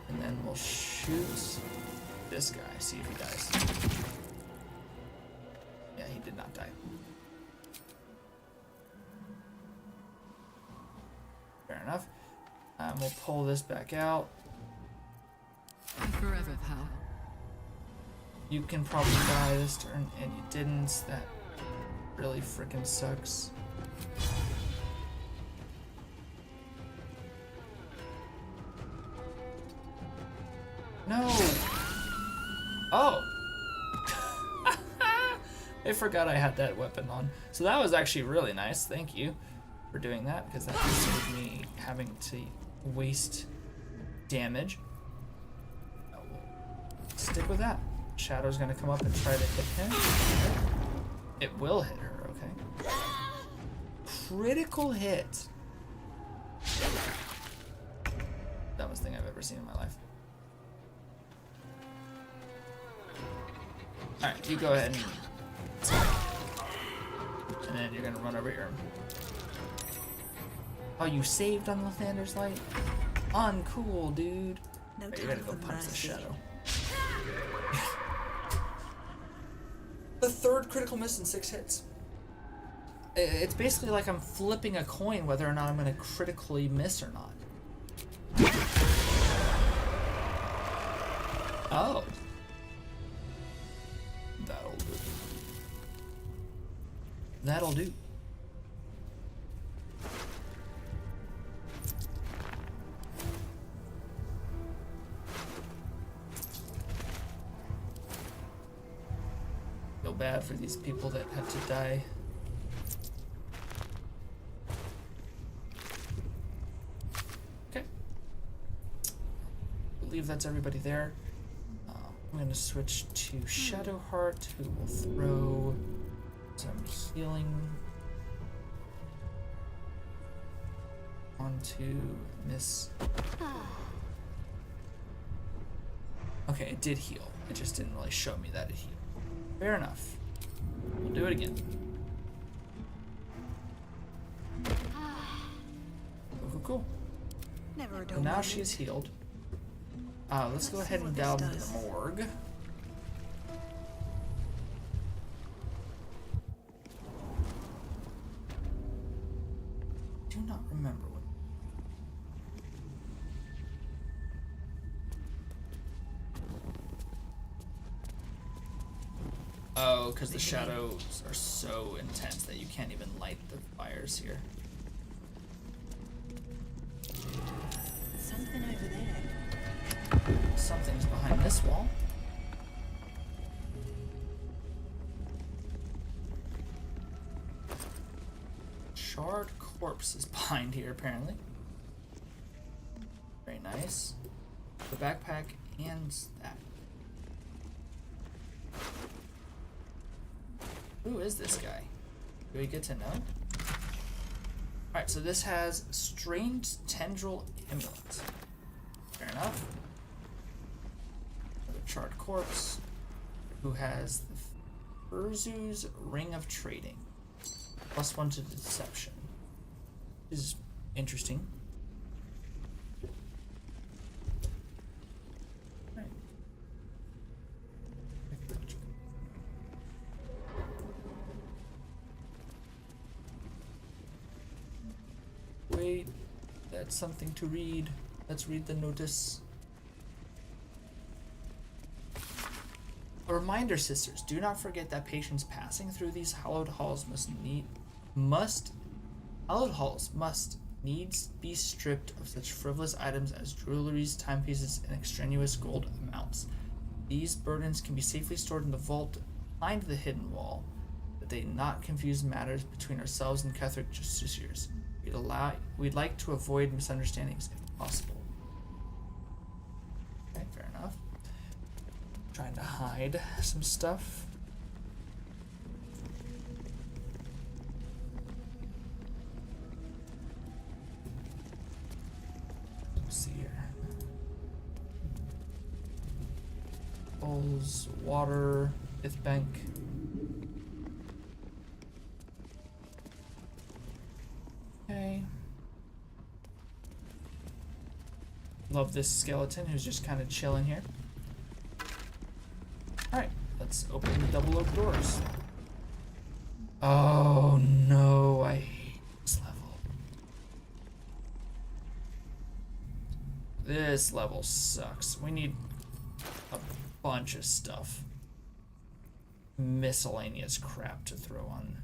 And then we'll shoot this guy, see if he dies. Yeah, he did not die. Fair enough. We'll pull this back out. Forever, pal. You can probably die this turn, and you didn't. That really freaking sucks. No! Oh! I forgot I had that weapon on. So that was actually really nice. Thank you for doing that, because that saved me having to waste damage. Stick with that. Shadow's gonna come up and try to hit him. It will hit her, okay. Critical hit. Dumbest thing I've ever seen in my life. Alright, you go ahead and then you're gonna run over here. Oh, you saved on Lathander's Light? Uncool, dude. No Right, you gotta time go for punch the mercy. Shadow. The third critical miss in 6 hits. It's basically like I'm flipping a coin whether or not I'm gonna critically miss or not. Oh. That'll do. That'll do. Feel bad for these people that had to die. Okay. I believe that's everybody there. I'm going to switch to Shadowheart, who will throw some healing onto Miss. Okay, it did heal. It just didn't really show me that it healed. Fair enough. We'll do it again. Cool. Never a dull Well, now moment. she's healed. Let's go ahead and delve into the morgue. Do not remember what. Oh, because the shadows are so intense that you can't even light the fires here. Something over there. Something's behind this wall. Charred corpse is behind here, apparently. Very nice. The backpack and that. Who is this guy? Do we get to know? Alright, so this has Strained Tendril Amulet. Fair enough. Another charred corpse. Who has the Urzu's Ring of Trading. +1 to Deception. This is interesting. Right. Wait, that's something to read. Let's read the notice. A reminder, sisters, do not forget that patients passing through these hallowed halls must needs be stripped of such frivolous items as jewelries, timepieces, and extraneous gold amounts. These burdens can be safely stored in the vault behind the hidden wall, that they not confuse matters between ourselves and Catholic justiciars. We'd like to avoid misunderstandings if possible. Okay, fair enough. Trying to hide some stuff. Let's see here. Bowls, water, fifth bank. Okay. Love this skeleton who's just kind of chilling here. Alright, let's open the double oak doors. Oh no, I hate this level. This level sucks. We need a bunch of stuff. Miscellaneous crap to throw on.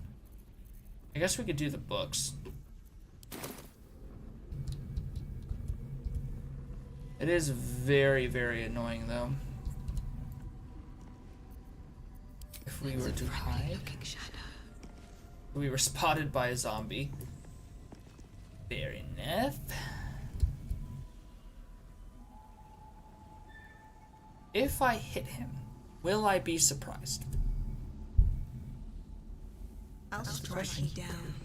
I guess we could do the books. It is very, very annoying though. If we were to hide, we were spotted by a zombie. Fair enough. If I hit him, will I be surprised? I'll strike you down.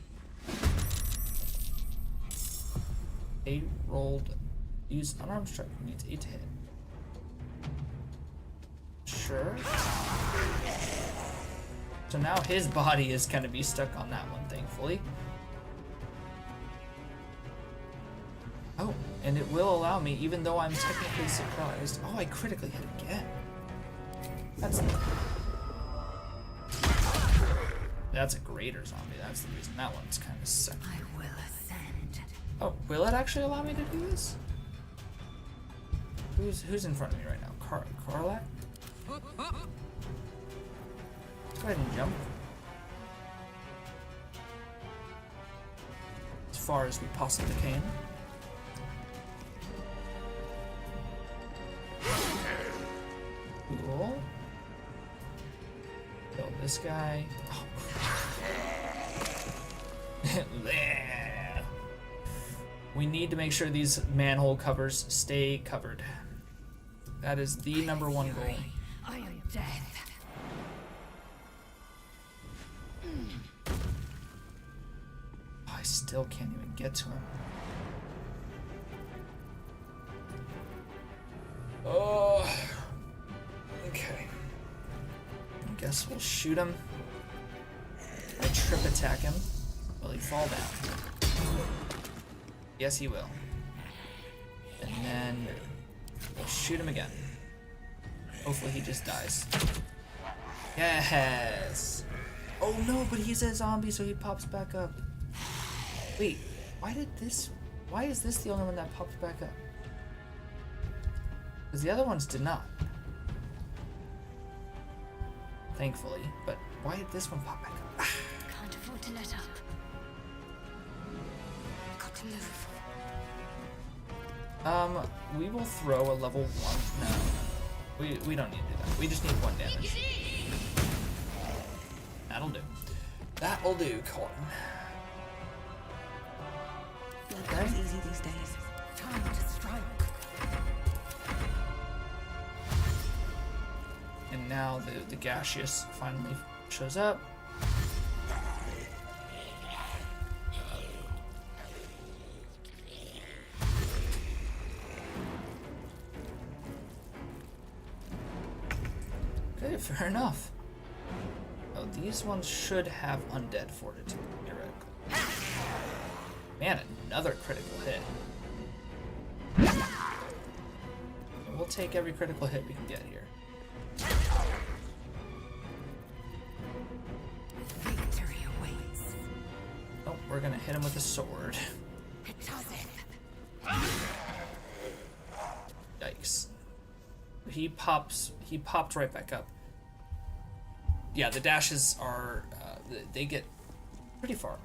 They rolled. Use unarmed strike. Needs 8 to hit. Sure. So now his body is gonna be stuck on that one, thankfully. Oh, and it will allow me, even though I'm technically surprised. Oh, I critically hit again. That's a greater zombie. That's the reason that one's kind of sick. I will ascend. Oh, will it actually allow me to do this? Who's in front of me right now? Karlak? Let's go ahead and jump. As far as we possibly can. Cool. Kill this guy. Oh. We need to make sure these manhole covers stay covered. That is the #1 goal. I am death. I still can't even get to him. Oh. Okay. I guess we'll shoot him. I trip attack him. Will he fall down? Yes, he will. And then we'll shoot him again. Hopefully he just dies. Yes! Oh no, but he's a zombie, so he pops back up. Wait, why is this the only one that popped back up? Because the other ones did not. Thankfully, but why did this one pop back up? Can't afford to let up. Got to move. We will throw a level 1. No. We don't need to do that. We just need 1 damage. That'll do. That'll do, Colin. Blood goes easy these days. Time to strike. now the gaseous finally shows up. Okay, fair enough. Oh, these ones should have undead fortitude, theoretically. Man, another critical hit. We'll take every critical hit we can get here. Victory awaits. Oh, we're gonna hit him with a sword. Yikes. He popped right back up. Yeah, the dashes are, they get pretty far.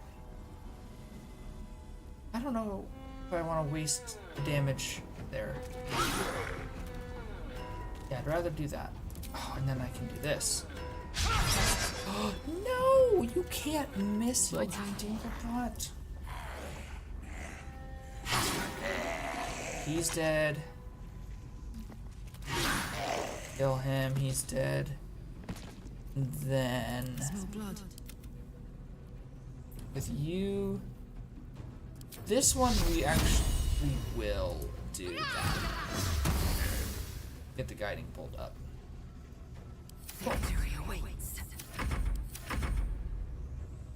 I don't know if I want to waste the damage there. Yeah, I'd rather do that. Oh, and then I can do this. No, you can't miss your Dinkerbot. He's dead. Kill him, he's dead. And then with you, this one we actually will do that. Get the guiding bolt up. Victory awaits.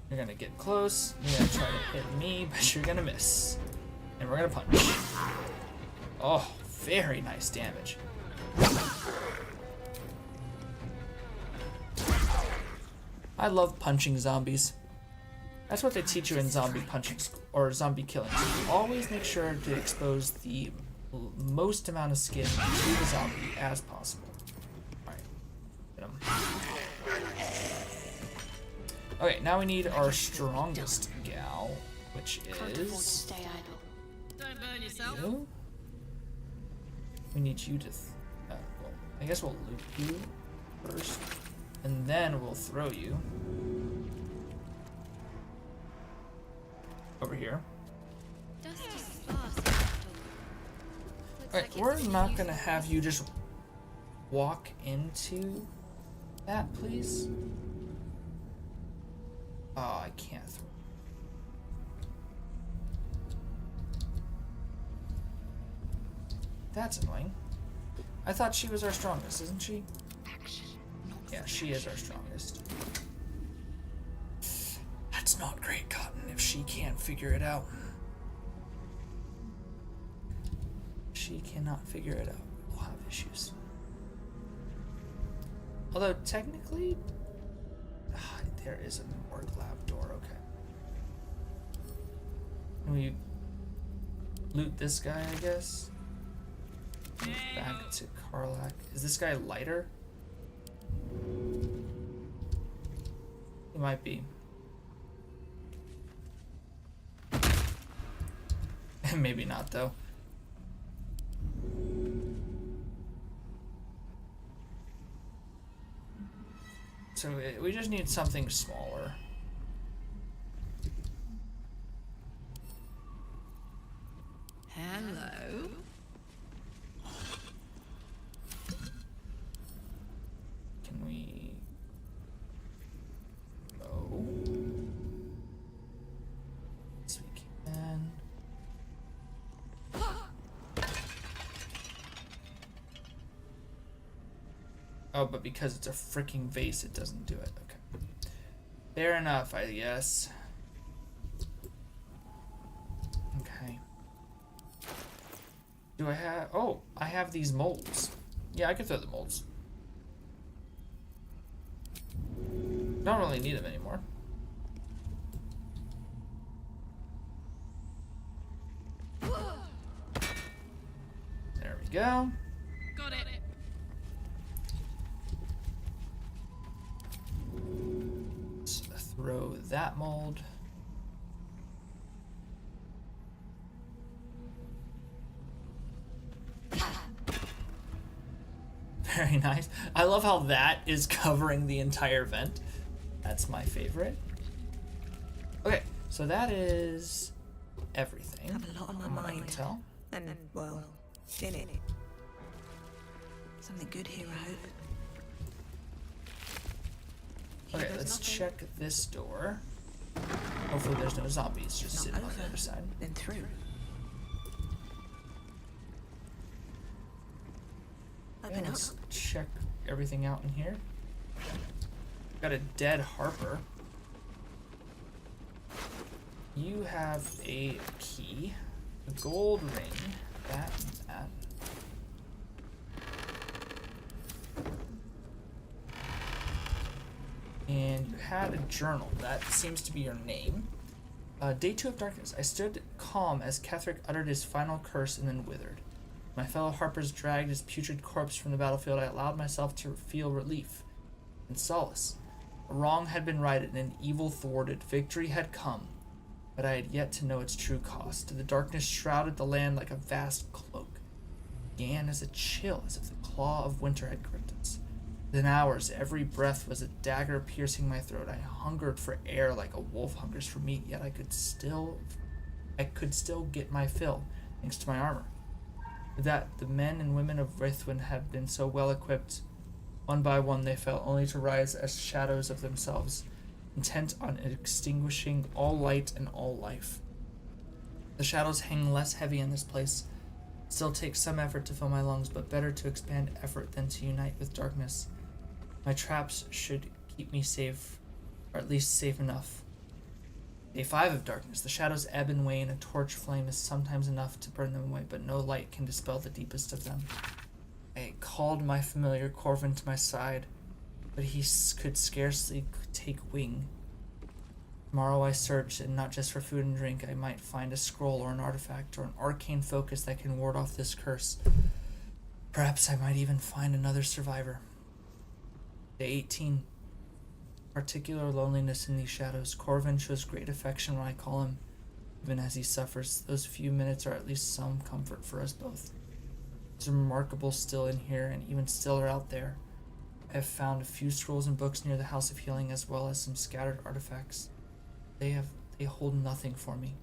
You're gonna get close. You're gonna try to hit me, but you're gonna miss. And we're gonna punch. Oh, very nice damage. I love punching zombies. That's what they teach you in zombie punching school, or zombie killing. So always make sure to expose the most amount of skin to the zombie as possible. Alright. Hit him. Okay, now we need our strongest gal, which is Don't burn yourself. you. We need you to well, I guess we'll loot you first, and then we'll throw you over here. Alright, we're not gonna have you just walk into that, please. Oh, I can't throw. That's annoying. I thought she was our strongest, isn't she? Yeah, she is our strongest. That's not great, Cotton, if she can't figure it out. If she cannot figure it out, we'll have issues. Although, technically, there is a morgue lab door, okay. Can we loot this guy, I guess? Move back to Karlak. Is this guy lighter? He might be. Maybe not, though. So we just need something smaller. Hello. Can we go? Yes, we can. Oh, but because it's a freaking vase, it doesn't do it. Okay. Fair enough, I guess. Okay. Do I have... Oh, I have these molds. Yeah, I can throw the molds. Don't really need them anymore. There we go. Got it. Let's throw that mold. Very nice. I love how that is covering the entire vent. That's my favorite. Okay, so that is everything. I have a lot on my mind. Tell. And, well, in it. Something good here, I hope. Okay, let's check this door. Hopefully there's no zombies just sitting on the other side. Then through. Okay, let's check everything out in here. Got a dead Harper. You have a key, a gold ring, that and that. And you had a journal. That seems to be your name. Day 2 of darkness. I stood calm as Ketherick uttered his final curse and then withered. My fellow Harpers dragged his putrid corpse from the battlefield. I allowed myself to feel relief and solace. A wrong had been righted and an evil thwarted. Victory had come, but I had yet to know its true cost. The darkness shrouded the land like a vast cloak. It began as a chill, as if the claw of winter had gripped us. Within hours, every breath was a dagger piercing my throat. I hungered for air like a wolf hungers for meat, yet I could still get my fill, thanks to my armor. With that, the men and women of Raithwin had been so well equipped. One by one they fell, only to rise as shadows of themselves, intent on extinguishing all light and all life. The shadows hang less heavy in this place. It still takes some effort to fill my lungs, but better to expand effort than to unite with darkness. My traps should keep me safe, or at least safe enough. Day 5 of darkness. The shadows ebb and wane. A torch flame is sometimes enough to burn them away, but no light can dispel the deepest of them. I called my familiar Corvin to my side, but he could scarcely take wing. Tomorrow I search, and not just for food and drink. I might find a scroll or an artifact or an arcane focus that can ward off this curse. Perhaps I might even find another survivor. Day 18. Particular loneliness in these shadows. Corvin shows great affection when I call him, even as he suffers. Those few minutes are at least some comfort for us both. It's remarkable still in here, and even stiller out there. I have found a few scrolls and books near the House of Healing, as well as some scattered artifacts. They hold nothing for me.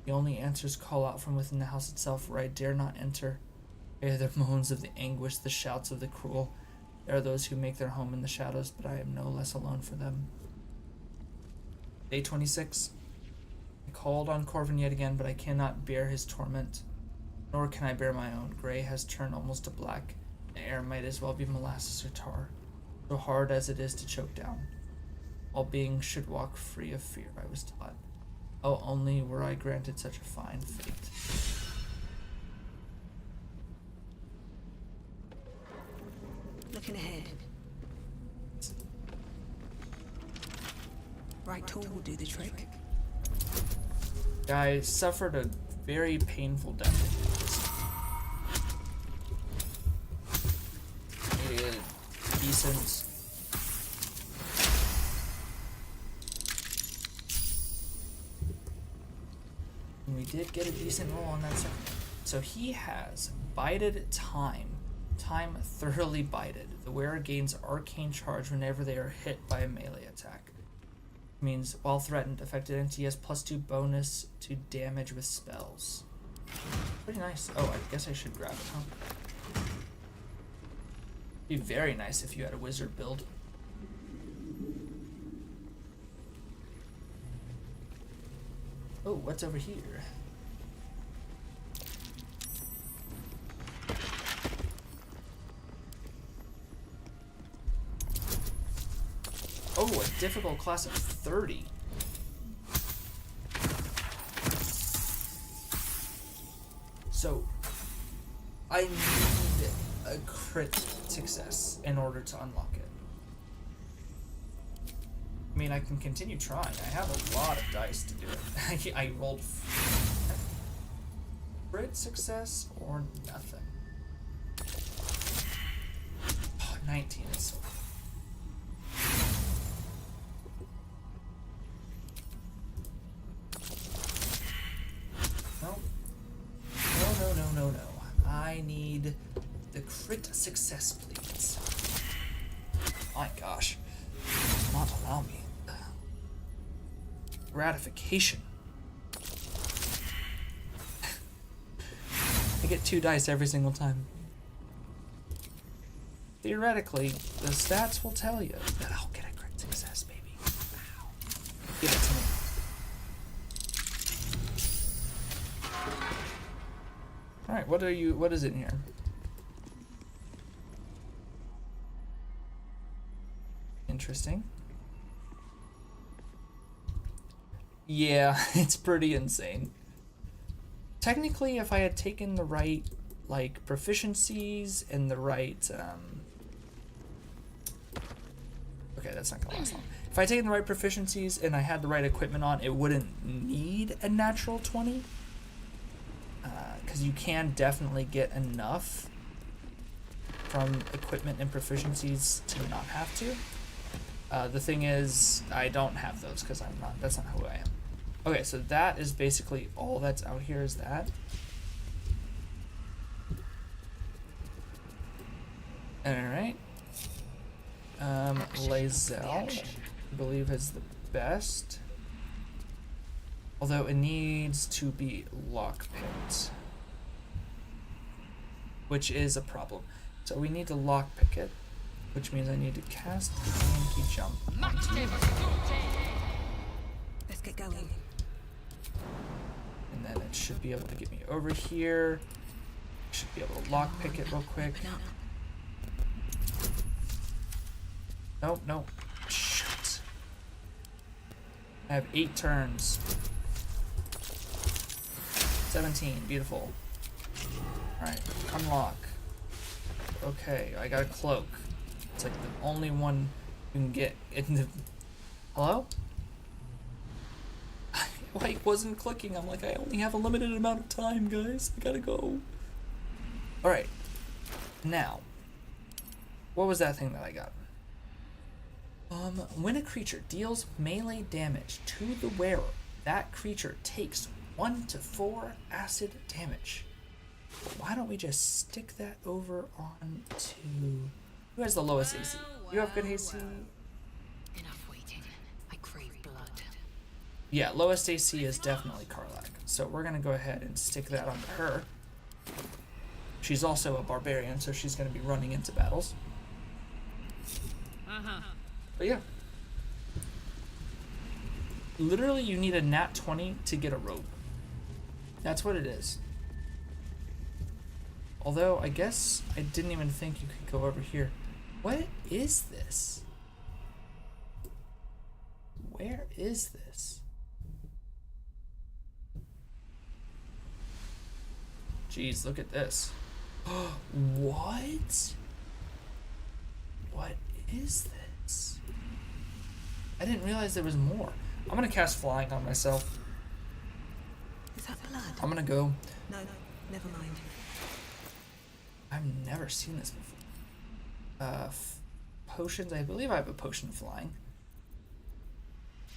The only answers call out from within the house itself, where I dare not enter. I hear the moans of the anguish, the shouts of the cruel. There are those who make their home in the shadows, but I am no less alone for them. Day 26. I called on Corvin yet again, but I cannot bear his torment, nor can I bear my own. Gray has turned almost to black. The air might as well be molasses or tar, so hard as it is to choke down. All beings should walk free of fear, I was taught. Oh, only were I granted such a fine fate. Looking ahead. Right tool will do the trick. I suffered a very painful death. Maybe a decent... And we did get a decent roll on that second. So he has bided time. Time thoroughly bided. The wearer gains arcane charge whenever they are hit by a melee attack. Means while threatened, affected entity has +2 bonus to damage with spells. Pretty nice. Oh, I guess I should grab it, huh? Be very nice if you had a wizard build. Oh, what's over here? Oh, a difficult class of 30. So, I need a crit success in order to unlock it. I mean, I can continue trying. I have a lot of dice to do it. I rolled crit success or nothing. Oh, 19 is so... No. I need the crit success, please. My gosh. Does not allow me. Gratification. I get 2 dice every single time. Theoretically, the stats will tell you that I'll get a crit success, Alright, what is it in here? Interesting. Yeah, it's pretty insane. Technically, if I had taken the right, like, proficiencies and the right, okay, that's not gonna last long. If I had taken the right proficiencies and I had the right equipment on, it wouldn't need a natural 20. Because you can definitely get enough from equipment and proficiencies to not have to. The thing is, I don't have those because that's not who I am. Okay, so that is basically all that's out here is that. Alright. Lae'zel, I believe, is the best. Although it needs to be lockpicked, which is a problem. So we need to lockpick it, which means I need to cast Yankee Jump onto it. Let's get going. And then it should be able to get me over here. Should be able to lockpick it real quick. Nope, nope. Shit. I have 8 turns. 17, beautiful. Alright, unlock. Okay, I got a cloak. It's like the only one you can get in the... Hello? It wasn't clicking. I'm like, I only have a limited amount of time, guys. I gotta go. Alright. Now. What was that thing that I got? When a creature deals melee damage to the wearer, that creature takes 1 to 4 acid damage. Why don't we just stick that over on to... Who has the lowest AC? You have good AC? Enough waiting. I crave blood. Yeah, lowest AC is definitely Karlak. So we're going to go ahead and stick that onto her. She's also a barbarian, so she's going to be running into battles. But yeah. Literally, you need a nat 20 to get a robe. That's what it is. Although, I guess I didn't even think you could go over here. What is this? Where is this? Jeez, look at this. What? What is this? I didn't realize there was more. I'm gonna cast flying on myself. Is that blood? I'm gonna go. No, never mind. I've never seen this before. Potions. I believe I have a potion of flying.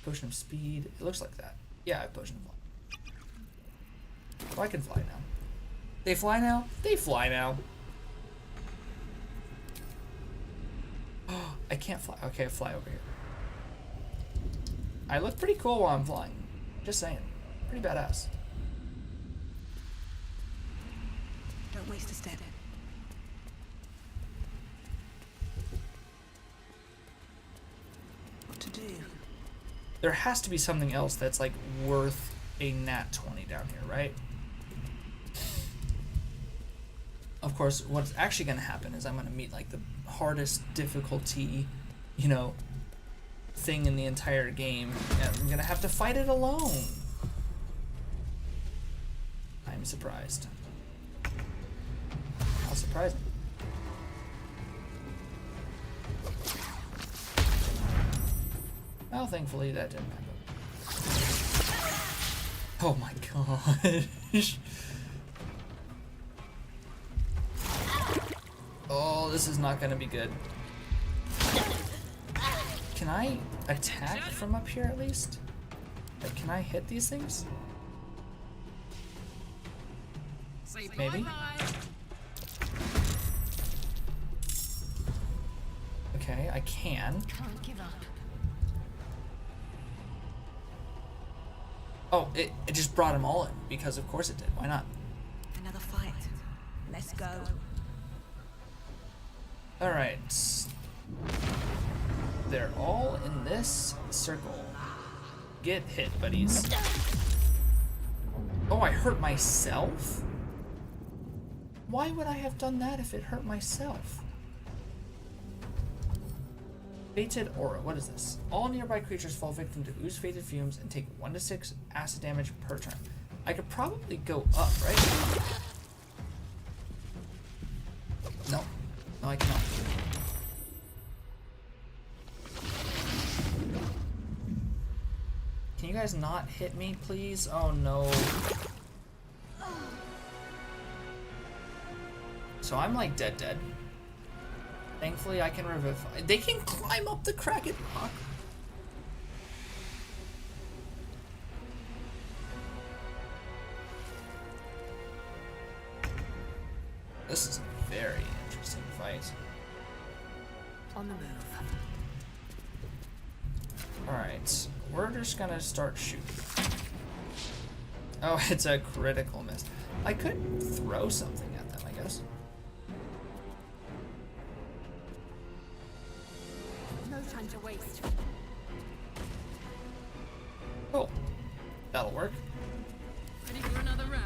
Potion of speed. It looks like that. Yeah, I have potion of flying. Oh, I can fly now. They fly now? They fly now. Oh, I can't fly. Okay, I fly over here. I look pretty cool while I'm flying. Just saying. Pretty badass. Don't waste a step. What to do? There has to be something else that's like worth a nat 20 down here, right? Of course, what's actually going to happen is I'm going to meet like the hardest difficulty, you know, thing in the entire game, and I'm going to have to fight it alone. I'm surprised. How surprising. Well, thankfully that didn't happen. Oh my gosh. Oh, this is not going to be good. Can I attack from up here at least? Like, can I hit these things? Maybe? Okay, I can. Can't give up. Oh, it just brought them all in, because of course it did. Why not? Another fight. Let's go. Alright. They're all in this circle. Get hit, buddies. Oh, I hurt myself? Why would I have done that if it hurt myself? Fated Aura, what is this? All nearby creatures fall victim to ooze fated fumes and take 1 to 6 acid damage per turn. I could probably go up, right? No. No, I cannot. Can you guys not hit me, please? Oh no. So I'm like dead. Thankfully I can revivify. They can climb up the cracked rock. This is a very interesting fight. On the move. Alright, we're just gonna start shooting. Oh, it's a critical miss. I could throw something at them, I guess. No time to waste. Cool. That'll work. Ready for another round?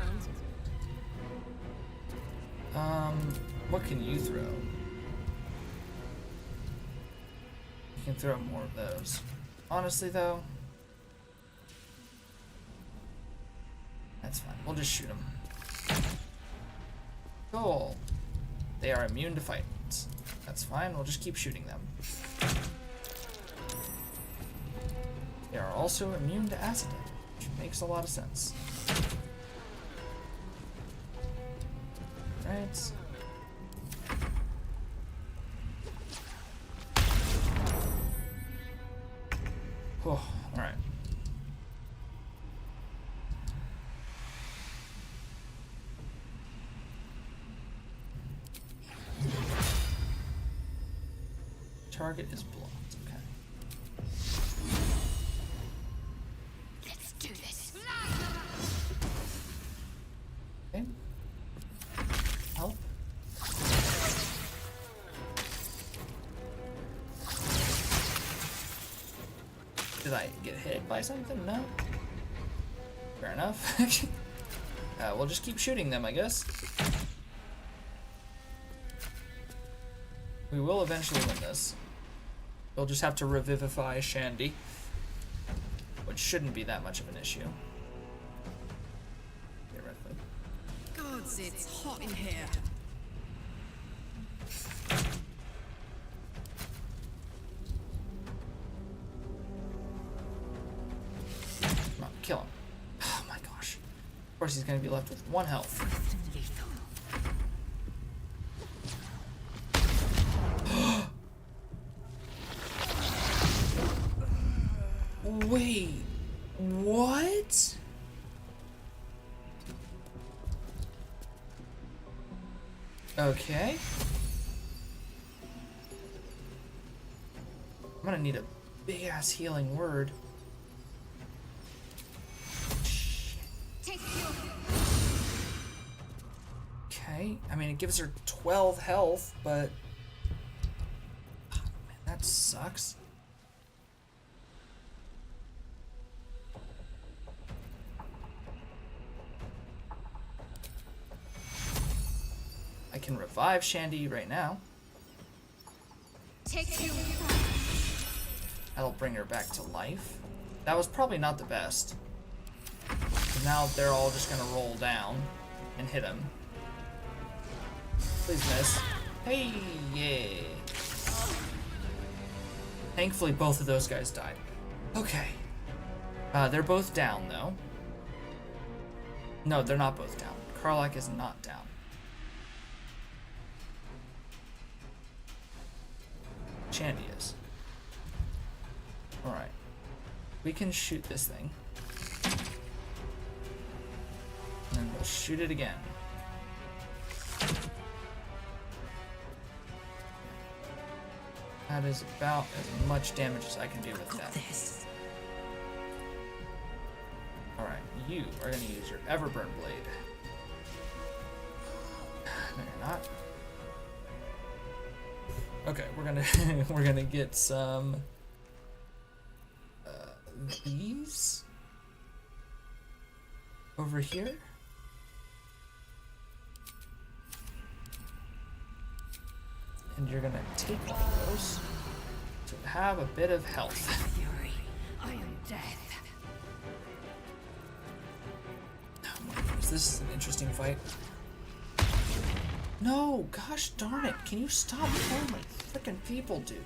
What can you throw? You can throw more of those. Honestly, though, that's fine. We'll just shoot them. Cool. They are immune to fight. That's fine. We'll just keep shooting them. They are also immune to acid damage, which makes a lot of sense. Right. Oh, alright. Target is blocked, okay. Let's do this. Okay. Help. Did I get hit by something? No. Fair enough. We'll just keep shooting them, I guess. We will eventually win this. We'll just have to revivify Shandy, which shouldn't be that much of an issue. Theoretically. Gods, it's hot in here. Come on, kill him. Oh my gosh. Of course he's gonna be left with 1 health. Wait, what? Okay. I'm gonna need a big ass healing word. Okay, I mean it gives her 12 health, but oh, man, that sucks. I can revive Shandy right now. That'll bring her back to life. That was probably not the best. But now they're all just gonna roll down and hit him. Please miss. Hey, yay. Thankfully both of those guys died. Okay. They're both down though. No, they're not both down. Karlach is not down. Shandy is. Alright. We can shoot this thing. And then we'll shoot it again. That is about as much damage as I can do with that. Alright, you are going to use your Everburn Blade. No, you're not. Okay, we're gonna get some these over here. And you're gonna take one of those to have a bit of health. Fury, I am death. Oh my goodness, this is an interesting fight. No, gosh darn it. Can you stop killing my freaking people, dude?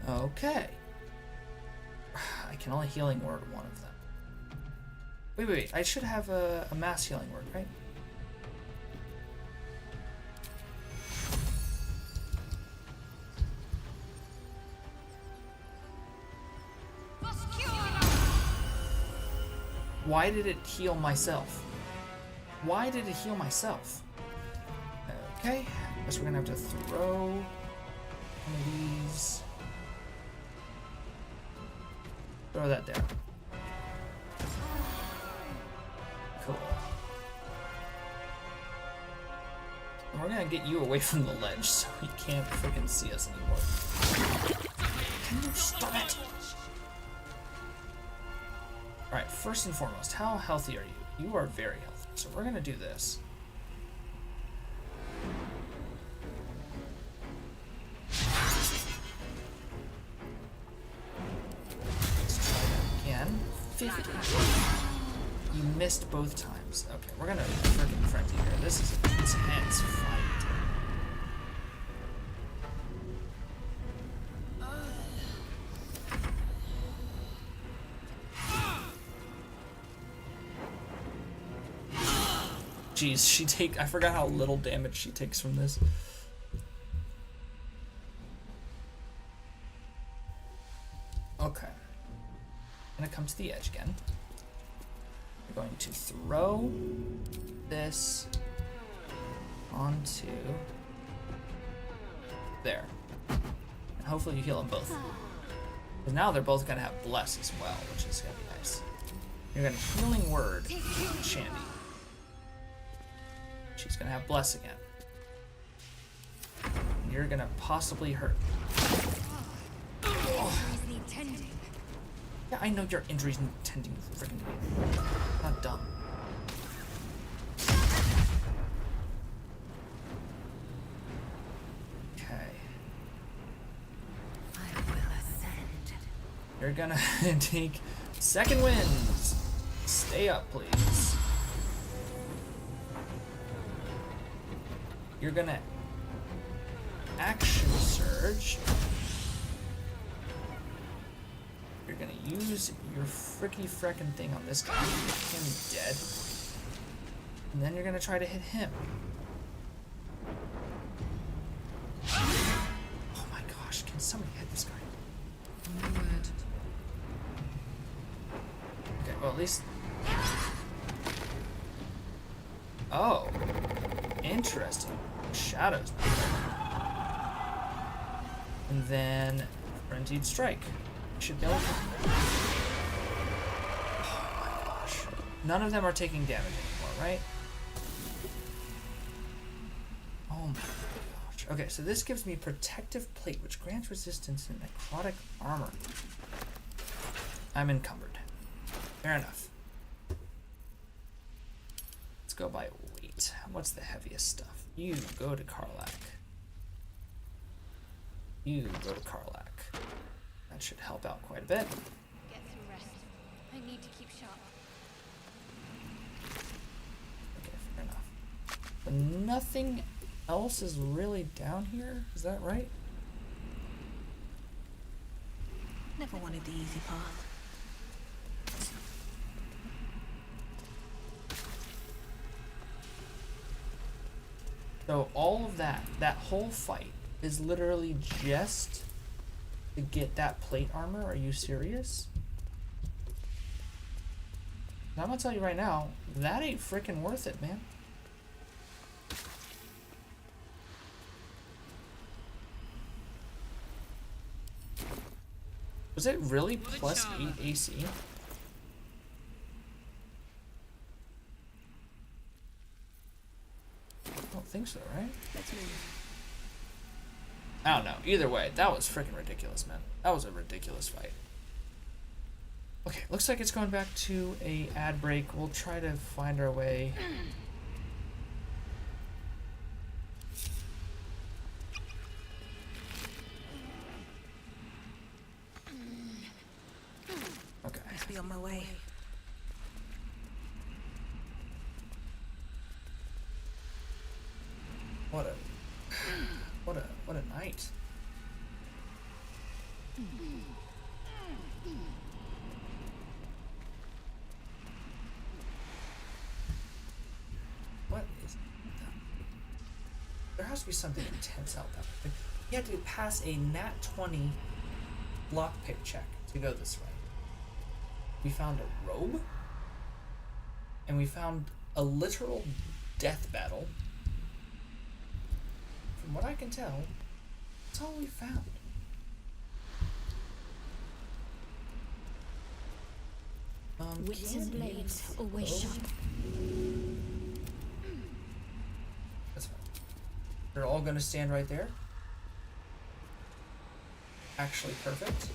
Okay. I can only healing word one of them. Wait. I should have a mass healing word, right? Why did it heal myself? Why did it heal myself? Okay, I guess we're gonna have to throw one of these. Throw that there. Cool. And we're gonna get you away from the ledge so he can't freaking see us anymore. Can you stop it? Alright, first and foremost, how healthy are you? You are very healthy. So we're gonna do this. Let's try that again. 50. You missed both times. Okay, we're gonna freaking frenzy here. This is an intense fight. Jeez, I forgot how little damage she takes from this. Okay. I'm gonna come to the edge again. We're going to throw this onto there. And hopefully you heal them both. Because now they're both gonna have bless as well, which is gonna be nice. You're gonna healing word Shandy. She's gonna have bless again. And you're gonna possibly hurt. Oh. Yeah, I know your injuries need tending. Freaking not dumb. Okay. I will ascend. You're gonna take second winds. Stay up, please. You're gonna action surge. You're gonna use your frickin' thing on this guy. Make him dead. And then you're gonna try to hit him. Oh my gosh, can somebody hit this guy? Okay, well at least... Oh. Interesting. Shadows. And then Frenzied Strike. Should be able to... Oh my gosh. None of them are taking damage anymore, right? Oh my gosh. Okay, so this gives me Protective Plate, which grants resistance and necrotic armor. I'm encumbered. Fair enough. Let's go by weight. What's the heaviest stuff? You go to Karlach. You go to Karlach. That should help out quite a bit. Get some rest. I need to keep sharp. Okay, fair enough. But nothing else is really down here? Is that right? Never wanted the easy path. So all of that whole fight is literally just to get that plate armor? Are you serious? I'm gonna tell you right now, that ain't freaking worth it, man. Was it really plus 8 AC? I don't think so, right? Let's move. I don't know. Either way, that was freaking ridiculous, man. That was a ridiculous fight. Okay, looks like it's going back to a ad break. We'll try to find our way. Okay. Must be on my way. What a night. What is that? There has to be something intense out there. Like, you had to pass a nat 20 lockpick check to go this way. We found a robe, and we found a literal death battle. From what I can tell, that's all we found. Wits and blades always sharp. That's fine. They're all gonna stand right there. Actually, perfect.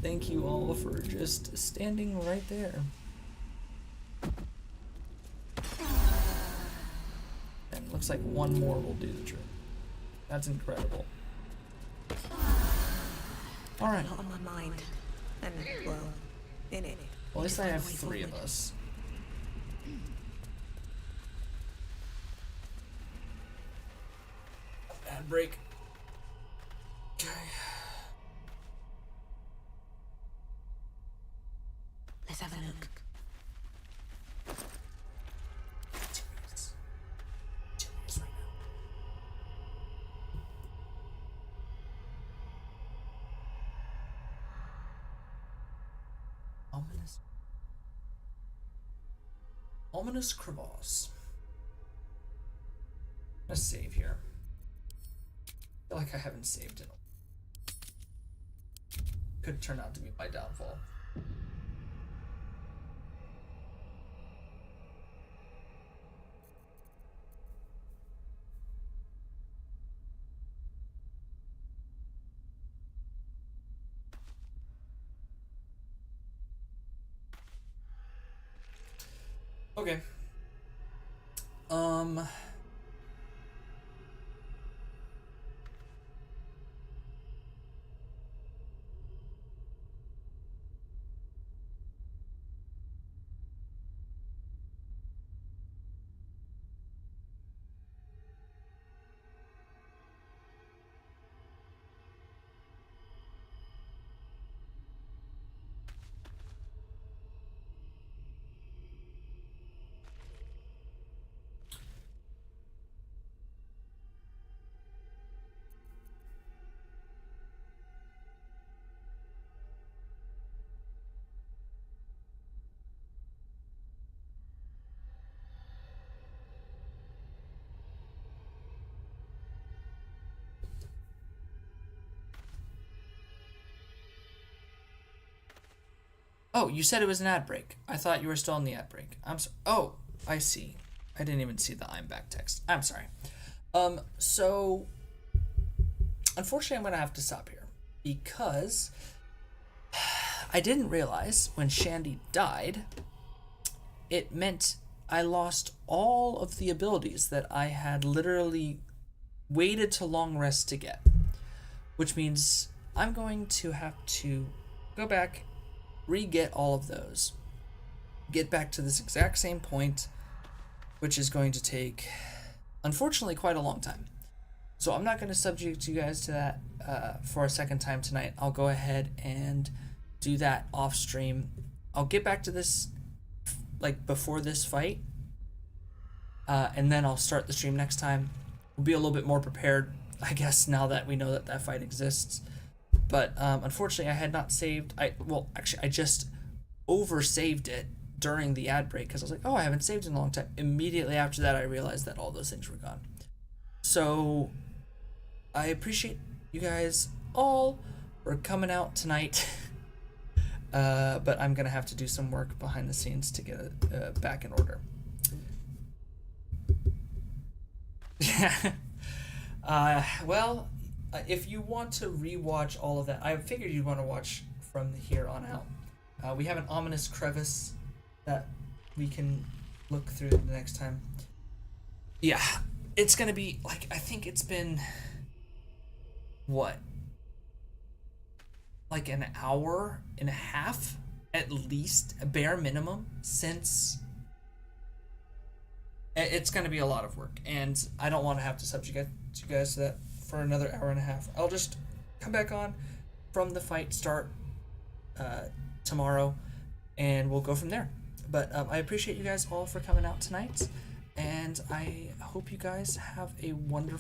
Thank you all for just standing right there. And looks like one more will do the trick. That's incredible. All right. Not on my mind. And, well, in it. Well, at least I have 3 of us. Ad break. Okay. Let's have a look. Ominous crevasse. Let's save here. I feel like I haven't saved it. Could turn out to be my downfall. Okay. Oh, you said it was an ad break. I thought you were still in the ad break. I'm sorry. Oh, I see. I didn't even see the I'm back text. I'm sorry. So unfortunately I'm gonna have to stop here because I didn't realize when Shandy died, it meant I lost all of the abilities that I had literally waited to long rest to get, which means I'm going to have to go back, re-get all of those, get back to this exact same point, which is going to take, unfortunately, quite a long time. So I'm not going to subject you guys to that for a second time tonight. I'll go ahead and do that off stream. I'll get back to this like before this fight, and then I'll start the stream next time. We'll be a little bit more prepared, I guess, now that we know that that fight exists. But unfortunately, I had not saved. I just over-saved it during the ad break because I was like, oh, I haven't saved in a long time. Immediately after that, I realized that all those things were gone. So I appreciate you guys all for coming out tonight. But I'm going to have to do some work behind the scenes to get it back in order. Yeah. Well, if you want to rewatch all of that, I figured you'd want to watch from here on out. We have an ominous crevice that we can look through the next time. Yeah, it's gonna be like, I think it's been what, like an hour and a half at least, a bare minimum, since it's going to be a lot of work, and I don't want to have to subject you guys to that for another hour and a half. I'll just come back on from the fight start tomorrow, and we'll go from there. But I appreciate you guys all for coming out tonight, and I hope you guys have a wonderful